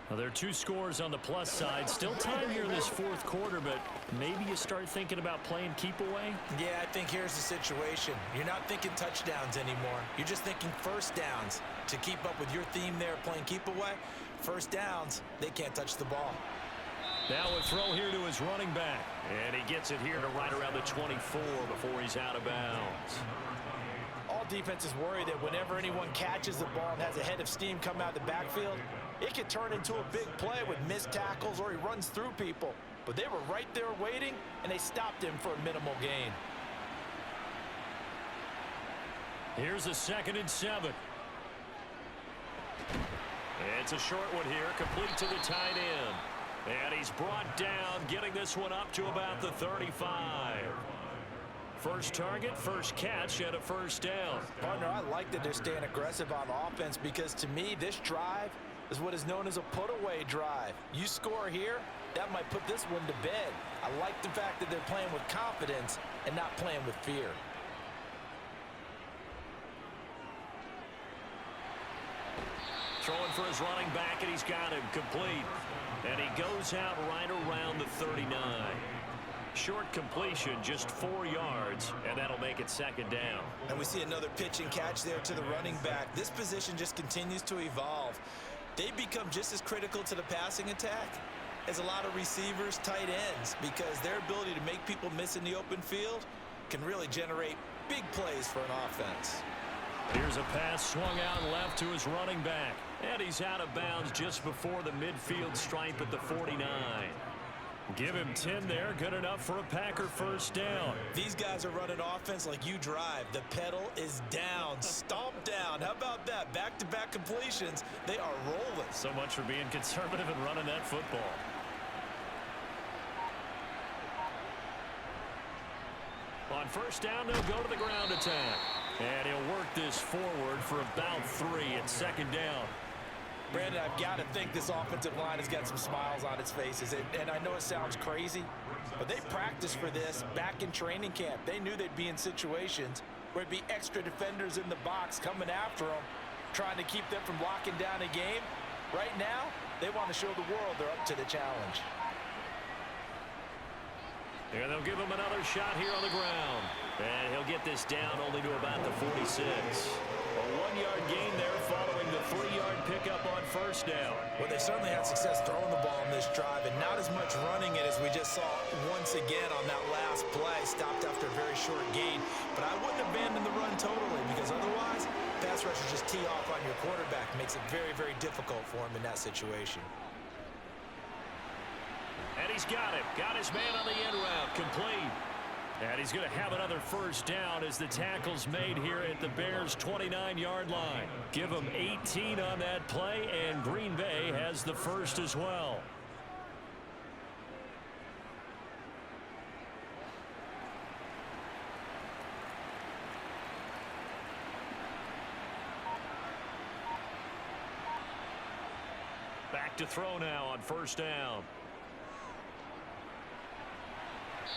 Well, there are 2 scores on the plus side. Still time here in this 4th quarter, but maybe you start thinking about playing keep away?
Yeah, I think here's the situation. You're not thinking touchdowns anymore. You're just thinking first downs. To keep up with your theme there playing keep away, first downs, they can't touch the ball.
Now a throw here to his running back. And he gets it here to right around the 24 before he's out of bounds.
All defenses worry that whenever anyone catches the ball and has a head of steam come out of the backfield, it can turn into a big play with missed tackles or he runs through people. But they were right there waiting, and they stopped him for a minimal gain.
Here's a 2nd and 7. It's a short one here, complete to the tight end. And he's brought down, getting this one up to about the 35. First target, first catch, and a first down.
Partner, I like that they're staying aggressive on offense because, to me, this drive is what is known as a put-away drive. You score here, that might put this one to bed. I like the fact that they're playing with confidence and not playing with fear.
Throwing for his running back, and he's got him complete. And he goes out right around the 39. Short completion, just 4 yards, and that'll make it 2nd down.
And we see another pitch and catch there to the running back. This position just continues to evolve. They become just as critical to the passing attack as a lot of receivers, tight ends, because their ability to make people miss in the open field can really generate big plays for an offense.
Here's a pass swung out left to his running back. And he's out of bounds just before the midfield stripe at the 49. Give him 10 there. Good enough for a Packer first down.
These guys are running offense like you drive. The pedal is down. Stomp down. How about that? Back-to-back completions. They are rolling.
So much for being conservative and running that football. On first down, they'll go to the ground attack. And he'll work this forward for about 3 at 2nd down.
Brandon, I've got to think this offensive line has got some smiles on its faces. And I know it sounds crazy, but they practiced for this back in training camp. They knew they'd be in situations where it'd be extra defenders in the box coming after them, trying to keep them from locking down a game. Right now, they want to show the world they're up to the challenge.
And they'll give him another shot here on the ground. And he'll get this down only to about the 46. A 1-yard gain there following the 3-yard pickup on first down.
Well, they certainly had success throwing the ball in this drive, and not as much running it as we just saw once again on that last play. Stopped after a very short gain. But I wouldn't abandon the run totally, because otherwise, pass rushers just tee off on your quarterback. Makes it very, very difficult for him in that situation.
And he's got him. Got his man on the end route. Complete. And he's going to have another first down as the tackle's made here at the Bears' 29-yard line. Give him 18 on that play, and Green Bay has the first as well. Back to throw now on first down.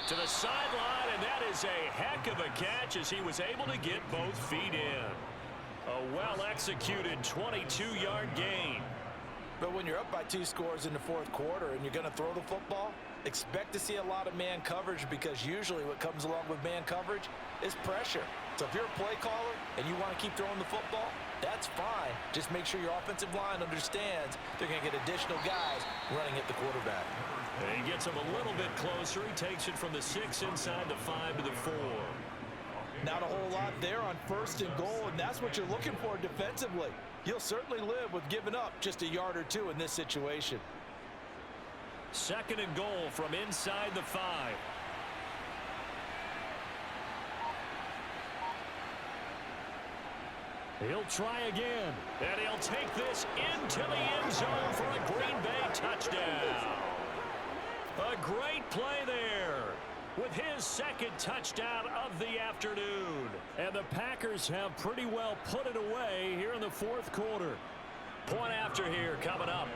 To the sideline, and that is a heck of a catch as he was able to get both feet in. A well-executed 22-yard gain.
But when you're up by 2 scores in the 4th quarter and you're going to throw the football, expect to see a lot of man coverage, because usually what comes along with man coverage is pressure. So if you're a play caller and you want to keep throwing the football, that's fine. Just make sure your offensive line understands they're going to get additional guys running at the quarterback.
And he gets him a little bit closer. He takes it from the 6 inside the 5 to the 4.
Not a whole lot there on 1st and goal, and that's what you're looking for defensively. You'll certainly live with giving up just a yard or 2 in this situation.
2nd and goal from inside the 5. He'll try again, and he'll take this into the end zone for a Green Bay touchdown. A great play there with his 2nd touchdown of the afternoon. And the Packers have pretty well put it away here in the 4th quarter. Point after here coming up.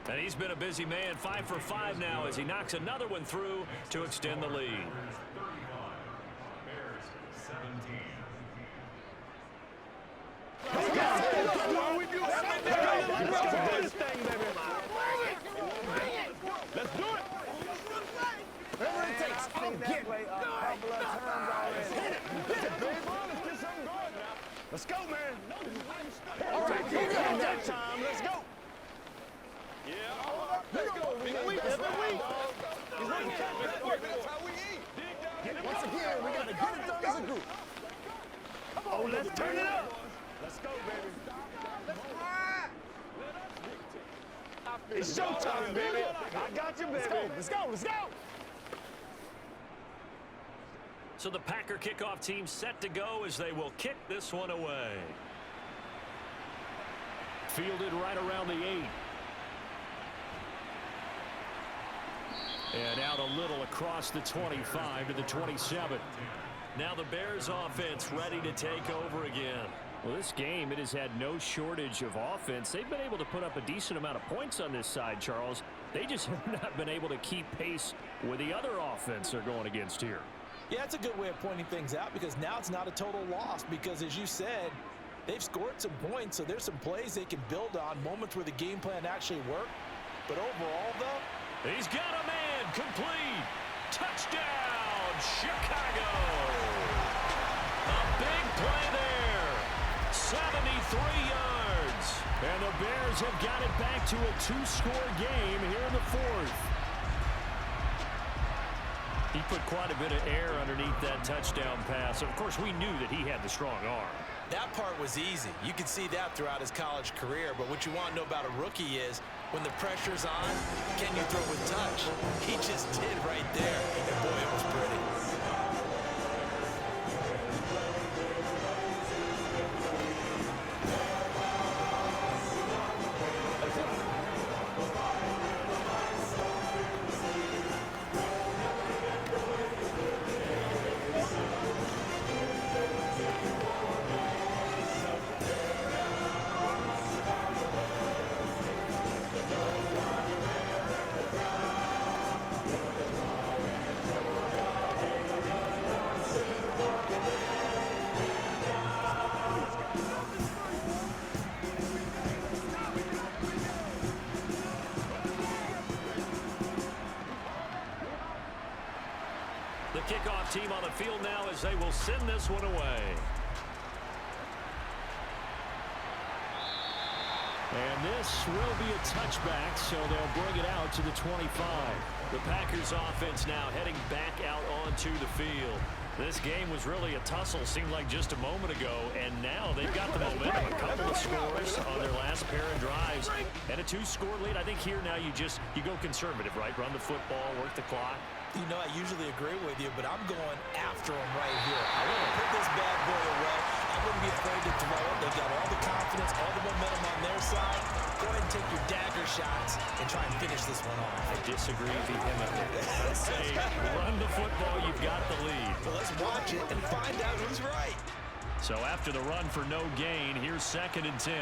And he's been a busy man, 5 for 5 now as he knocks another one through to extend the lead.
Let's do it. Whatever it takes. I'll get it. Let's go, man. All right, give me that time. Let's go. Yeah. Let's go. Every week. That's how we eat. Once again, we got to get it done as a group. Oh, let's turn it up. Let's go, baby. It's showtime, baby. I got you, baby. Let's go. Let's go.
So the Packer kickoff team set to go as they will kick this one away. Fielded right around the 8. And out a little across the 25 to the 27. Now the Bears offense ready to take over again. Well, this game, it has had no shortage of offense. They've been able to put up a decent amount of points on this side, Charles. They just have not been able to keep pace with the other offense they're going against here.
Yeah, that's a good way of pointing things out because now it's not a total loss because, as you said, they've scored some points, so there's some plays they can build on, moments where the game plan actually worked. But overall, though,
he's got a man complete. Touchdown, Chicago. A big play there. 73 yards. And the Bears have got it back to a 2-score game here in the 4th. He put quite a bit of air underneath that touchdown pass. Of course, we knew that he had the strong arm.
That part was easy. You can see that throughout his college career. But what you want to know about a rookie is when the pressure's on, can you throw with touch? He just did right there. And boy, it was pretty.
The kickoff team on the field now as they will send this one away. And this will be a touchback, so they'll bring it out to the 25. The Packers offense now heading back out onto the field. This game was really a tussle, seemed like just a moment ago, and now they've got the momentum. A couple of scores on their last pair of drives. And a 2-score lead. I think here now you go conservative, right? Run the football, work the clock.
You know, I usually agree with you, but I'm going after him right here. I want to put this bad boy away. I wouldn't be afraid to throw it. They've got all the confidence, all the momentum on their side. Go ahead and take your dagger shots and try and finish this one off.
I disagree vehemently. Let's say run the football, you've got the lead.
Well, let's watch it and find out who's right.
So after the run for no gain, here's 2nd and 10.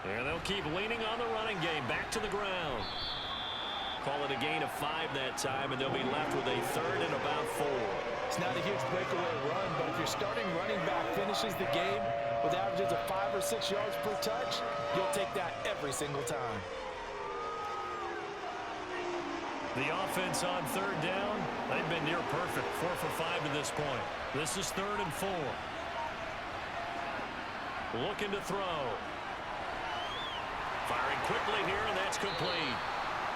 And they'll keep leaning on the running game. Back to the ground. Call it a gain of 5 that time, and they'll be left with a 3rd and about 4.
it's not a huge breakaway run, but if your starting running back finishes the game with averages of 5 or 6 yards per touch, you'll take that every single time.
The offense on 3rd down, they've been near perfect. 4 for 5 to this point. This is 3rd and 4. Looking to throw. Firing quickly here, and that's complete.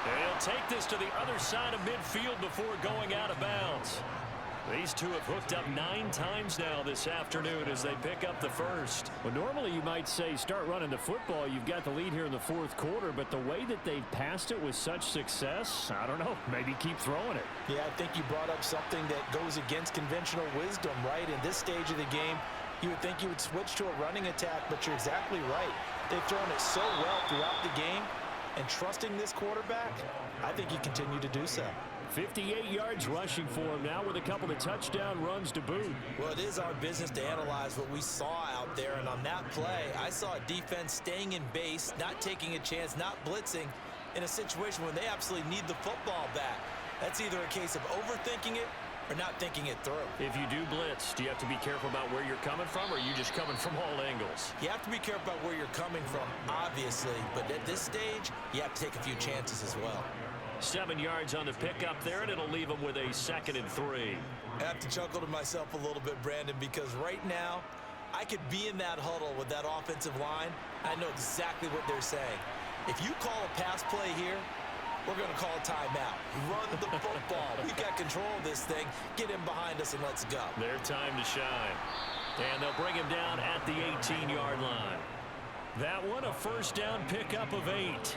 And he'll take this to the other side of midfield before going out of bounds. These two have hooked up 9 times now this afternoon as they pick up the first.
Well, normally you might say start running the football. You've got the lead here in the 4th quarter, but the way that they've passed it with such success, I don't know, maybe keep throwing it.
Yeah, I think you brought up something that goes against conventional wisdom, right? In this stage of the game, you would think you would switch to a running attack, but you're exactly right. They've thrown it so well throughout the game, and trusting this quarterback, I think you continue to do so.
58 yards rushing for him now with a couple of touchdown runs to boot.
Well, it is our business to analyze what we saw out there, and on that play, I saw a defense staying in base, not taking a chance, not blitzing in a situation where they absolutely need the football back. That's either a case of overthinking it or not thinking it through.
If you do blitz, do you have to be careful about where you're coming from, or are you just coming from all angles?
You have to be careful about where you're coming from, obviously, but at this stage, you have to take a few chances as well.
7 yards on the pickup there, and it'll leave them with a 2nd and 3.
I have to chuckle to myself a little bit, Brandon, because right now, I could be in that huddle with that offensive line. I know exactly what they're saying. If you call a pass play here, we're going to call a timeout. Run the football. We've got control of this thing. Get him behind us and let's go.
Their time to shine. And they'll bring him down at the 18-yard line. That one, a first down pickup of 8.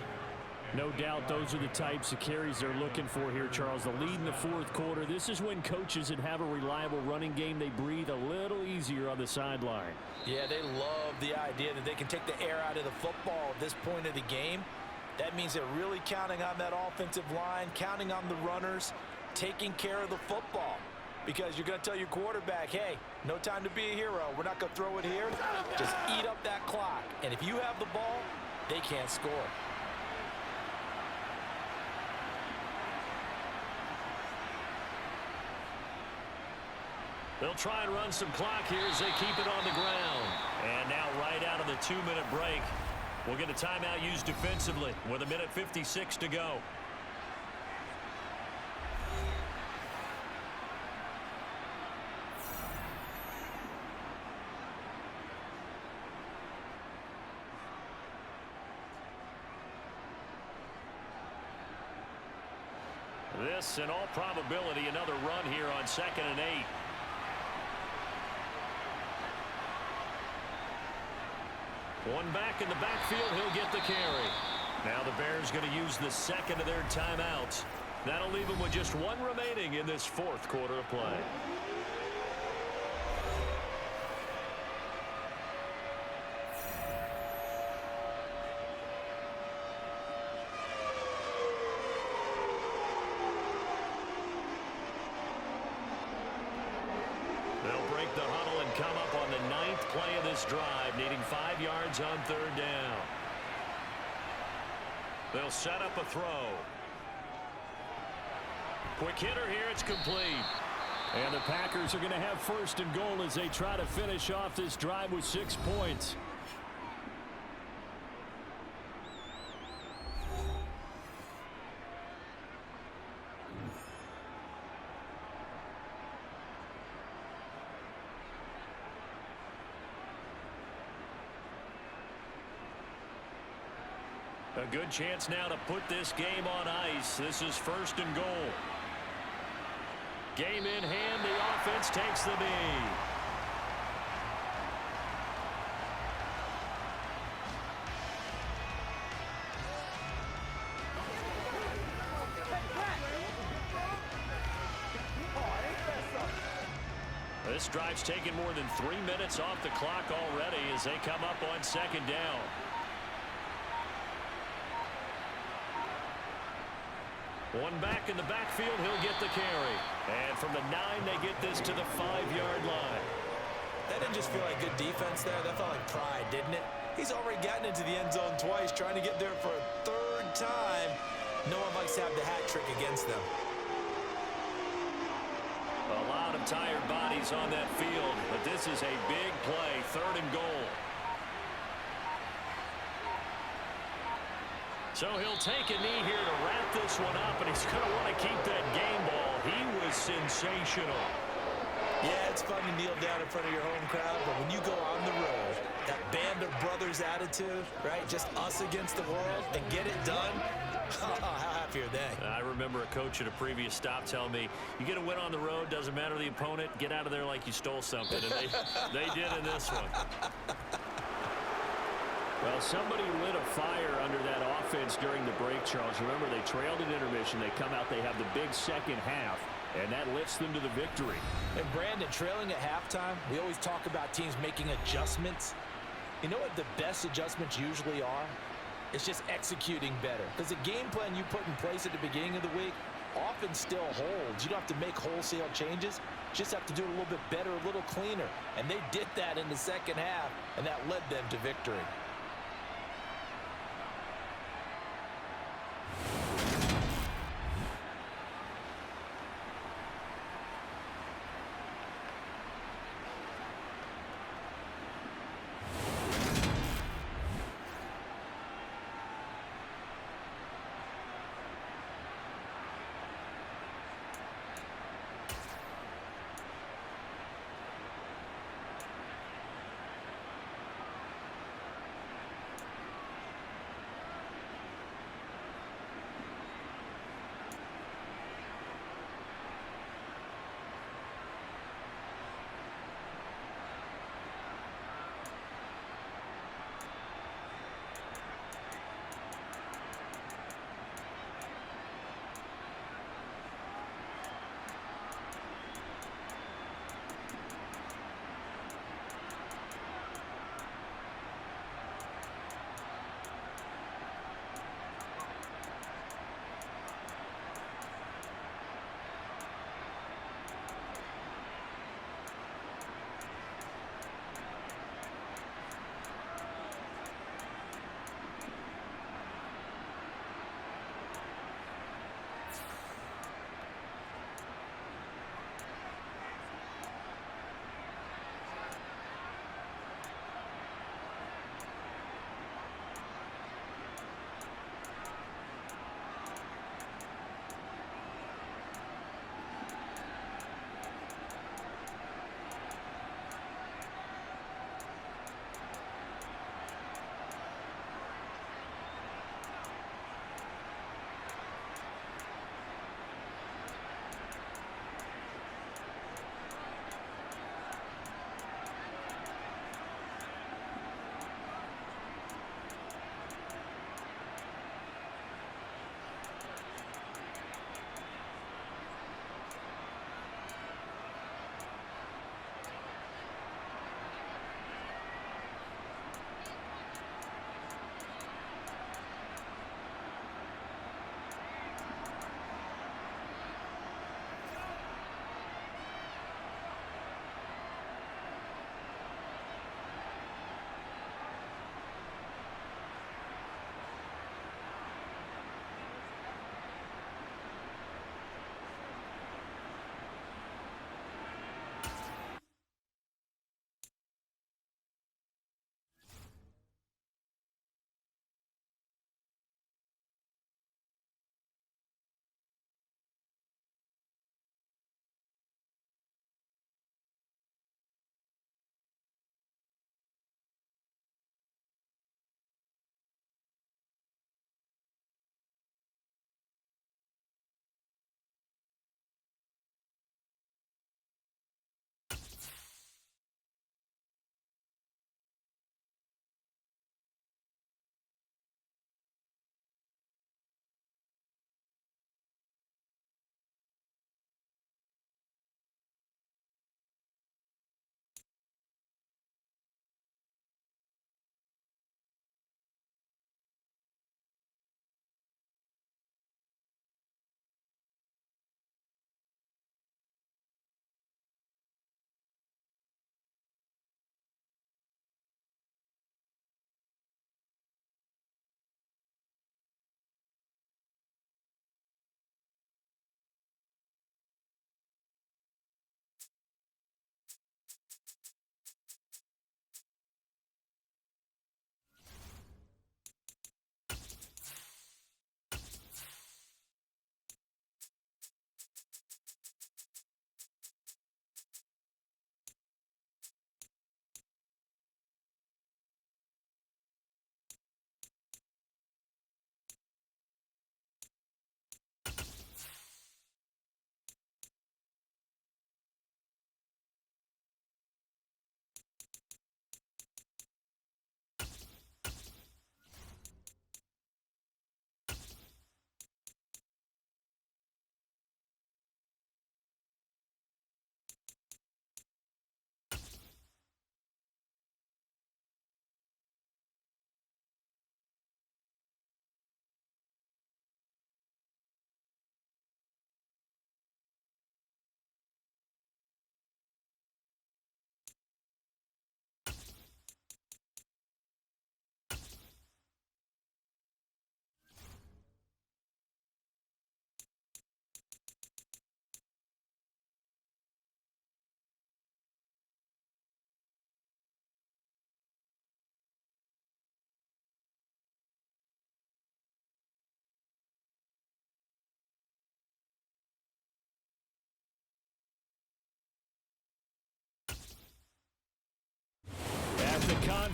No doubt those are the types of carries they're looking for here, Charles. The lead in the fourth quarter. This is when coaches that have a reliable running game, they breathe a little easier on the sideline.
Yeah, they love the idea that they can take the air out of the football at this point of the game. That means they're really counting on that offensive line, counting on the runners, taking care of the football. Because you're going to tell your quarterback, hey, no time to be a hero. We're not going to throw it here. Just eat up that clock. And if you have the ball, they can't score.
They'll try and run some clock here as they keep it on the ground. And now right out of the 2-minute break, we'll get a timeout used defensively with 1:56 to go. This, in all probability, another run here on 2nd and 8. One back in the backfield, he'll get the carry. Now the Bears going to use the second of their timeouts. That'll leave them with just one remaining in this fourth quarter of play. They'll break the huddle and come up on the 9th play of this drive, needing 5 yards on 3rd down. They'll set up a throw. Quick hitter here, it's complete.
And the Packers are going to have 1st and goal as they try to finish off this drive with 6 points.
A good chance now to put this game on ice. This is 1st and goal. Game in hand, the offense takes the knee. This drive's taken more than 3 minutes off the clock already as they come up on 2nd down. One back in the backfield, he'll get the carry. And from the 9, they get this to the 5-yard line.
That didn't just feel like good defense there. That felt like pride, didn't it? He's already gotten into the end zone twice, trying to get there for a 3rd time. No one likes to have the hat trick against them.
A lot of tired bodies on that field, but this is a big play, 3rd and goal. So he'll take a knee here to wrap this one up, and he's going to want to keep that game ball. He was sensational.
Yeah, it's fun to kneel down in front of your home crowd, but when you go on the road, that band of brothers attitude, right, just us against the world, and get it done, how happy are they?
I remember a coach at a previous stop telling me, you get a win on the road, doesn't matter the opponent, get out of there like you stole something, and they did in this one.
Well, somebody lit a fire under that offense during the break, Charles. Remember, they trailed at intermission. They come out, they have the big second half, and that lifts them to the victory.
And Brandon, trailing at halftime, we always talk about teams making adjustments. You know what the best adjustments usually are? It's just executing better. Because the game plan you put in place at the beginning of the week often still holds. You don't have to make wholesale changes. You just have to do it a little bit better, a little cleaner. And they did that in the second half, and that led them to victory.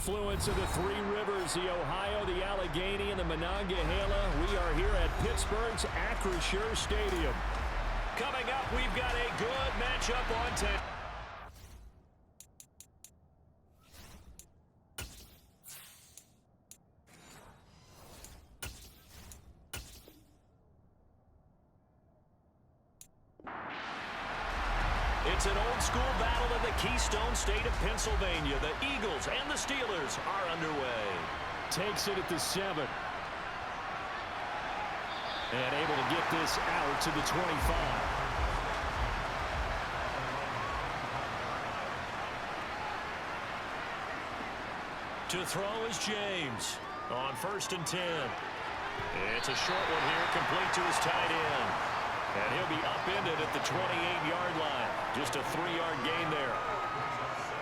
confluence of the three rivers, the Ohio, the Allegheny, and the Monongahela. We are here at Pittsburgh's Acrisure Stadium.
Coming up, we've got a good matchup on 10. It's an old-school battle in the Keystone State of Pennsylvania. The Eagles and the Steelers are underway.
Takes it at the 7. And able to get this out to the 25.
To throw is James on 1st and 10. It's a short one here, complete to his tight end. And he'll be upended at the 28-yard line. Just a 3-yard gain there.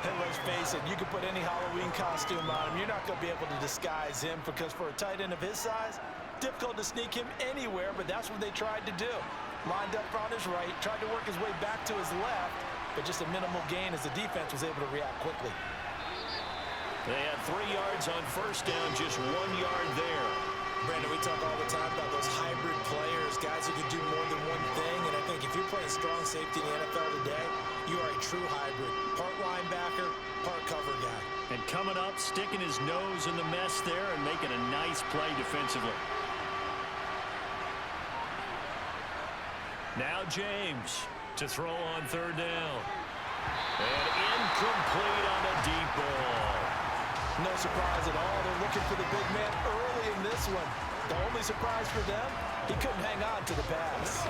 And let's face it, you can put any Halloween costume on him. You're not going to be able to disguise him because for a tight end of his size, difficult to sneak him anywhere, but that's what they tried to do. Lined up on his right, tried to work his way back to his left, but just a minimal gain as the defense was able to react quickly.
They had 3 yards on 1st down, just 1 yard there.
Brandon, we talk all the time about those hybrid players, guys who can do more than one thing, and I think if you're playing strong safety in the NFL today, you are a true hybrid. Part linebacker, part cover guy.
And coming up, sticking his nose in the mess there and making a nice play defensively.
Now James to throw on 3rd down. And incomplete on a deep ball.
No surprise at all. They're looking for the big man early in this one. The only surprise for them, he couldn't hang on to the pass.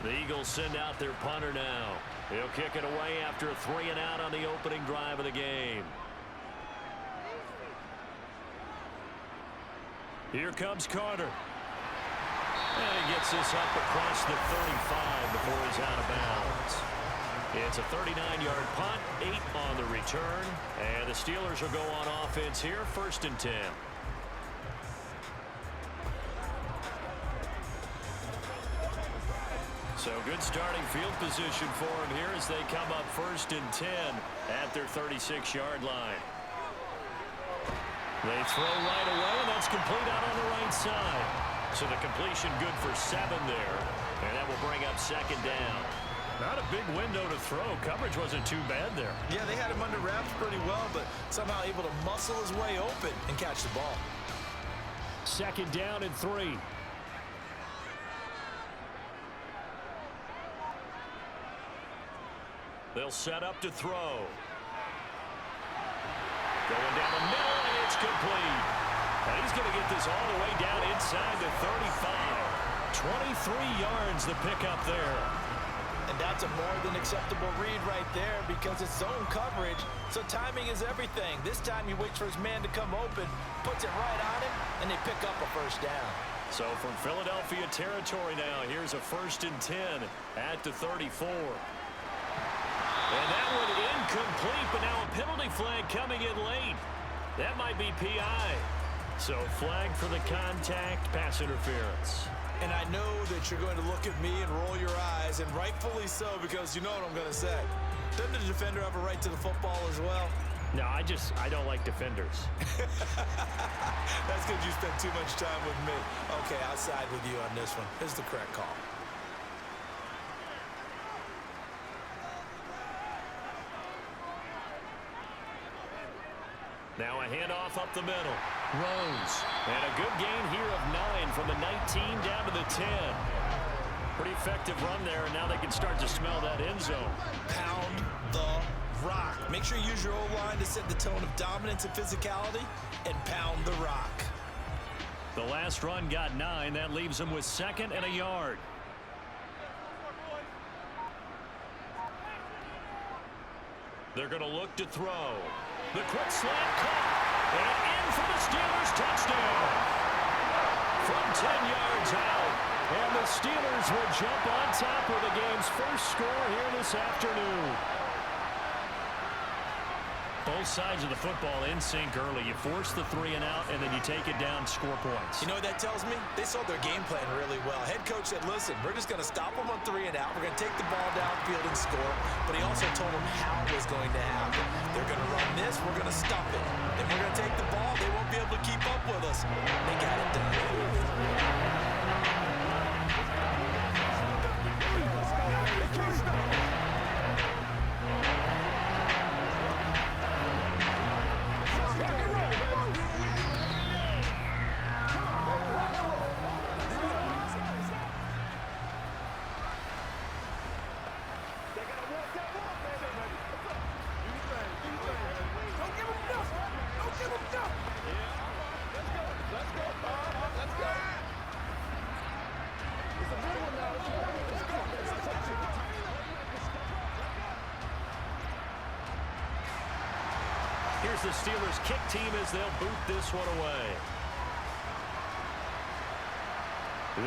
The Eagles send out their punter now. He'll kick it away after a 3 and out on the opening drive of the game. Here comes Carter. And he gets this up across the 35 before he's out of bounds. It's a 39-yard punt, 8 on the return, and the Steelers will go on offense here, 1st and 10. So good starting field position for him here as they come up 1st and 10 at their 36-yard line. They throw right away, and that's complete out on the right side. So the completion good for 7 there, and that will bring up 2nd down. Not a big window to throw. Coverage wasn't too bad there.
Yeah, they had him under wraps pretty well, but somehow able to muscle his way open and catch the ball.
2nd down and 3.
They'll set up to throw. Going down the middle, and it's complete. And he's going to get this all the way down inside the 35. 23 yards the pickup there.
And that's a more than acceptable read right there because it's zone coverage, so timing is everything. This time he waits for his man to come open, puts it right on him, and they pick up a 1st down.
So from Philadelphia territory now, here's a 1st and 10 at the 34. And that one incomplete, but now a penalty flag coming in late. That might be PI. So flag for the contact, pass interference.
And I know that you're going to look at me and roll your eyes, and rightfully so, because you know what I'm going to say. Doesn't the defender have a right to the football as well?
No, I don't like defenders.
That's because you spent too much time with me. Okay, I'll side with you on this one. This is the correct call.
Now a handoff up the middle. Rose. And a good gain here of 9 from the 19 down to the 10. Pretty effective run there, and now they can start to smell that end zone.
Pound the rock. Make sure you use your O-line to set the tone of dominance and physicality, and pound the rock.
The last run got 9. That leaves them with 2nd and a yard. They're going to look to throw. The quick slant caught. And in for the Steelers touchdown. From 10 yards out. And the Steelers will jump on top of the game's first score here this afternoon.
Both sides of the football in sync early. You force the 3 and out, and then you take it down, score points.
You know what that tells me? They sold their game plan really well. Head coach said, listen, we're just going to stop them on 3 and out. We're going to take the ball downfield and score. But he also told them how it was going to happen. They're going to run this. We're going to stop it. Then we're going to take the ball. They won't be able to keep up with us. They got it done.
Here's the Steelers kick team as they'll boot this one away.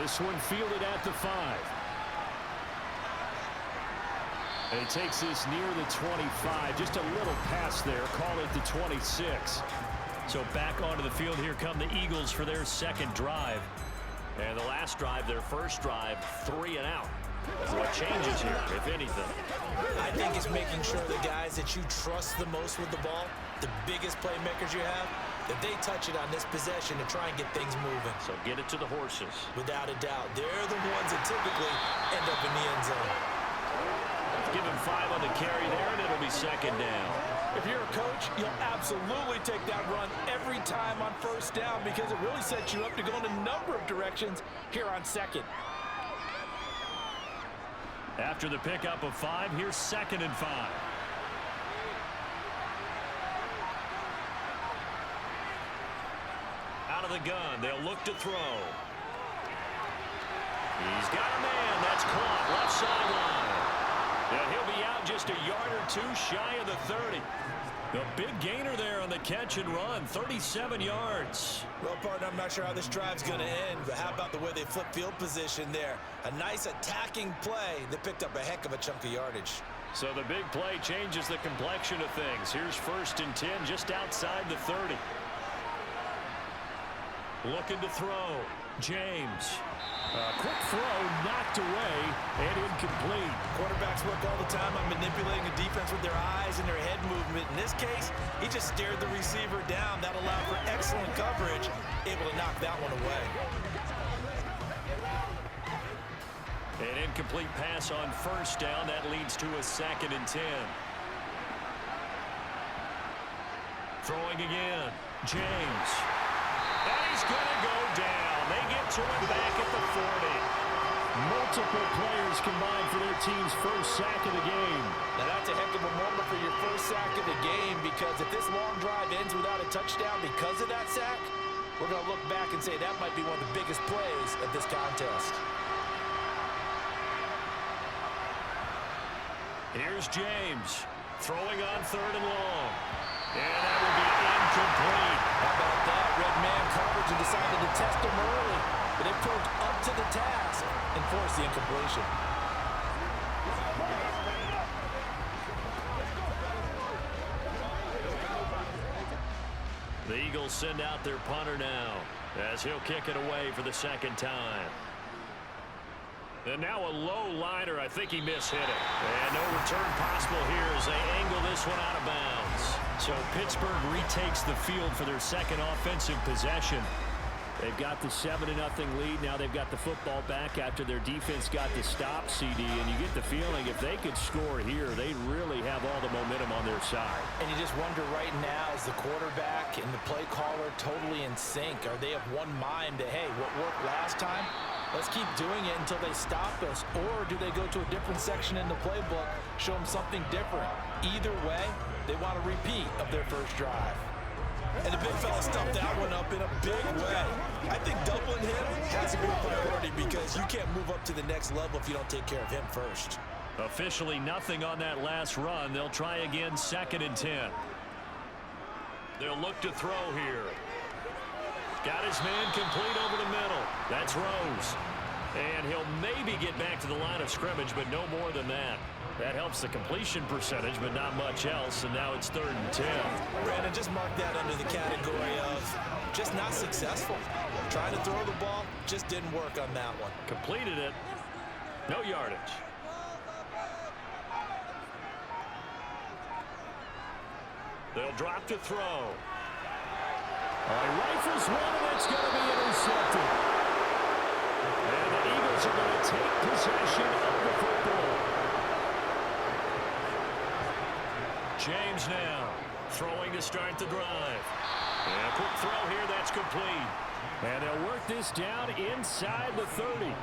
This one fielded at the 5. And he takes this near the 25. Just a little pass there. Call it the 26.
So back onto the field. Here come the Eagles for their second drive. And the last drive, their first drive, 3 and out. What changes here, if anything?
I think it's making sure the guys that you trust the most with the ball, the biggest playmakers you have, that they touch it on this possession to try and get things moving.
So get it to the horses.
Without a doubt. They're the ones that typically end up in the end zone.
Give him 5 on the carry there, and it'll be second down.
If you're a coach, you'll absolutely take that run every time on first down because it really sets you up to go in a number of directions here on second.
After the pickup of 5, here's second and 5. Out of the gun, they'll look to throw. He's got a man. That's caught left sideline. And he'll be out just a yard or 2 shy of the 30. The big gainer there on the catch and run, 37 yards.
Well, partner, I'm not sure how this drive's going to end, but how about the way they flip field position there? A nice attacking play that picked up a heck of a chunk of yardage.
So the big play changes the complexion of things. Here's first and 10 just outside the 30. Looking to throw. James.
Quick throw, knocked away, and incomplete.
Quarterbacks work all the time on manipulating the defense with their eyes and their head movement. In this case, he just stared the receiver down. That allowed for excellent coverage, able to knock that one away.
An incomplete pass on first down. That leads to a second and 10. Throwing again. James. And he's going to go down. They get to him back at the 40.
Multiple players combined for their team's first sack of the game.
Now that's a heck of a moment for your first sack of the game because if this long drive ends without a touchdown because of that sack, we're going to look back and say that might be one of the biggest plays of this contest.
Here's James throwing on 3rd and long. And that will be incomplete.
How about that? Red man coverage and decided to test him early. But they proved up to the task and forced the incompletion.
The Eagles send out their punter now as he'll kick it away for the second time. And now a low liner. I think he mishit it. And no return possible here as they angle this one out of bounds. So Pittsburgh retakes the field for their second offensive possession.
They've got the 7-0 lead. Now they've got the football back after their defense got the stop, CD. And you get the feeling if they could score here, they'd really have all the momentum on their side.
And you just wonder right now, is the quarterback and the play caller totally in sync? Are they of one mind that, hey, what worked last time? Let's keep doing it until they stop us. Or do they go to a different section in the playbook, show them something different? Either way, they want a repeat of their first drive.
And the big fella stuffed that one up in a big way. I think doubling him has to be a priority because you can't move up to the next level if you don't take care of him first.
Officially nothing on that last run. They'll try again, 2nd and 10. They'll look to throw here. Got his man complete over the middle. That's Rose. And he'll maybe get back to the line of scrimmage, but no more than that. That helps the completion percentage, but not much else, and now it's 3rd and 10.
Brandon, just mark that under the category of just not successful. Trying to throw the ball, just didn't work on that one.
Completed it. No yardage. They'll drop to throw.
He rifles one, and it's going to be intercepted. And the Eagles are going to take possession of the football.
James now throwing to start the drive. And a quick throw here, that's complete.
And they'll work this down inside the 30.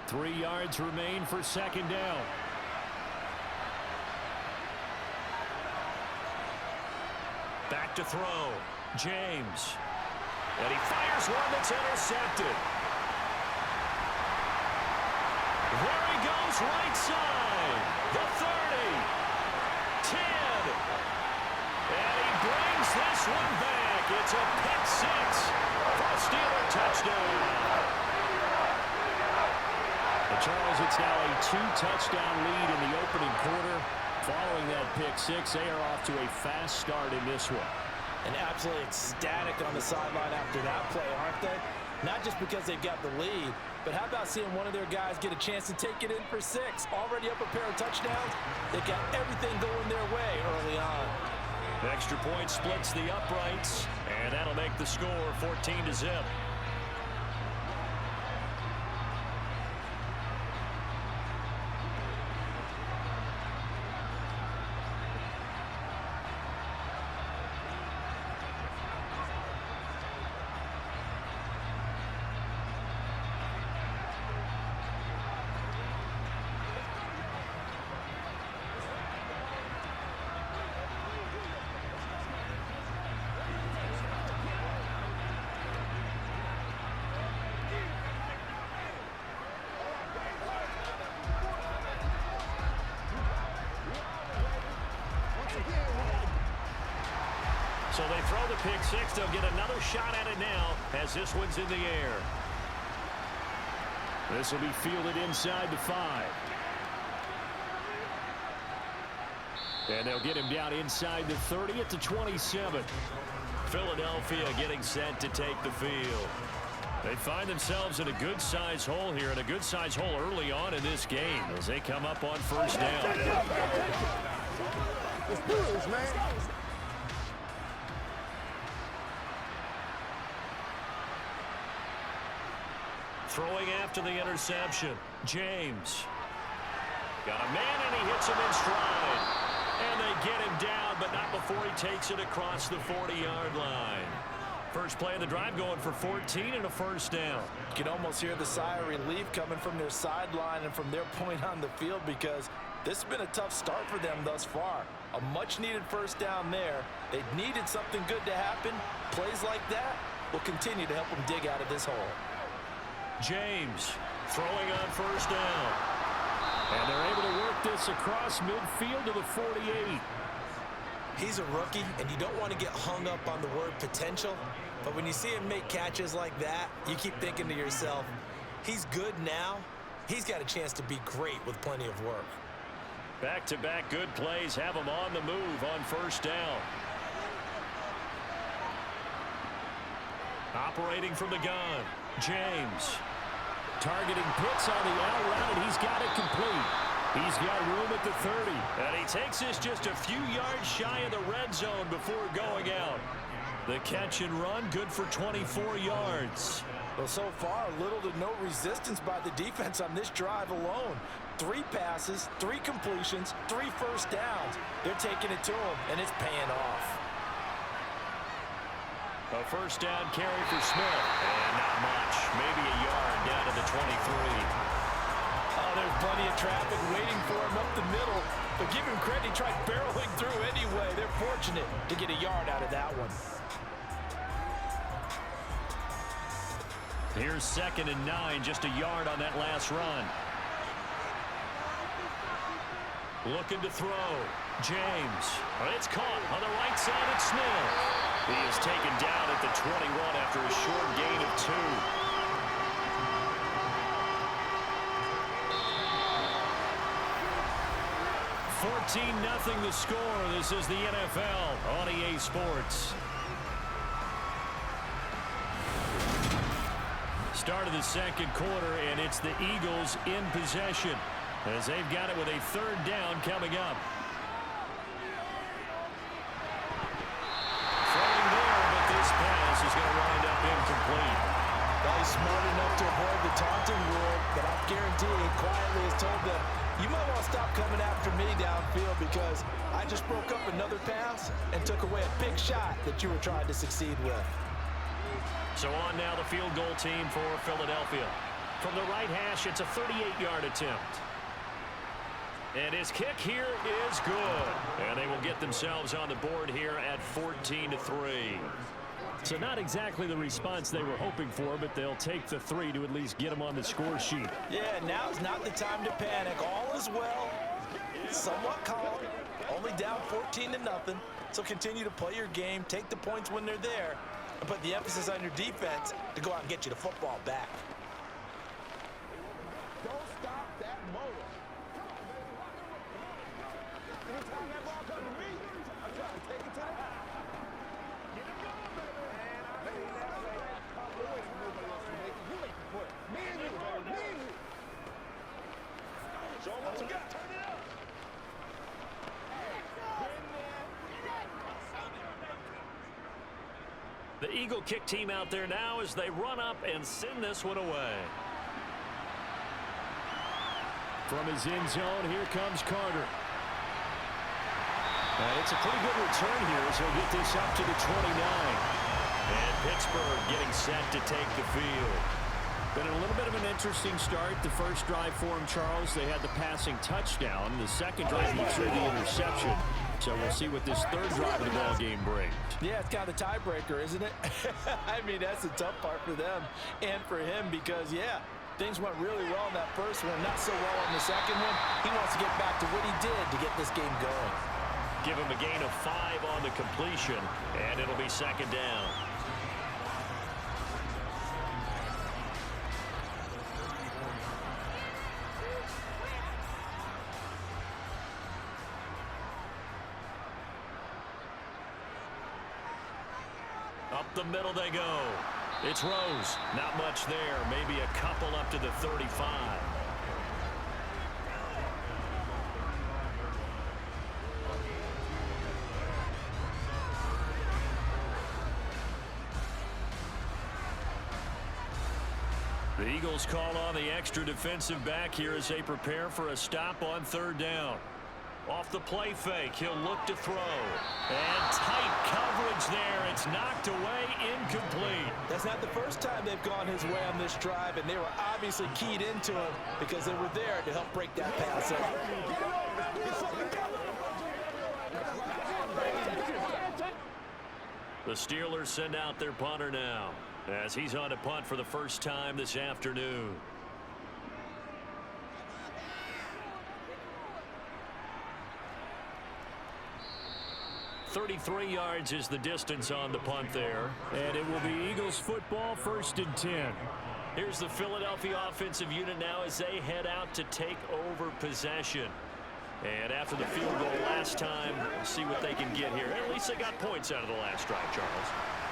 Three yards remain for 2nd down.
Back to throw. James. And he fires one that's intercepted. There he goes, right side. The 30. 10. And he brings this one back. It's a pick six for a Steeler touchdown.
And Charles, it's now a 2-touchdown lead in the opening quarter. Following that pick six, they are off to a fast start in this one.
And absolutely ecstatic on the sideline after that play, aren't they? Not just because they've got the lead, but how about seeing one of their guys get a chance to take it in for 6? Already up a pair of touchdowns. They've got everything going their way early on.
Extra point splits the uprights, and that'll make the score 14-0. So they throw the pick six. They'll get another shot at it now as this one's in the air.
This will be fielded inside the 5. And they'll get him down inside the 30 at the 27.
Philadelphia getting set to take the field. They find themselves in a good-sized hole here, and a good-sized hole early on in this game as they come up on 1st down.
Let's do this, man.
Throwing after the interception. James. Got a man, and he hits him in stride. And they get him down, but not before he takes it across the 40-yard line. First play of the drive going for 14 and a 1st down.
You can almost hear the sigh of relief coming from their sideline and from their point on the field, because this has been a tough start for them thus far. A much-needed 1st down there. They needed something good to happen. Plays like that will continue to help them dig out of this hole.
James throwing on 1st down.
And they're able to work this across midfield to the 48.
He's a rookie, and you don't want to get hung up on the word potential. But when you see him make catches like that, you keep thinking to yourself, he's good now. He's got a chance to be great with plenty of work.
Back-to-back good plays have him on the move on 1st down. Operating from the gun, James.
Targeting Pitts on the out route, and he's got it complete. He's got room at the 30.
And he takes this just a few yards shy of the red zone before going out. The catch and run, good for 24 yards.
Well, so far, little to no resistance by the defense on this drive alone. 3 passes, 3 completions, 3 1st downs. They're taking it to him, and it's paying off.
A 1st down carry for Smith. And not much. Maybe a yard down to the 23.
Oh, there's plenty of traffic waiting for him up the middle. But give him credit, he tried barreling through anyway. They're fortunate to get a yard out of that one.
Here's 2nd and 9, just a yard on that last run. Looking to throw. James. It's caught on the right side of Smith. He is taken down at the 21 after a short gain of 2. 14-0 the score. This is the NFL on EA Sports. Start of the second quarter, and it's the Eagles in possession as they've got it with a 3rd down coming up. Throwing there, but this pass is going to wind up incomplete.
Well, he's smart enough to avoid the taunting rule, but I guarantee he quietly has told them, you might want to stop coming after me downfield because I just broke up another pass and took away a big shot that you were trying to succeed with.
So on now the field goal team for Philadelphia. From the right hash, it's a 38-yard attempt. And his kick here is good. And they will get themselves on the board here at 14-3. So not exactly the response they were hoping for, but they'll take the 3 to at least get them on the score sheet.
Yeah, now's not the time to panic. All is well. Somewhat calm. Only down 14-0. So continue to play your game, take the points when they're there, and put the emphasis on your defense to go out and get you the football back.
Don't stop that motor. Anytime that ball comes to me, I'm trying to take it to the house. Get it going, baby. Man, I seen that play. Come away from nobody else to make it. You make the play. Me and you, baby. Me and you. Show them what you got. Turn it up.
The Eagle kick team out there now as they run up and send this one away.
From his end zone, here comes Carter. And it's a pretty good return here as he'll get this up to the 29.
And Pittsburgh getting set to take the field.
Been a little bit of an interesting start. The first drive for him, Charles, they had the passing touchdown. The second drive, he threw the interception. So we'll see what this 3rd drive of the ball game brings.
Yeah, it's kind of the tiebreaker, isn't it? I mean, that's the tough part for them and for him because, yeah, things went really well in that first one, not so well in the second one. He wants to get back to what he did to get this game going.
Give him a gain of 5 on the completion, and it'll be 2nd down. Up the middle they go. It's Rose. Not much there. Maybe a couple up to the 35. The Eagles call on the extra defensive back here as they prepare for a stop on 3rd down. Off the play fake, he'll look to throw. And tight coverage there. It's knocked away, incomplete.
That's not the first time they've gone his way on this drive, and they were obviously keyed into him because they were there to help break that pass up.
The Steelers send out their punter now as he's on to punt for the first time this afternoon. .33 yards is the distance on the punt there.
And it will be Eagles football, 1st and 10.
Here's the Philadelphia offensive unit now as they head out to take over possession. And after the field goal last time, see what they can get here. At least they got points out of the last drive, Charles.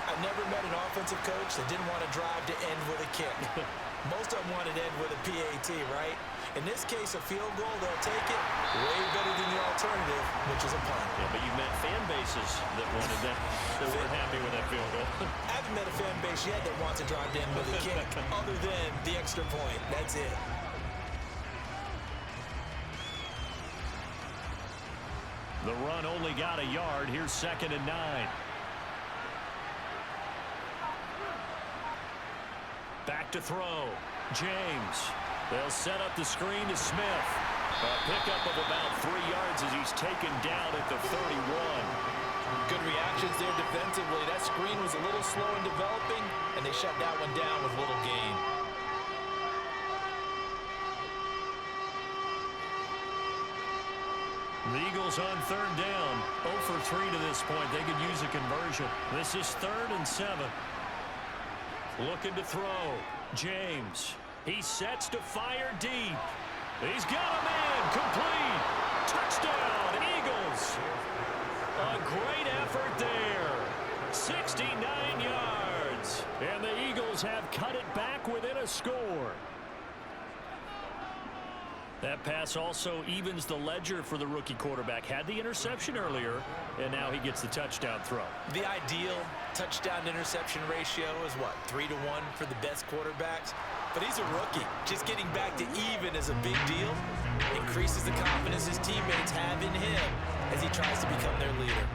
I've never met an offensive coach that didn't want to drive to end with a kick. Most of them wanted to end with a PAT, right? In this case, a field goal, they'll take it way better than the alternative, which is a punt.
Yeah, but you've met fan bases that wanted that, that weren't happy with that field goal.
I haven't met a fan base yet that wants to drive to end with a kick other than the extra point. That's it.
The run only got a yard. Here's 2nd and 9. Back to throw. James. They'll set up the screen to Smith. A pickup of about 3 yards as he's taken down at the 31.
Good reactions there defensively. That screen was a little slow in developing, and they shut that one down with little gain.
The Eagles on third down. 0 for 3 to this point. They could use a conversion. This is 3rd and 7. Looking to throw. James. He sets to fire deep. He's got a man. Complete. Touchdown, Eagles. A great effort there. 69 yards. And the Eagles have cut it back within a score. That pass also evens the ledger for the rookie quarterback. Had the interception earlier, and now he gets the touchdown throw.
The ideal touchdown-interception ratio is what, 3 to 1 for the best quarterbacks? But he's a rookie. Just getting back to even is a big deal. Increases the confidence his teammates have in him as he tries to become their leader.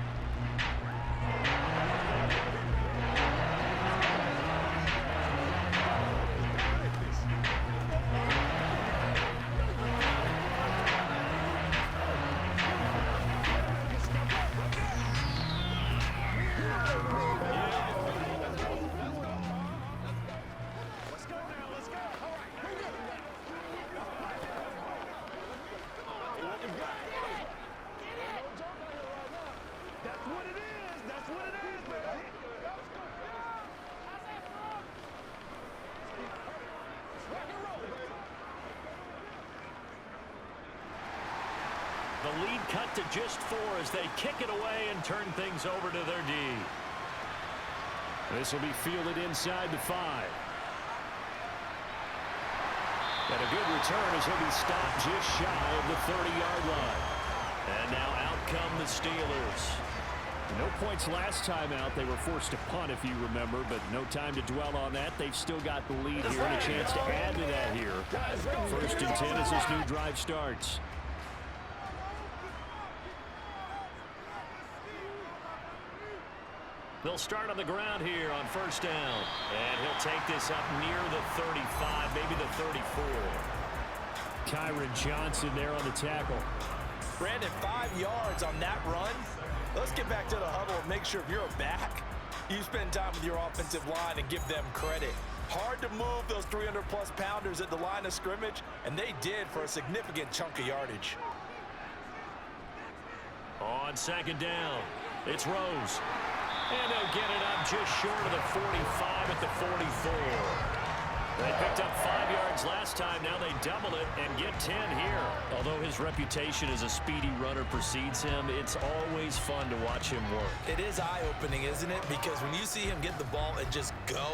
The lead cut to just 4 as they kick it away and turn things over to their D.
This will be fielded inside the 5. And a good return as he'll be stopped just shy of the 30-yard line.
And now out come the Steelers.
No points last time out. They were forced to punt, if you remember, but no time to dwell on that. They've still got the lead here and a chance to add to that here. 1st and 10 as this new drive starts.
They'll start on the ground here on 1st down. And he'll take this up near the 35, maybe the 34.
Kyron Johnson there on the tackle.
Brandon, 5 yards on that run. Let's get back to the huddle and make sure if you're a back, you spend time with your offensive line and give them credit. Hard to move those 300-plus pounders at the line of scrimmage, and they did for a significant chunk of yardage.
On 2nd down, it's Rose. And they'll get it up just short of the 45 at the 44. They picked up 5 yards last time. Now they double it and get 10 here. Although his reputation as a speedy runner precedes him, it's always fun to watch him work.
It is eye-opening, isn't it? Because when you see him get the ball and just go,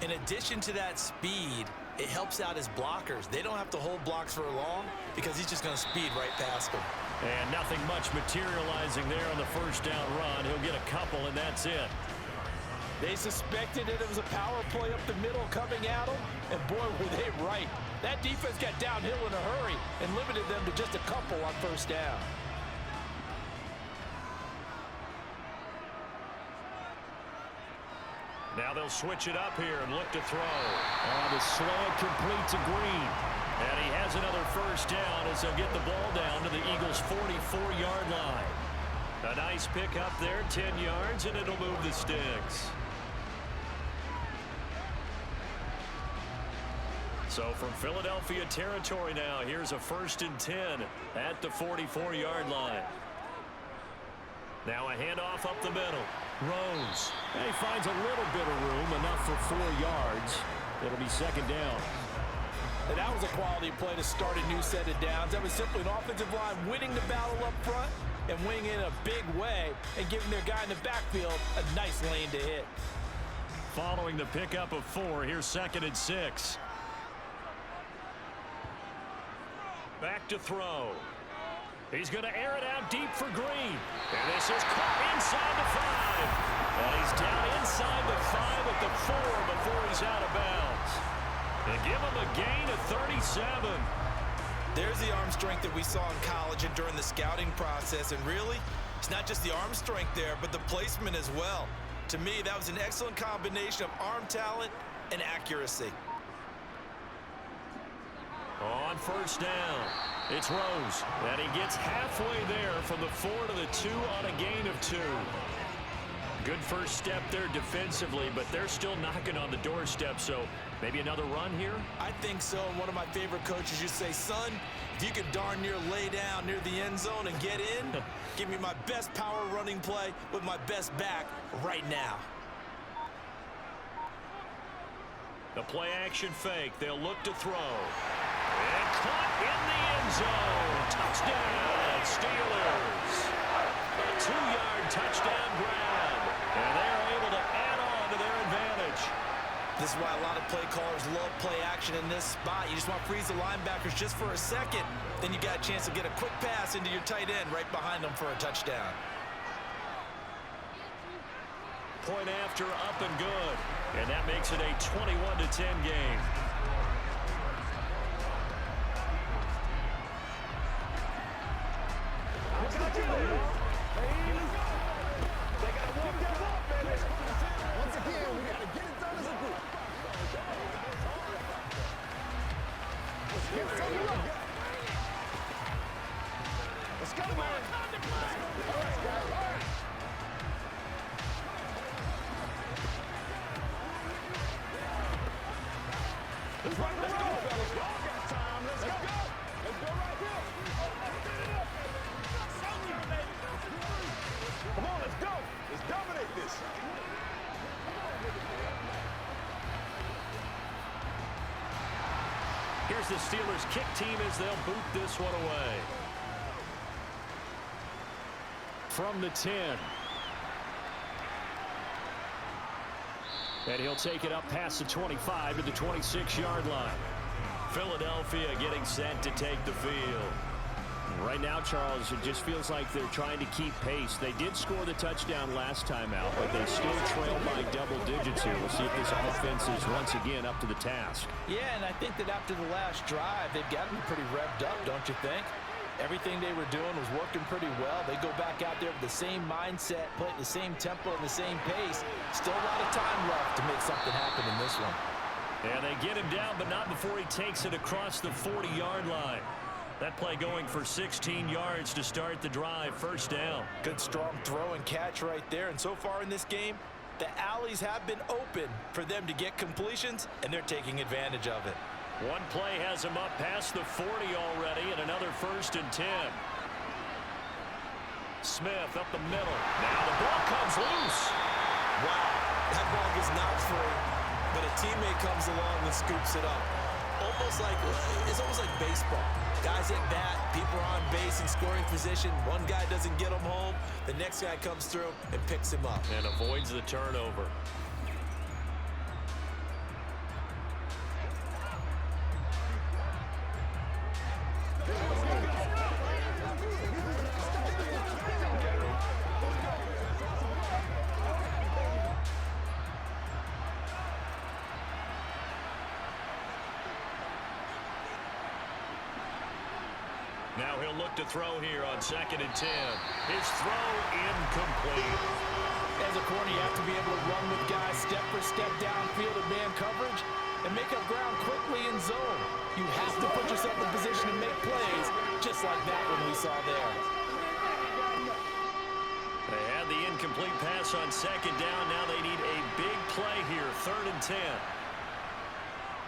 in addition to that speed, it helps out his blockers. They don't have to hold blocks for long because he's just going to speed right past them.
And nothing much materializing there on the 1st down run. He'll get a couple, and that's it.
They suspected that it was a power play up the middle coming at them, and boy, were they right. That defense got downhill in a hurry and limited them to just a couple on 1st down.
Now they'll switch it up here and look to throw.
The slant complete to Green.
And he has another 1st down as they'll get the ball down to the Eagles' 44-yard line. A nice pick up there, 10 yards, and it'll move the sticks. So from Philadelphia territory now, here's a 1st and 10 at the 44-yard line. Now a handoff up the middle. Rose.
And he finds a little bit of room, enough for 4 yards. It'll be 2nd down.
And that was a quality play to start a new set of downs. That was simply an offensive line winning the battle up front and winning in a big way and giving their guy in the backfield a nice lane to hit.
Following the pickup of 4, here's 2nd and 6. Back to throw. He's going to air it out deep for Green. And this is caught inside the 5. And he's down inside the 5 at the 4 before he's out of bounds. And give him a gain of 37.
There's the arm strength that we saw in college and during the scouting process. And really, it's not just the arm strength there, but the placement as well. To me, that was an excellent combination of arm talent and accuracy.
On 1st down, it's Rose. And he gets halfway there from the 4 to the 2 on a gain of 2. Good first step there defensively, but they're still knocking on the doorstep, so Maybe another run here?
I think so. And one of my favorite coaches used to say, son, if you could darn near lay down near the end zone and get in, give me my best power running play with my best back right now.
The play action fake. They'll look to throw. And caught in the end zone. Touchdown, Steelers. A 2-yard touchdown grab. And they're able to add on to their advantage.
This is why a lot of play callers love play action in this spot. You just want to freeze the linebackers just for a second. Then you got a chance to get a quick pass into your tight end right behind them for a touchdown.
Point after, up and good. And that makes it a 21-10 game.
Once again, we got to get it done as a group. Let's get it done. Let's go, man. All right, guys. All right. Let's go, fellas. Y'all got time. Let's go. Let's go right here. Come on, let's go. Let's dominate this.
Here's the Steelers kick team as they'll boot this one away.
From the 10. And he'll take it up past the 25 to the 26-yard line.
Philadelphia getting set to take the field.
Right now, Charles, it just feels like they're trying to keep pace. They did score the touchdown last time out, but they still trail by double digits here. We'll see if this offense is once again up to the task.
Yeah, and I think that after the last drive, they've got to be pretty revved up, don't you think? Everything they were doing was working pretty well. They go back out there with the same mindset, play at the same tempo and the same pace. Still a lot of time left to make something happen in this one.
And they get him down, but not before he takes it across the 40-yard line. That play going for 16 yards to start the drive. First down.
Good strong throw and catch right there. And so far in this game, the alleys have been open for them to get completions, and they're taking advantage of it.
One play has him up past the 40 already, and another 1st and 10. Smith up the middle. Now the ball comes loose.
Wow, that ball gets knocked free, but a teammate comes along and scoops it up. It's almost like baseball. Guys at bat, people are on base in scoring position. One guy doesn't get him home. The next guy comes through and picks him up.
And avoids the turnover. Now he'll look to throw here on 2nd and 10. His throw incomplete.
As a corner, you have to be able to run with guys step for step downfield in man coverage and make up ground quickly in zone. You have to put yourself in position to make plays, just like that one we saw there.
They had the incomplete pass on 2nd down. Now they need a big play here, 3rd and 10.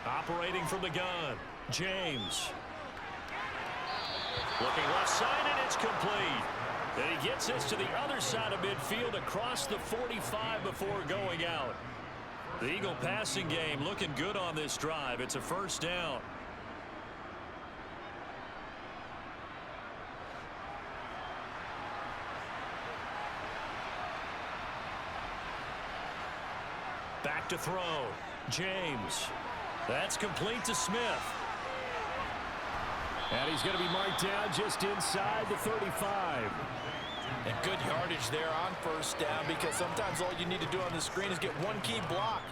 Operating from the gun, James. Looking left side, and it's complete. And he gets this to the other side of midfield across the 45 before going out. The Eagle passing game looking good on this drive. It's a 1st down. Back to throw. James. That's complete to Smith.
And he's going to be marked down just inside the 35.
And good yardage there on 1st down, because sometimes all you need to do on the screen is get one key block.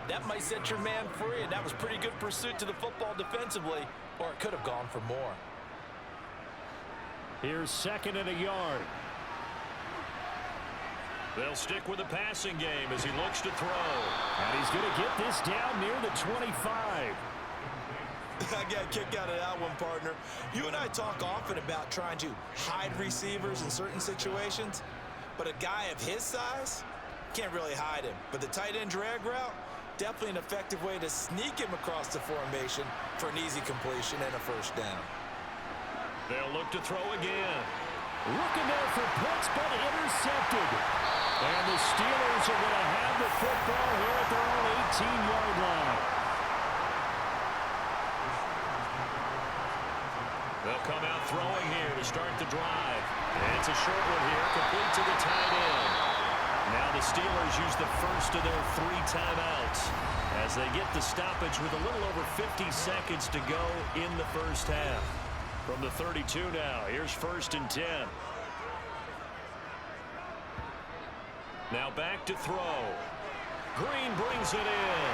That might set your man free, and that was pretty good pursuit to the football defensively, or it could have gone for more.
Here's 2nd and a yard.
They'll stick with the passing game as he looks to throw.
And he's going to get this down near the 25.
I got a kick out of that one, partner. You and I talk often about trying to hide receivers in certain situations, but a guy of his size can't really hide him. But the tight end drag route, definitely an effective way to sneak him across the formation for an easy completion and a first down.
They'll look to throw again.
Looking there for Pitts, but intercepted. And the Steelers are going to have the football here at their own 18-yard line.
They'll come out throwing here to start the drive. And it's a short one here, complete to the tight end. Now the Steelers use the first of their 3 timeouts as they get the stoppage with a little over 50 seconds to go in the first half. From the 32 now, here's 1st and 10. Now back to throw. Green brings it in.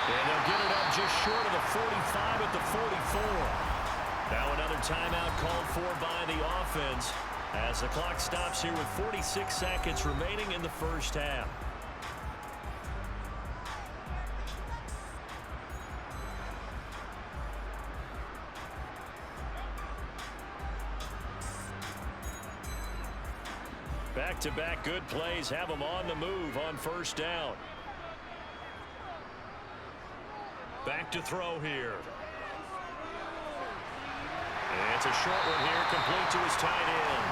And they'll get it up just short of the 45 at the 44. Now another timeout called for by the offense as the clock stops here with 46 seconds remaining in the first half. Back-to-back good plays have them on the move on first down. Back to throw here. And it's a short one here, complete to his tight end.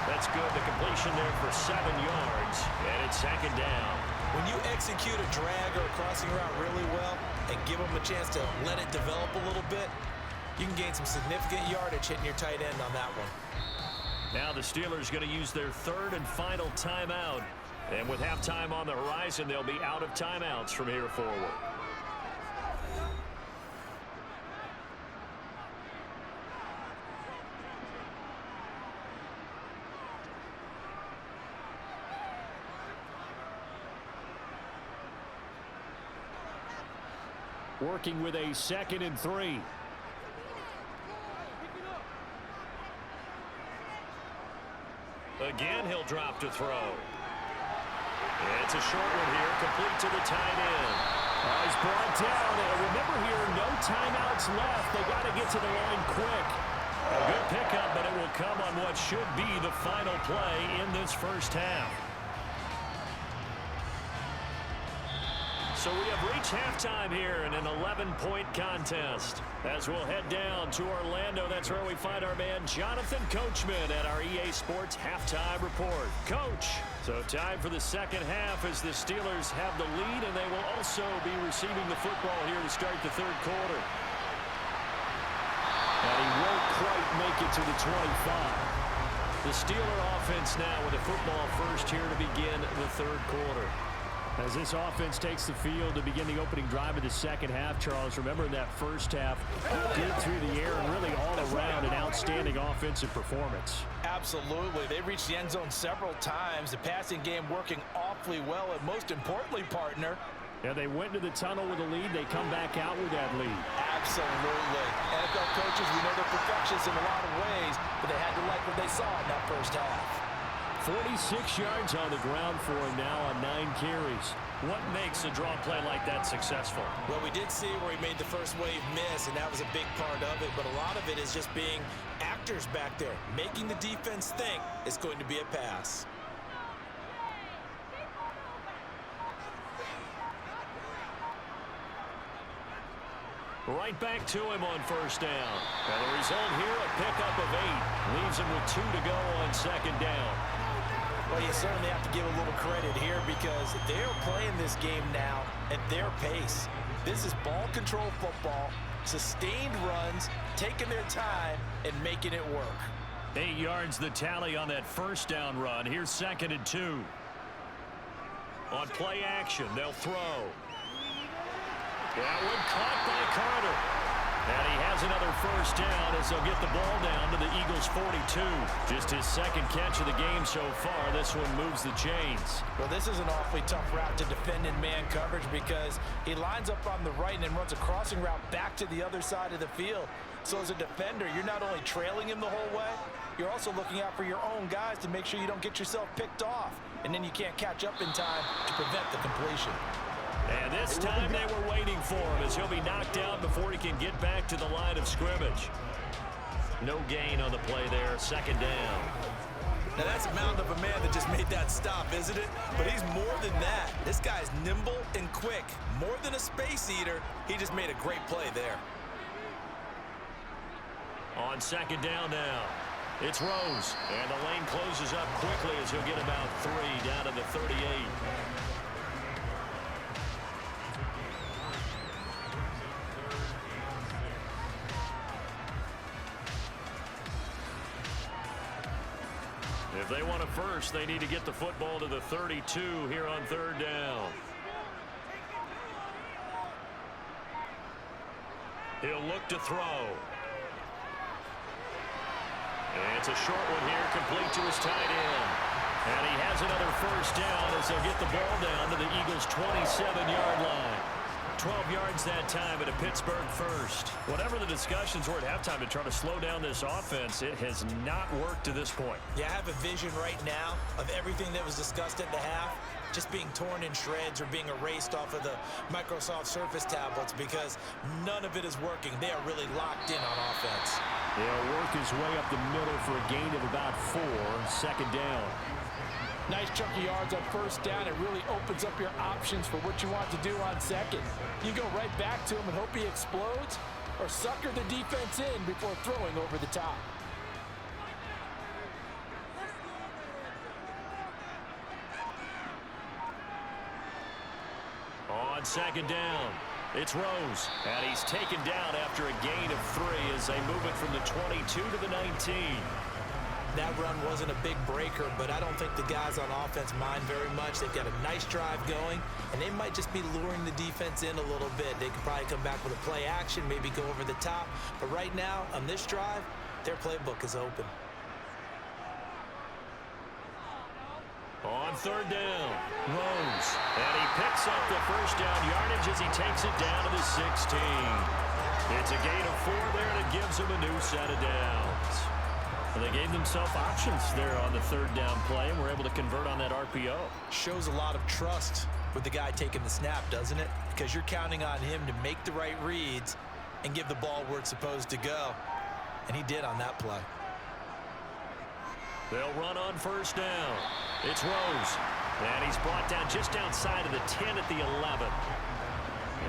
That's good. The completion there for 7 yards, and it's 2nd down.
When you execute a drag or a crossing route really well and give them a chance to let it develop a little bit, you can gain some significant yardage hitting your tight end on that one.
Now the Steelers going to use their 3rd and final timeout. And with halftime on the horizon, they'll be out of timeouts from here forward.
Working with a 2nd and 3.
Again, he'll drop to throw. It's a short one here, complete to the tight end.
He's brought down. And remember here, no timeouts left. They got to get to the line quick. A good pickup, but it will come on what should be the final play in this first half. So we have reached halftime here in an 11-point contest. As we'll head down to Orlando, that's where we find our man Jonathan Coachman at our EA Sports Halftime Report. Coach, so time for the second half as the Steelers have the lead, and they will also be receiving the football here to start the 3rd quarter. And he won't quite make it to the 25. The Steeler offense now with the football first here to begin the 3rd quarter. As this offense takes the field to begin the opening drive of the second half, Charles, remember in that first half, good through the air and really all around an outstanding offensive performance.
Absolutely. They reached the end zone several times. The passing game working awfully well, and most importantly, partner.
Yeah, they went to the tunnel with a lead. They come back out with that lead.
Absolutely. NFL coaches, we know they're perfectionists in a lot of ways, but they had to like what they saw in that first half.
46 yards on the ground for him now on 9 carries.
What makes a draw play like that successful?
Well, we did see where he made the first wave miss, and that was a big part of it, but a lot of it is just being actors back there, making the defense think it's going to be a pass.
Right back to him on first down. And the result here, a pickup of 8. Leaves him with 2 to go on 2nd down.
Well, you certainly have to give a little credit here because they're playing this game now at their pace. This is ball control football, sustained runs, taking their time, and making it work.
8 yards the tally on that first down run. Here's 2nd and 2. On play action, they'll throw. That one caught by Carter. And he has another first down as they'll get the ball down to the Eagles' 42. Just his 2nd catch of the game so far. This one moves the chains.
Well, this is an awfully tough route to defend in man coverage because he lines up on the right and then runs a crossing route back to the other side of the field. So as a defender, you're not only trailing him the whole way, you're also looking out for your own guys to make sure you don't get yourself picked off. And then you can't catch up in time to prevent the completion.
And this time they were waiting for him as he'll be knocked down before he can get back to the line of scrimmage. No gain on the play there, 2nd down.
Now, that's a mountain of a man that just made that stop, isn't it? But he's more than that. This guy's nimble and quick. More than a space eater, he just made a great play there.
On second down now, it's Rose. And the lane closes up quickly as he'll get about 3 down to the 38. If they want a first, they need to get the football to the 32 here on third down. He'll look to throw. And it's a short one here, complete to his tight end. And he has another first down as they'll get the ball down to the Eagles' 27-yard line. 12 yards that time at a Pittsburgh first. Whatever the discussions were at halftime to try to slow down this offense, it has not worked to this point.
Yeah, I have a vision right now of everything that was discussed at the half just being torn in shreds or being erased off of the Microsoft Surface tablets because none of it is working. They are really locked in on offense.
They'll work his way up the middle for a gain of about 4, second down.
Nice chunky yards on first down. It really opens up your options for what you want to do on second. You go right back to him and hope he explodes, or sucker the defense in before throwing over the top.
On second down, it's Rose. And he's taken down after a gain of 3 as they move it from the 22 to the 19.
That run wasn't a big breaker, but I don't think the guys on offense mind very much. They've got a nice drive going, and they might just be luring the defense in a little bit. They could probably come back with a play action, maybe go over the top. But right now, on this drive, their playbook is open.
On third down, Rose. And he picks up the first down yardage as he takes it down to the 16. It's a gain of 4 there, and it gives him a new set of downs. And they gave themselves options there on the third down play and were able to convert on that RPO.
Shows a lot of trust with the guy taking the snap, doesn't it? Because you're counting on him to make the right reads and give the ball where it's supposed to go. And he did on that play.
They'll run on first down. It's Rose. And he's brought down just outside of the 10 at the 11.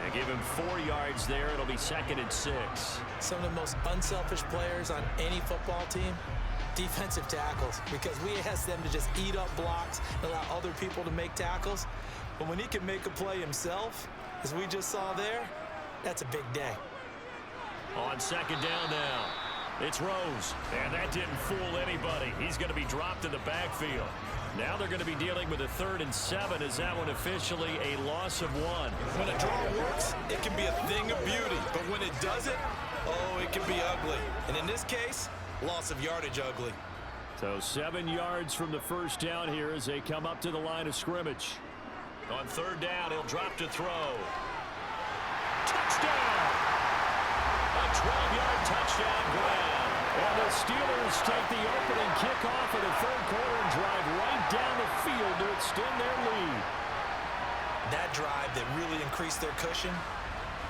And give him 4 yards there. It'll be second and 6.
Some of the most unselfish players on any football team, defensive tackles, because we ask them to just eat up blocks and allow other people to make tackles. But when he can make a play himself, as we just saw there, that's a big day.
On second down now, it's Rose. And that didn't fool anybody. He's going to be dropped in the backfield. Now they're going to be dealing with a 3rd and 7. Is that one officially a loss of 1?
When a draw works, it can be a thing of beauty. But when it doesn't, oh, it can be ugly. And in this case, loss of yardage ugly.
So 7 yards from the first down here as they come up to the line of scrimmage.
On third down, he'll drop to throw. Touchdown! A 12-yard touchdown grab.
And the Steelers take the opening kickoff of the third quarter and drive right down the field to extend their lead.
That drive that really increased their cushion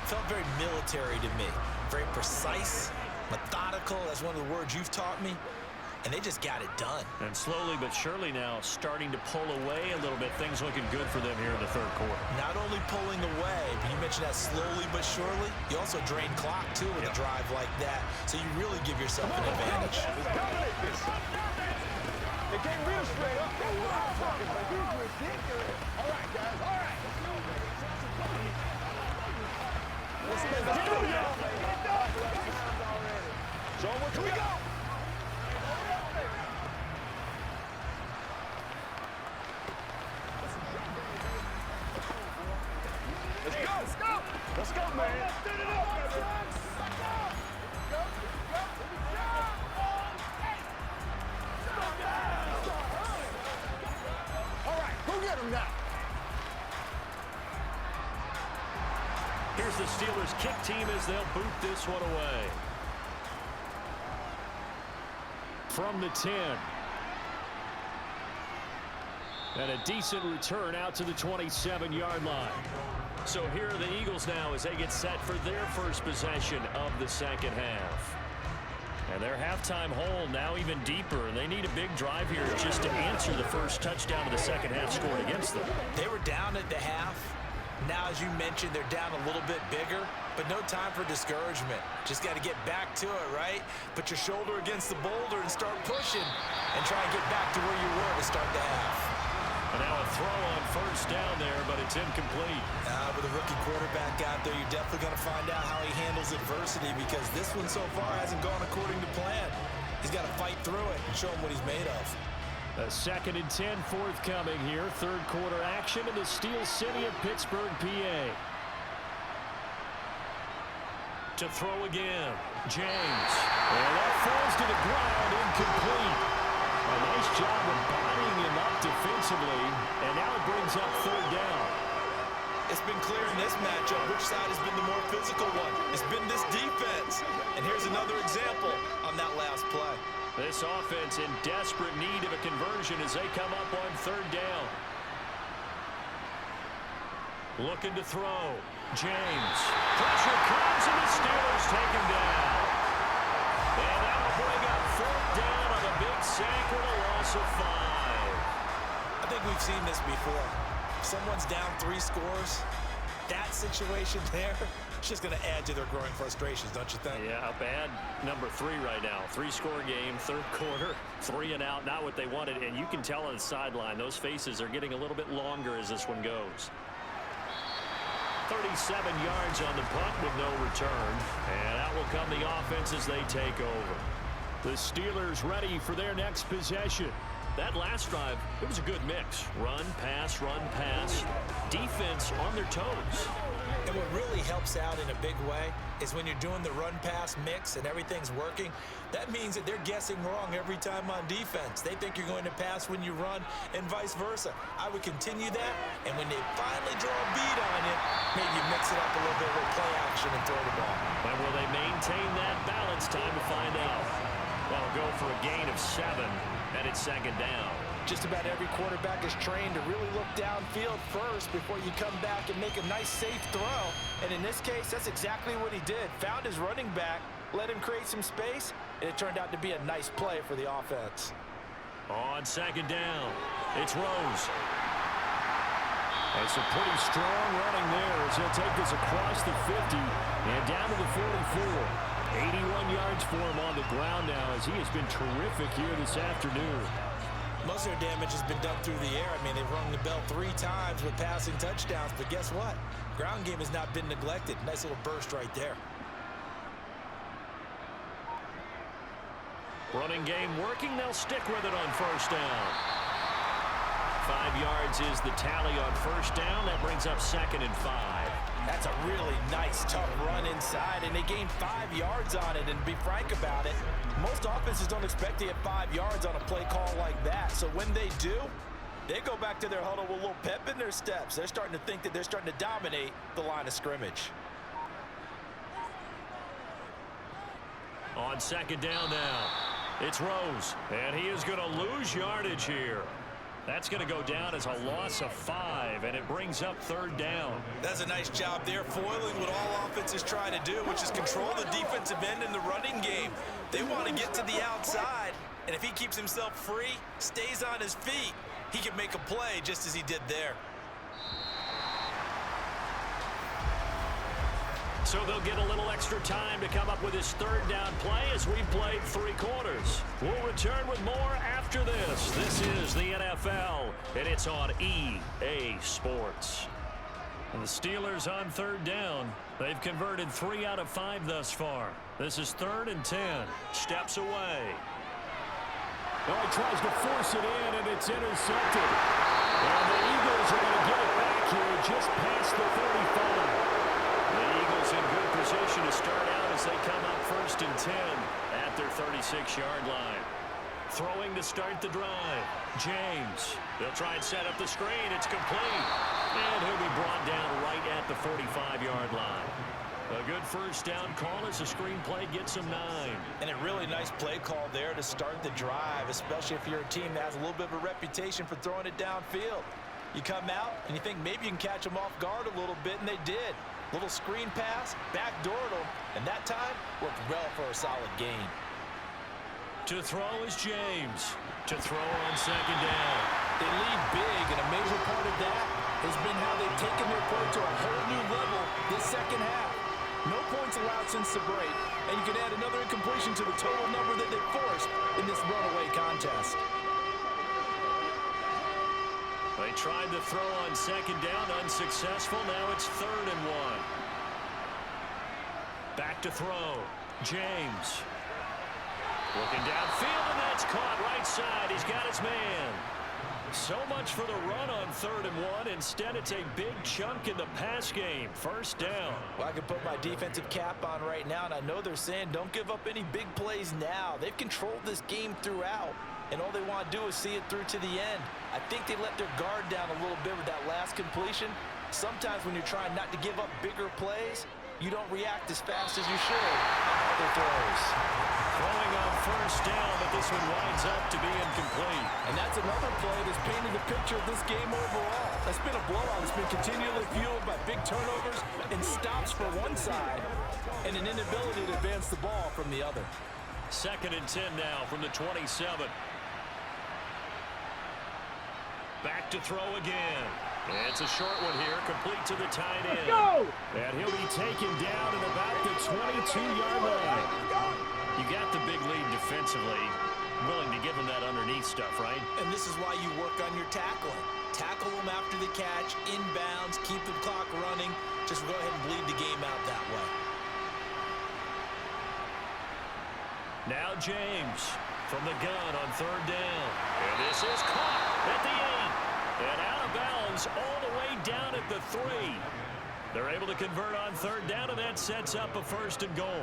felt very military to me. Very precise, methodical. That's one of the words you've taught me. And they just got it done.
And slowly but surely now starting to pull away a little bit. Things looking good for them here in the third quarter.
Not only pulling away, but you mentioned that slowly but surely. You also drain clock, too, with a drive like that. So you really give yourself an advantage.
It came real straight up. But he's ridiculous. All right, guys. All right. Let's get it done, y'all. So here we go. Let's go, man. All right, go get him now.
Here's the Steelers kick team as they'll boot this one away.
From the 10. And a decent return out to the 27-yard line.
So here are the Eagles now as they get set for their first possession of the second half.
And their halftime hole now even deeper, and they need a big drive here just to answer the first touchdown of the second half scored against them.
They were down at the half. Now, as you mentioned, they're down a little bit bigger, but no time for discouragement. Just got to get back to it, right? Put your shoulder against the boulder and start pushing and try and get back to where you were to start the half.
And now a throw on first down there, but it's incomplete.
With a rookie quarterback out there, you're definitely going to find out how he handles adversity because this one so far hasn't gone according to plan. He's got to fight through it and show him what he's made of.
A 2nd and 10 forthcoming here. Third quarter action in the Steel City of Pittsburgh, PA.
To throw again, James. And that falls to the ground, incomplete.
A nice job of bodying him up defensively, and now it brings up third down.
It's been clear in this matchup which side has been the more physical one. It's been this defense. And here's another example on that last play.
This offense in desperate need of a conversion as they come up on third down. Looking to throw. James. Pressure comes and the Steelers take him down. And that will bring up fourth down on a big sack with a loss of 5.
I think we've seen this before. If someone's down 3 scores, that situation there, it's just going to add to their growing frustrations, don't you think?
Yeah, a bad number 3 right now. 3-score game, third quarter, 3 and out, not what they wanted. And you can tell on the sideline, those faces are getting a little bit longer as this one goes. 37 yards on the punt with no return. And out will come the offense as they take over. The Steelers ready for their next possession. That last drive, it was a good mix. Run, pass, defense on their toes.
And what really helps out in a big way is when you're doing the run-pass mix and everything's working, that means that they're guessing wrong every time on defense. They think you're going to pass when you run and vice versa. I would continue that, and when they finally draw a beat on you, maybe you mix it up a little bit with play action and throw the ball.
And will they maintain that balance? Time to find out. They'll go for a gain of 7, and it's second down.
Just about every quarterback is trained to really look downfield first before you come back and make a nice, safe throw. And in this case, that's exactly what he did. Found his running back, let him create some space, and it turned out to be a nice play for the offense.
On second down, it's Rose.
It's a pretty strong running there as he'll take this across the 50 and down to the 44. 81 yards for him on the ground now as he has been terrific here this afternoon.
Most of their damage has been done through the air. I mean, they've rung the bell 3 times with passing touchdowns, but guess what? Ground game has not been neglected. Nice little burst right there.
Running game working. They'll stick with it on first down. 5 yards is the tally on first down. That brings up 2nd and 5.
That's a really nice, tough run inside, and they gained 5 yards on it. And to be frank about it, most offenses don't expect to get 5 yards on a play call like that. So when they do, they go back to their huddle with a little pep in their steps. They're starting to think that they're starting to dominate the line of scrimmage.
On second down now, it's Rose, and he is going to lose yardage here. That's going to go down as a loss of 5, and it brings up third down.
That's a nice job there, foiling what all offenses try to do, which is control the defensive end in the running game. They want to get to the outside, and if he keeps himself free, stays on his feet, he can make a play just as he did there.
So they'll get a little extra time to come up with his third down play as we played 3 quarters. We'll return with more after this. This is the NFL, and it's on EA Sports. And the Steelers on third down. They've converted 3 out of 5 thus far. This is 3rd and 10. Steps away.
Oh, he tries to force it in, and it's intercepted. And the Eagles are going to get it back here just past the 35.
The Eagles in good position to start out as they come up 1st and 10 at their 36-yard line. Throwing to start the drive. James. They'll try and set up the screen. It's complete. And he'll be brought down right at the 45-yard line. A good first down call as the screenplay gets him 9.
And a really nice play call there to start the drive, especially if you're a team that has a little bit of a reputation for throwing it downfield. You come out and you think maybe you can catch them off guard a little bit, and they did. Little screen pass, backdoored them, and that time worked well for a solid gain.
To throw is James. To throw on second down.
They lead big, and a major part of that has been how they've taken their play to a whole new level this second half. No points allowed since the break, and you can add another incompletion to the total number that they forced in this runaway contest.
They tried to throw on second down, unsuccessful. Now it's 3rd and 1. Back to throw. James. Looking downfield, and that's caught right side. He's got his man. So much for the run on 3rd and 1. Instead, it's a big chunk in the pass game. First down.
Well, I can put my defensive cap on right now, and I know they're saying don't give up any big plays now. They've controlled this game throughout, and all they want to do is see it through to the end. I think they let their guard down a little bit with that last completion. Sometimes when you're trying not to give up bigger plays, you don't react as fast as you should on other throws.
Throwing on first down, but this one winds up to be incomplete.
And that's another play that's painted the picture of this game overall. That's been a blowout. It's been continually fueled by big turnovers and stops for one side and an inability to advance the ball from the other.
2nd and 10 now from the 27. Back to throw again. It's a short one here, complete to the tight end.
Go!
And he'll be taken down at about the 22-yard line. You got the big lead defensively. Willing to give him that underneath stuff, right?
And this is why you work on your tackling. Tackle them after the catch, inbounds, keep the clock running. Just go ahead and bleed the game out that way.
Now James from the gun on 3rd down. And this is caught at the 8. And out of bounds all the way down at the 3. They're able to convert on 3rd down, and that sets up a 1st and goal.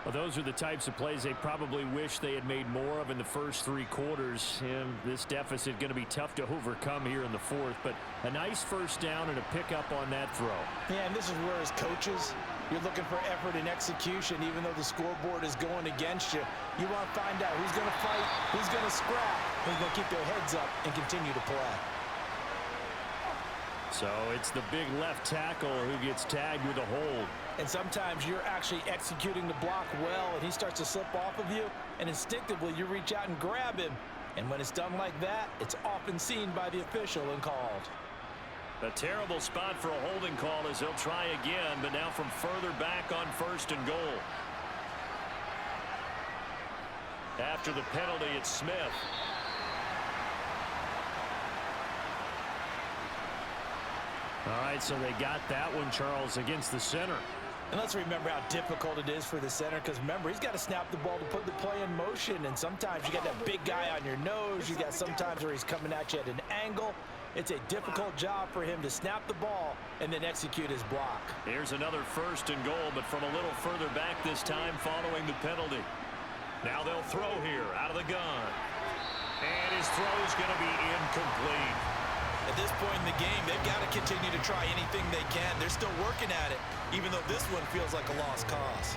Well, those are the types of plays they probably wish they had made more of in the first 3 quarters. And this deficit going to be tough to overcome here in the 4th. But a nice 1st down and a pickup on that throw.
Yeah, and this is where as coaches, you're looking for effort and execution. Even though the scoreboard is going against you, you want to find out who's going to fight, who's going to scrap, who's going to keep their heads up and continue to play.
So it's the big left tackle who gets tagged with a hold.
And sometimes you're actually executing the block well, and he starts to slip off of you, and instinctively you reach out and grab him. And when it's done like that, it's often seen by the official and called.
A terrible spot for a holding call as he'll try again, but now from further back on 1st and goal. After the penalty, it's Smith.
All right, so they got that one, Charles, against the center.
And let's remember how difficult it is for the center, because remember, he's got to snap the ball to put the play in motion, and sometimes you got that big guy on your nose. You got sometimes where he's coming at you at an angle. It's a difficult job for him to snap the ball and then execute his block.
Here's another 1st and goal, but from a little further back this time following the penalty. Now they'll throw here out of the gun. And his throw is going to be incomplete.
At this point in the game, they've got to continue to try anything they can. They're still working at it, even though this one feels like a lost cause.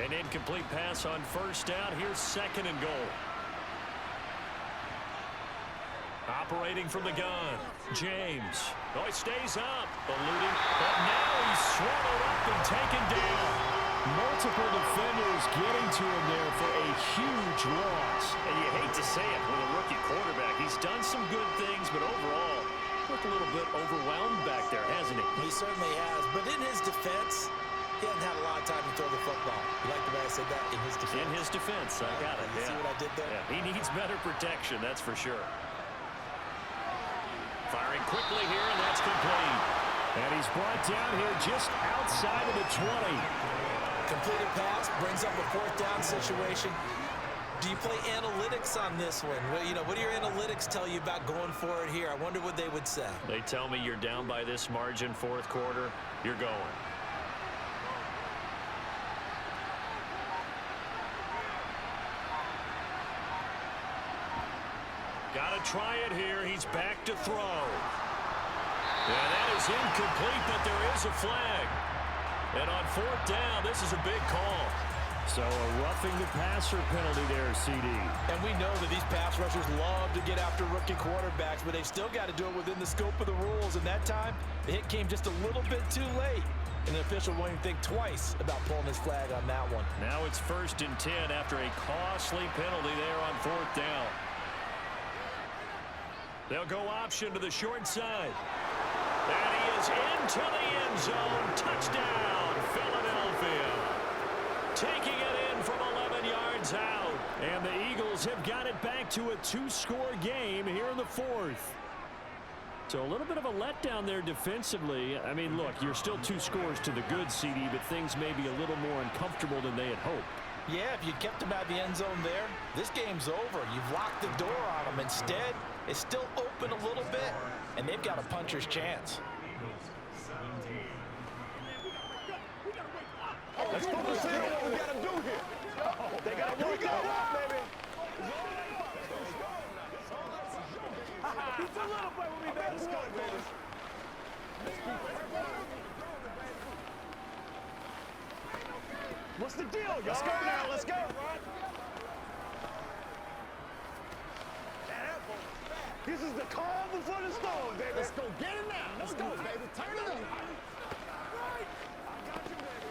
An incomplete pass on 1st down. Here's 2nd and goal. Operating from the gun. James. Oh, he stays up. Eluding. But now he's swallowed up and taken down.
Multiple defenders getting to him there for a huge loss.
And you hate to say it with a rookie quarterback. He's done some good things, but overall, looked a little bit overwhelmed back there, hasn't he?
He certainly has. But in his defense, he hasn't had a lot of time to throw the football. You like the way I said that? In his defense.
In his defense. I got it.
You see what I did there?
Yeah, he needs better protection, that's for sure. Firing quickly here, and that's complete.
And he's brought down here just outside of the 20.
Completed pass, brings up a 4th down situation. Do you play analytics on this one? Well, what do your analytics tell you about going for it here? I wonder what they would say.
They tell me you're down by this margin, 4th quarter, you're going. Got to try it here. He's back to throw. And that is incomplete, but there is a flag. And on 4th down, this is a big call.
So a roughing the passer penalty there, CD.
And we know that these pass rushers love to get after rookie quarterbacks, but they've still got to do it within the scope of the rules. And that time, the hit came just a little bit too late. And the official won't even think twice about pulling his flag on that one.
Now it's 1st and 10 after a costly penalty there on 4th down. They'll go option to the short side. And he is into the end zone. Touchdown, Philadelphia. Taking it in from 11 yards out.
And the Eagles have got it back to a 2-score game here in the 4th. So a little bit of a letdown there defensively. I mean, look, you're still 2 scores to the good, CD, but things may be a little more uncomfortable than they had hoped.
Yeah, if you kept them out of the end zone there, this game's over. You've locked the door on them. Instead, it's still open a little bit, and they've got a puncher's chance.
Let's focus in on what we got to do here. They got to work it out, baby. He's a little bit with me, baby. Let's go, baby. What's the deal, y'all? Let's go now. Let's go. This is the calm before the storm, baby. Let's go. Get it now. Let's go, baby. Turn it up. Right. I got you, baby.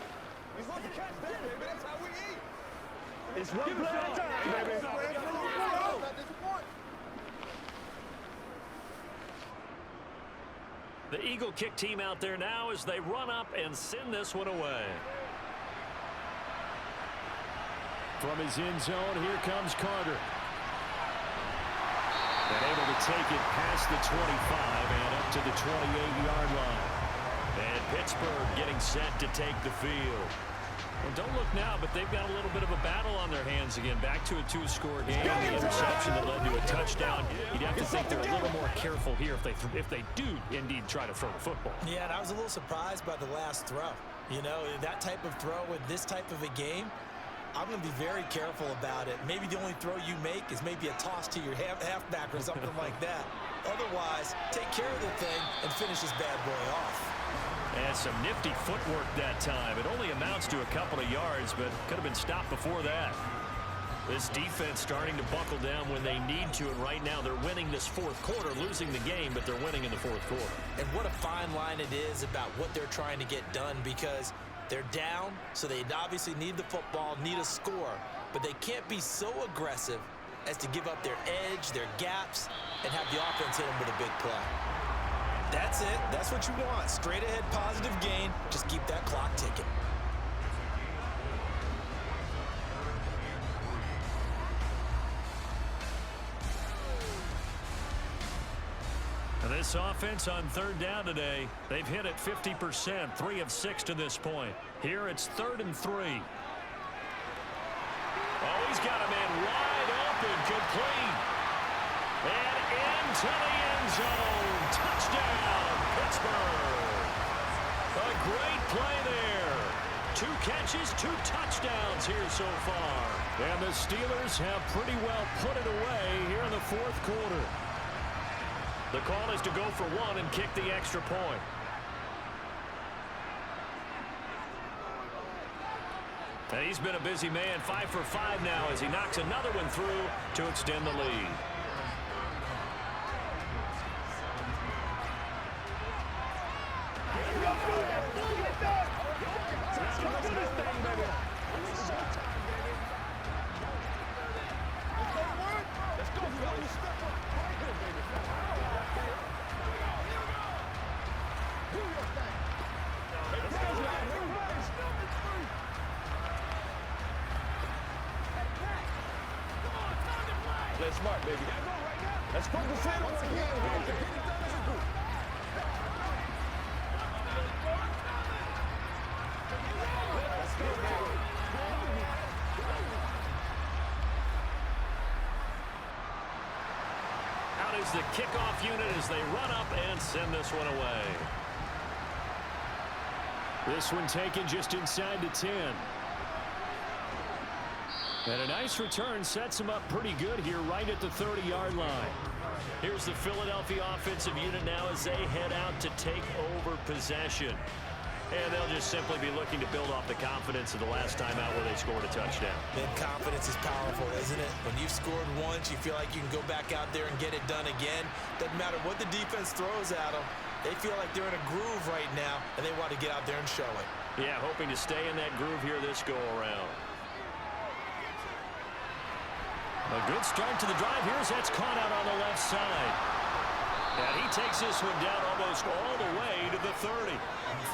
We supposed to catch that, baby. That's how we eat. It's one play at a time, baby.
The Eagle kick team out there now as they run up and send this one away.
From his end zone, here comes Carter. And able to take it past the 25 and up to the 28-yard line.
And Pittsburgh getting set to take the field.
Well, don't look now, but they've got a little bit of a battle on their hands again. Back to a 2-score game. The interception that led to a touchdown. You'd have to think they're a little more careful here if they do indeed try to throw the football.
Yeah, and I was a little surprised by the last throw. You know, that type of throw in this type of a game, I'm going to be very careful about it. Maybe the only throw you make is maybe a toss to your halfback or something like that. Otherwise, take care of the thing and finish this bad boy off.
And some nifty footwork that time. It only amounts to a couple of yards, but could have been stopped before that. This defense starting to buckle down when they need to, and right now they're winning this 4th quarter, losing the game, but they're winning in the 4th quarter.
And what a fine line it is about what they're trying to get done, because they're down, so they obviously need the football, need a score, but they can't be so aggressive as to give up their edge, their gaps, and have the offense hit them with a big play. That's it. That's what you want. Straight ahead, positive gain. Just keep that clock ticking.
And this offense on 3rd down today, they've hit it 50%, 3 of 6 to this point. Here it's 3rd and 3. Oh, he's got a man wide open, complete. And into the end zone. Touchdown, Pittsburgh. A great play there. 2 catches, 2 touchdowns here so far.
And the Steelers have pretty well put it away here in the 4th quarter.
The call is to go for 1 and kick the extra point. And he's been a busy man, 5 for 5 now as he knocks another one through to extend the lead.
Play smart, baby. Let's focus in on what we got.
Out is the kickoff unit as they run up and send this one away.
This one taken just inside the 10. And a nice return sets him up pretty good here right at the 30-yard line.
Here's the Philadelphia offensive unit now as they head out to take over possession. And they'll just simply be looking to build off the confidence of the last time out where they scored a touchdown.
Man, confidence is powerful, isn't it? When you've scored once, you feel like you can go back out there and get it done again. Doesn't matter what the defense throws at them. They feel like they're in a groove right now, and they want to get out there and show it.
Yeah, hoping to stay in that groove here this go-around. A good start to the drive here as that's caught out on the left side. And he takes this one down almost all the way to the 30.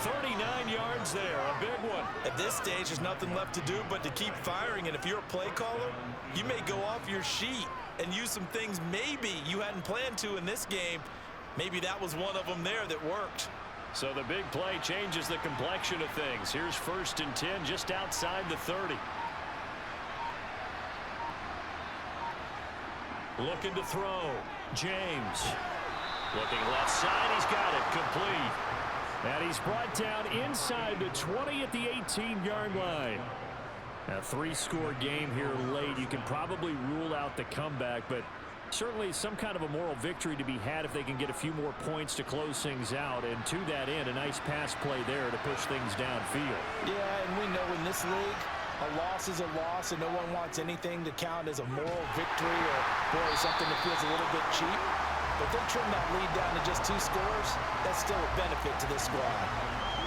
39 yards there, a big one.
At this stage, there's nothing left to do but to keep firing. And if you're a play caller, you may go off your sheet and use some things maybe you hadn't planned to in this game. Maybe that was one of them there that worked.
So the big play changes the complexion of things. Here's 1st and 10 just outside the 30. Looking to throw. James. Looking left side. He's got it. Complete.
And he's brought down inside the 20 at the 18-yard line. A 3-score game here late. You can probably rule out the comeback, but certainly some kind of a moral victory to be had if they can get a few more points to close things out. And to that end, a nice pass play there to push things downfield.
Yeah, and we know in this league, a loss is a loss, and no one wants anything to count as a moral victory or, boy, something that feels a little bit cheap. But if they trim that lead down to just 2 scores, that's still a benefit to this squad.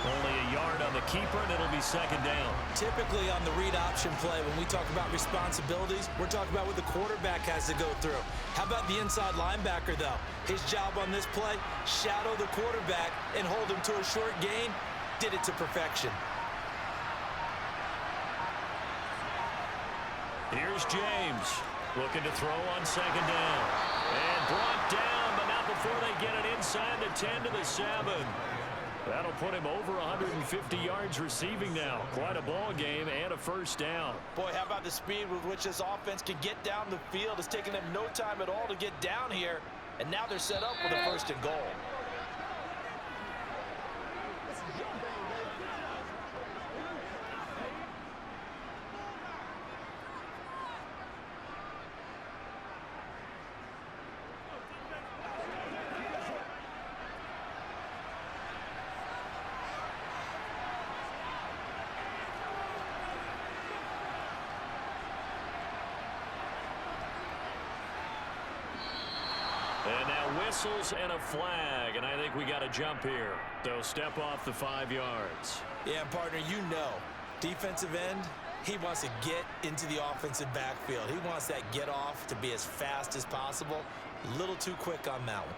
Only a yard on the keeper, and it'll be 2nd down.
Typically on the read option play, when we talk about responsibilities, we're talking about what the quarterback has to go through. How about the inside linebacker, though? His job on this play, shadow the quarterback and hold him to a short gain. Did it to perfection.
Here's James looking to throw on 2nd down. And brought down, but not before they get it inside the 10 to the 7. That'll put him over 150 yards receiving now. Quite a ball game and a 1st down.
Boy, how about the speed with which this offense can get down the field? It's taken them no time at all to get down here, and now they're set up with a 1st and goal.
And now whistles and a flag, and I think we got a jump here. They'll step off the 5 yards.
Yeah, partner, you know, defensive end, he wants to get into the offensive backfield. He wants that get off to be as fast as possible. A little too quick on that one.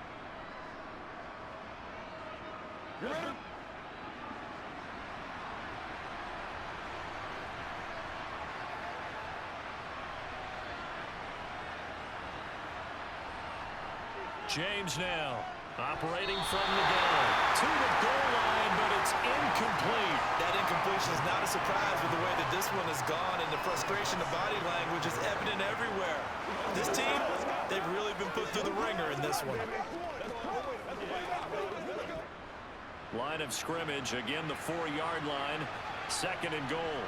James now operating from the gun to the goal line, but it's incomplete.
That incompletion is not a surprise with the way that this one has gone, and the frustration of body language is evident everywhere. This team, they've really been put through the ringer in this one.
Line of scrimmage, again the 4-yard line, 2nd and goal.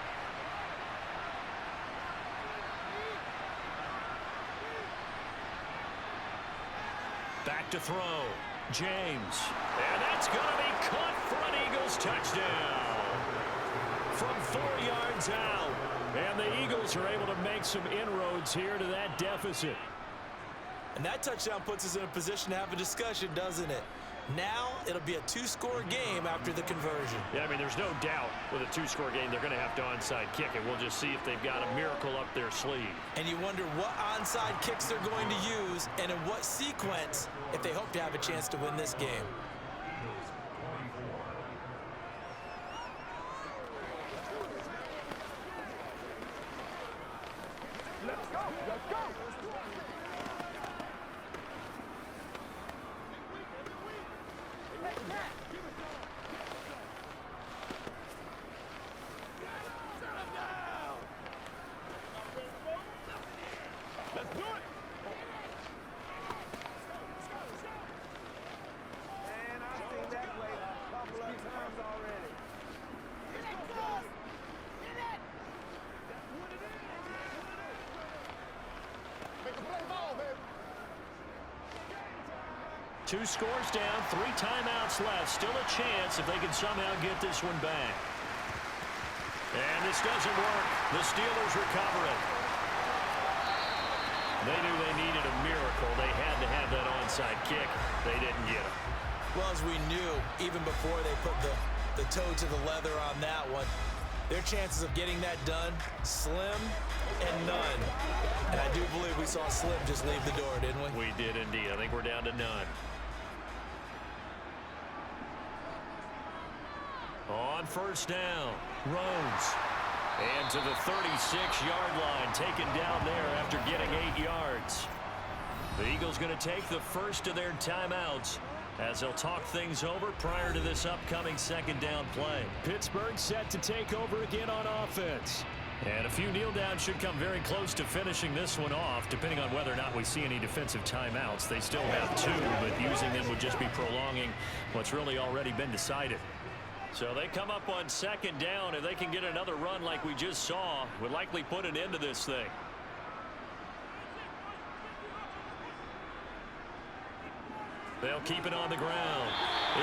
Back to throw. James. And that's going to be caught for an Eagles touchdown. From 4 yards out. And the Eagles are able to make some inroads here to that deficit.
And that touchdown puts us in a position to have a discussion, doesn't it? Now it'll be a 2-score game after the conversion.
Yeah, I mean, there's no doubt with a 2-score game they're going to have to onside kick it. We'll just see if they've got a miracle up their sleeve.
And you wonder what onside kicks they're going to use and in what sequence if they hope to have a chance to win this game.
Let's go! Let's go! Let's do it! And
2 scores down, 3 timeouts left. Still a chance if they can somehow get this one back. And this doesn't work. The Steelers recover it. They knew they needed a miracle. They had to have that onside kick. They didn't get it.
Well, as we knew, even before they put the toe to the leather on that one, their chances of getting that done, slim and none. And I do believe we saw Slim just leave the door, didn't we?
We did indeed. I think we're down to none. On first down, Rose. And to the 36-yard line, taken down there after getting 8 yards. The Eagles going to take the first of their timeouts as they'll talk things over prior to this upcoming second down play.
Pittsburgh set to take over again on offense.
And a few kneel downs should come very close to finishing this one off, depending on whether or not we see any defensive timeouts. They still have 2, but using them would just be prolonging what's really already been decided. So they come up on second down. If they can get another run like we just saw, would likely put an end to this thing. They'll keep it on the ground.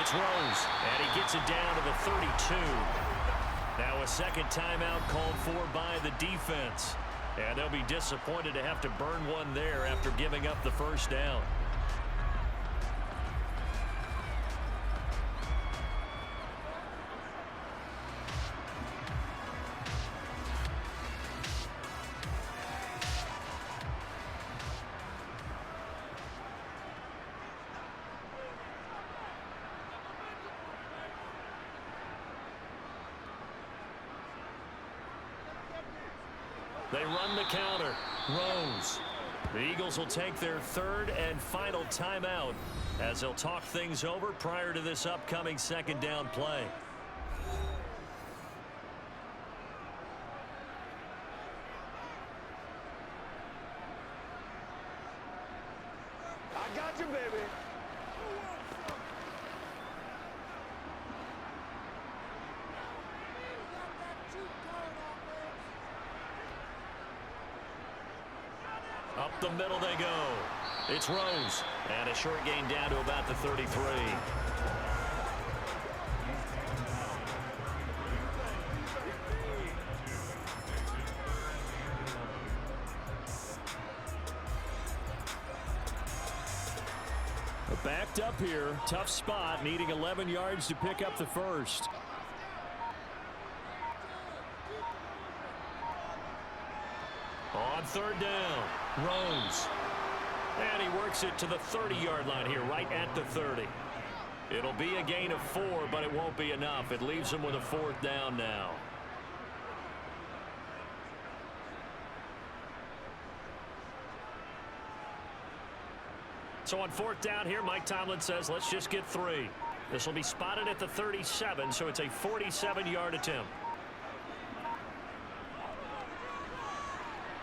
It's Rose, and he gets it down to the 32. Now a second timeout called for by the defense. And they'll be disappointed to have to burn one there after giving up the first down. They run the counter. Rose. The Eagles will take their third and final timeout as they'll talk things over prior to this upcoming second down play.
I got you, baby.
Up the middle they go. It's Rose. And a short gain down to about the 33.
Backed up here. Tough spot. Needing 11 yards to pick up the first.
On third down, Rose. And he works it to the 30-yard line here, right at the 30. It'll be a gain of 4, but it won't be enough. It leaves him with a fourth down now. So on fourth down here, Mike Tomlin says, let's just get 3. This will be spotted at the 37, so it's a 47-yard attempt.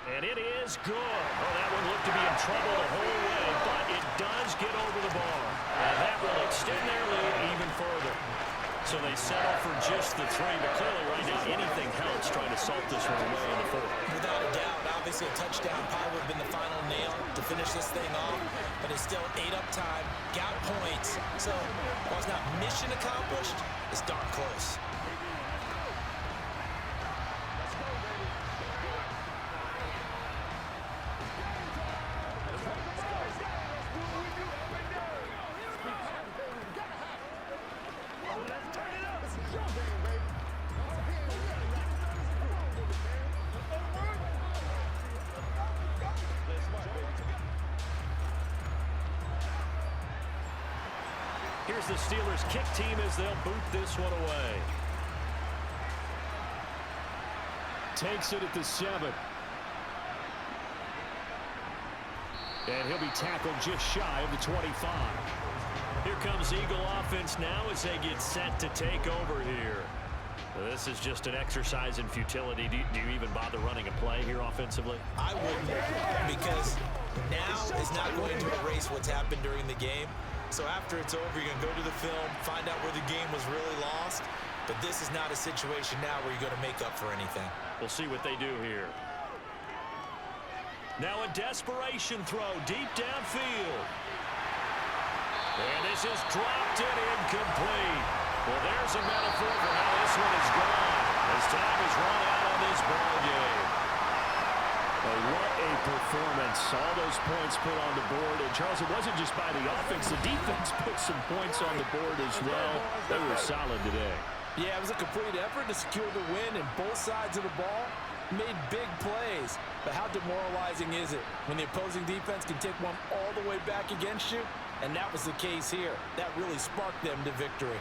And it is good. Oh, that one looked to be in trouble the whole way, but it does get over the bar. And that will extend their lead even further. So they settle for just the 3, but clearly right now anything helps trying to salt this one away in the fourth.
Without a doubt, obviously a touchdown probably would have been the final nail to finish this thing off, but it's still 8 up time, got points. So while it's not mission accomplished, it's darn close.
Here's the Steelers kick team as they'll boot this one away.
Takes it at the 7. And he'll be tackled just shy of the 25.
Here comes Eagle offense now as they get set to take over here. This is just an exercise in futility. Do you even bother running a play here offensively?
I wouldn't, because now is not going to erase what's happened during the game. So after it's over, you're going to go to the film, find out where the game was really lost. But this is not a situation now where you're going to make up for anything.
We'll see what they do here. Now a desperation throw deep downfield. And this is dropped and incomplete. Well, there's a metaphor for how this one is gone as time is run out on this ball game.
Well, what a performance. All those points put on the board. And, Charles, it wasn't just by the offense. The defense put some points on the board as well. They were solid today.
Yeah, it was a complete effort to secure the win, and both sides of the ball made big plays. But how demoralizing is it when the opposing defense can take one all the way back against you? And that was the case here. That really sparked them to victory.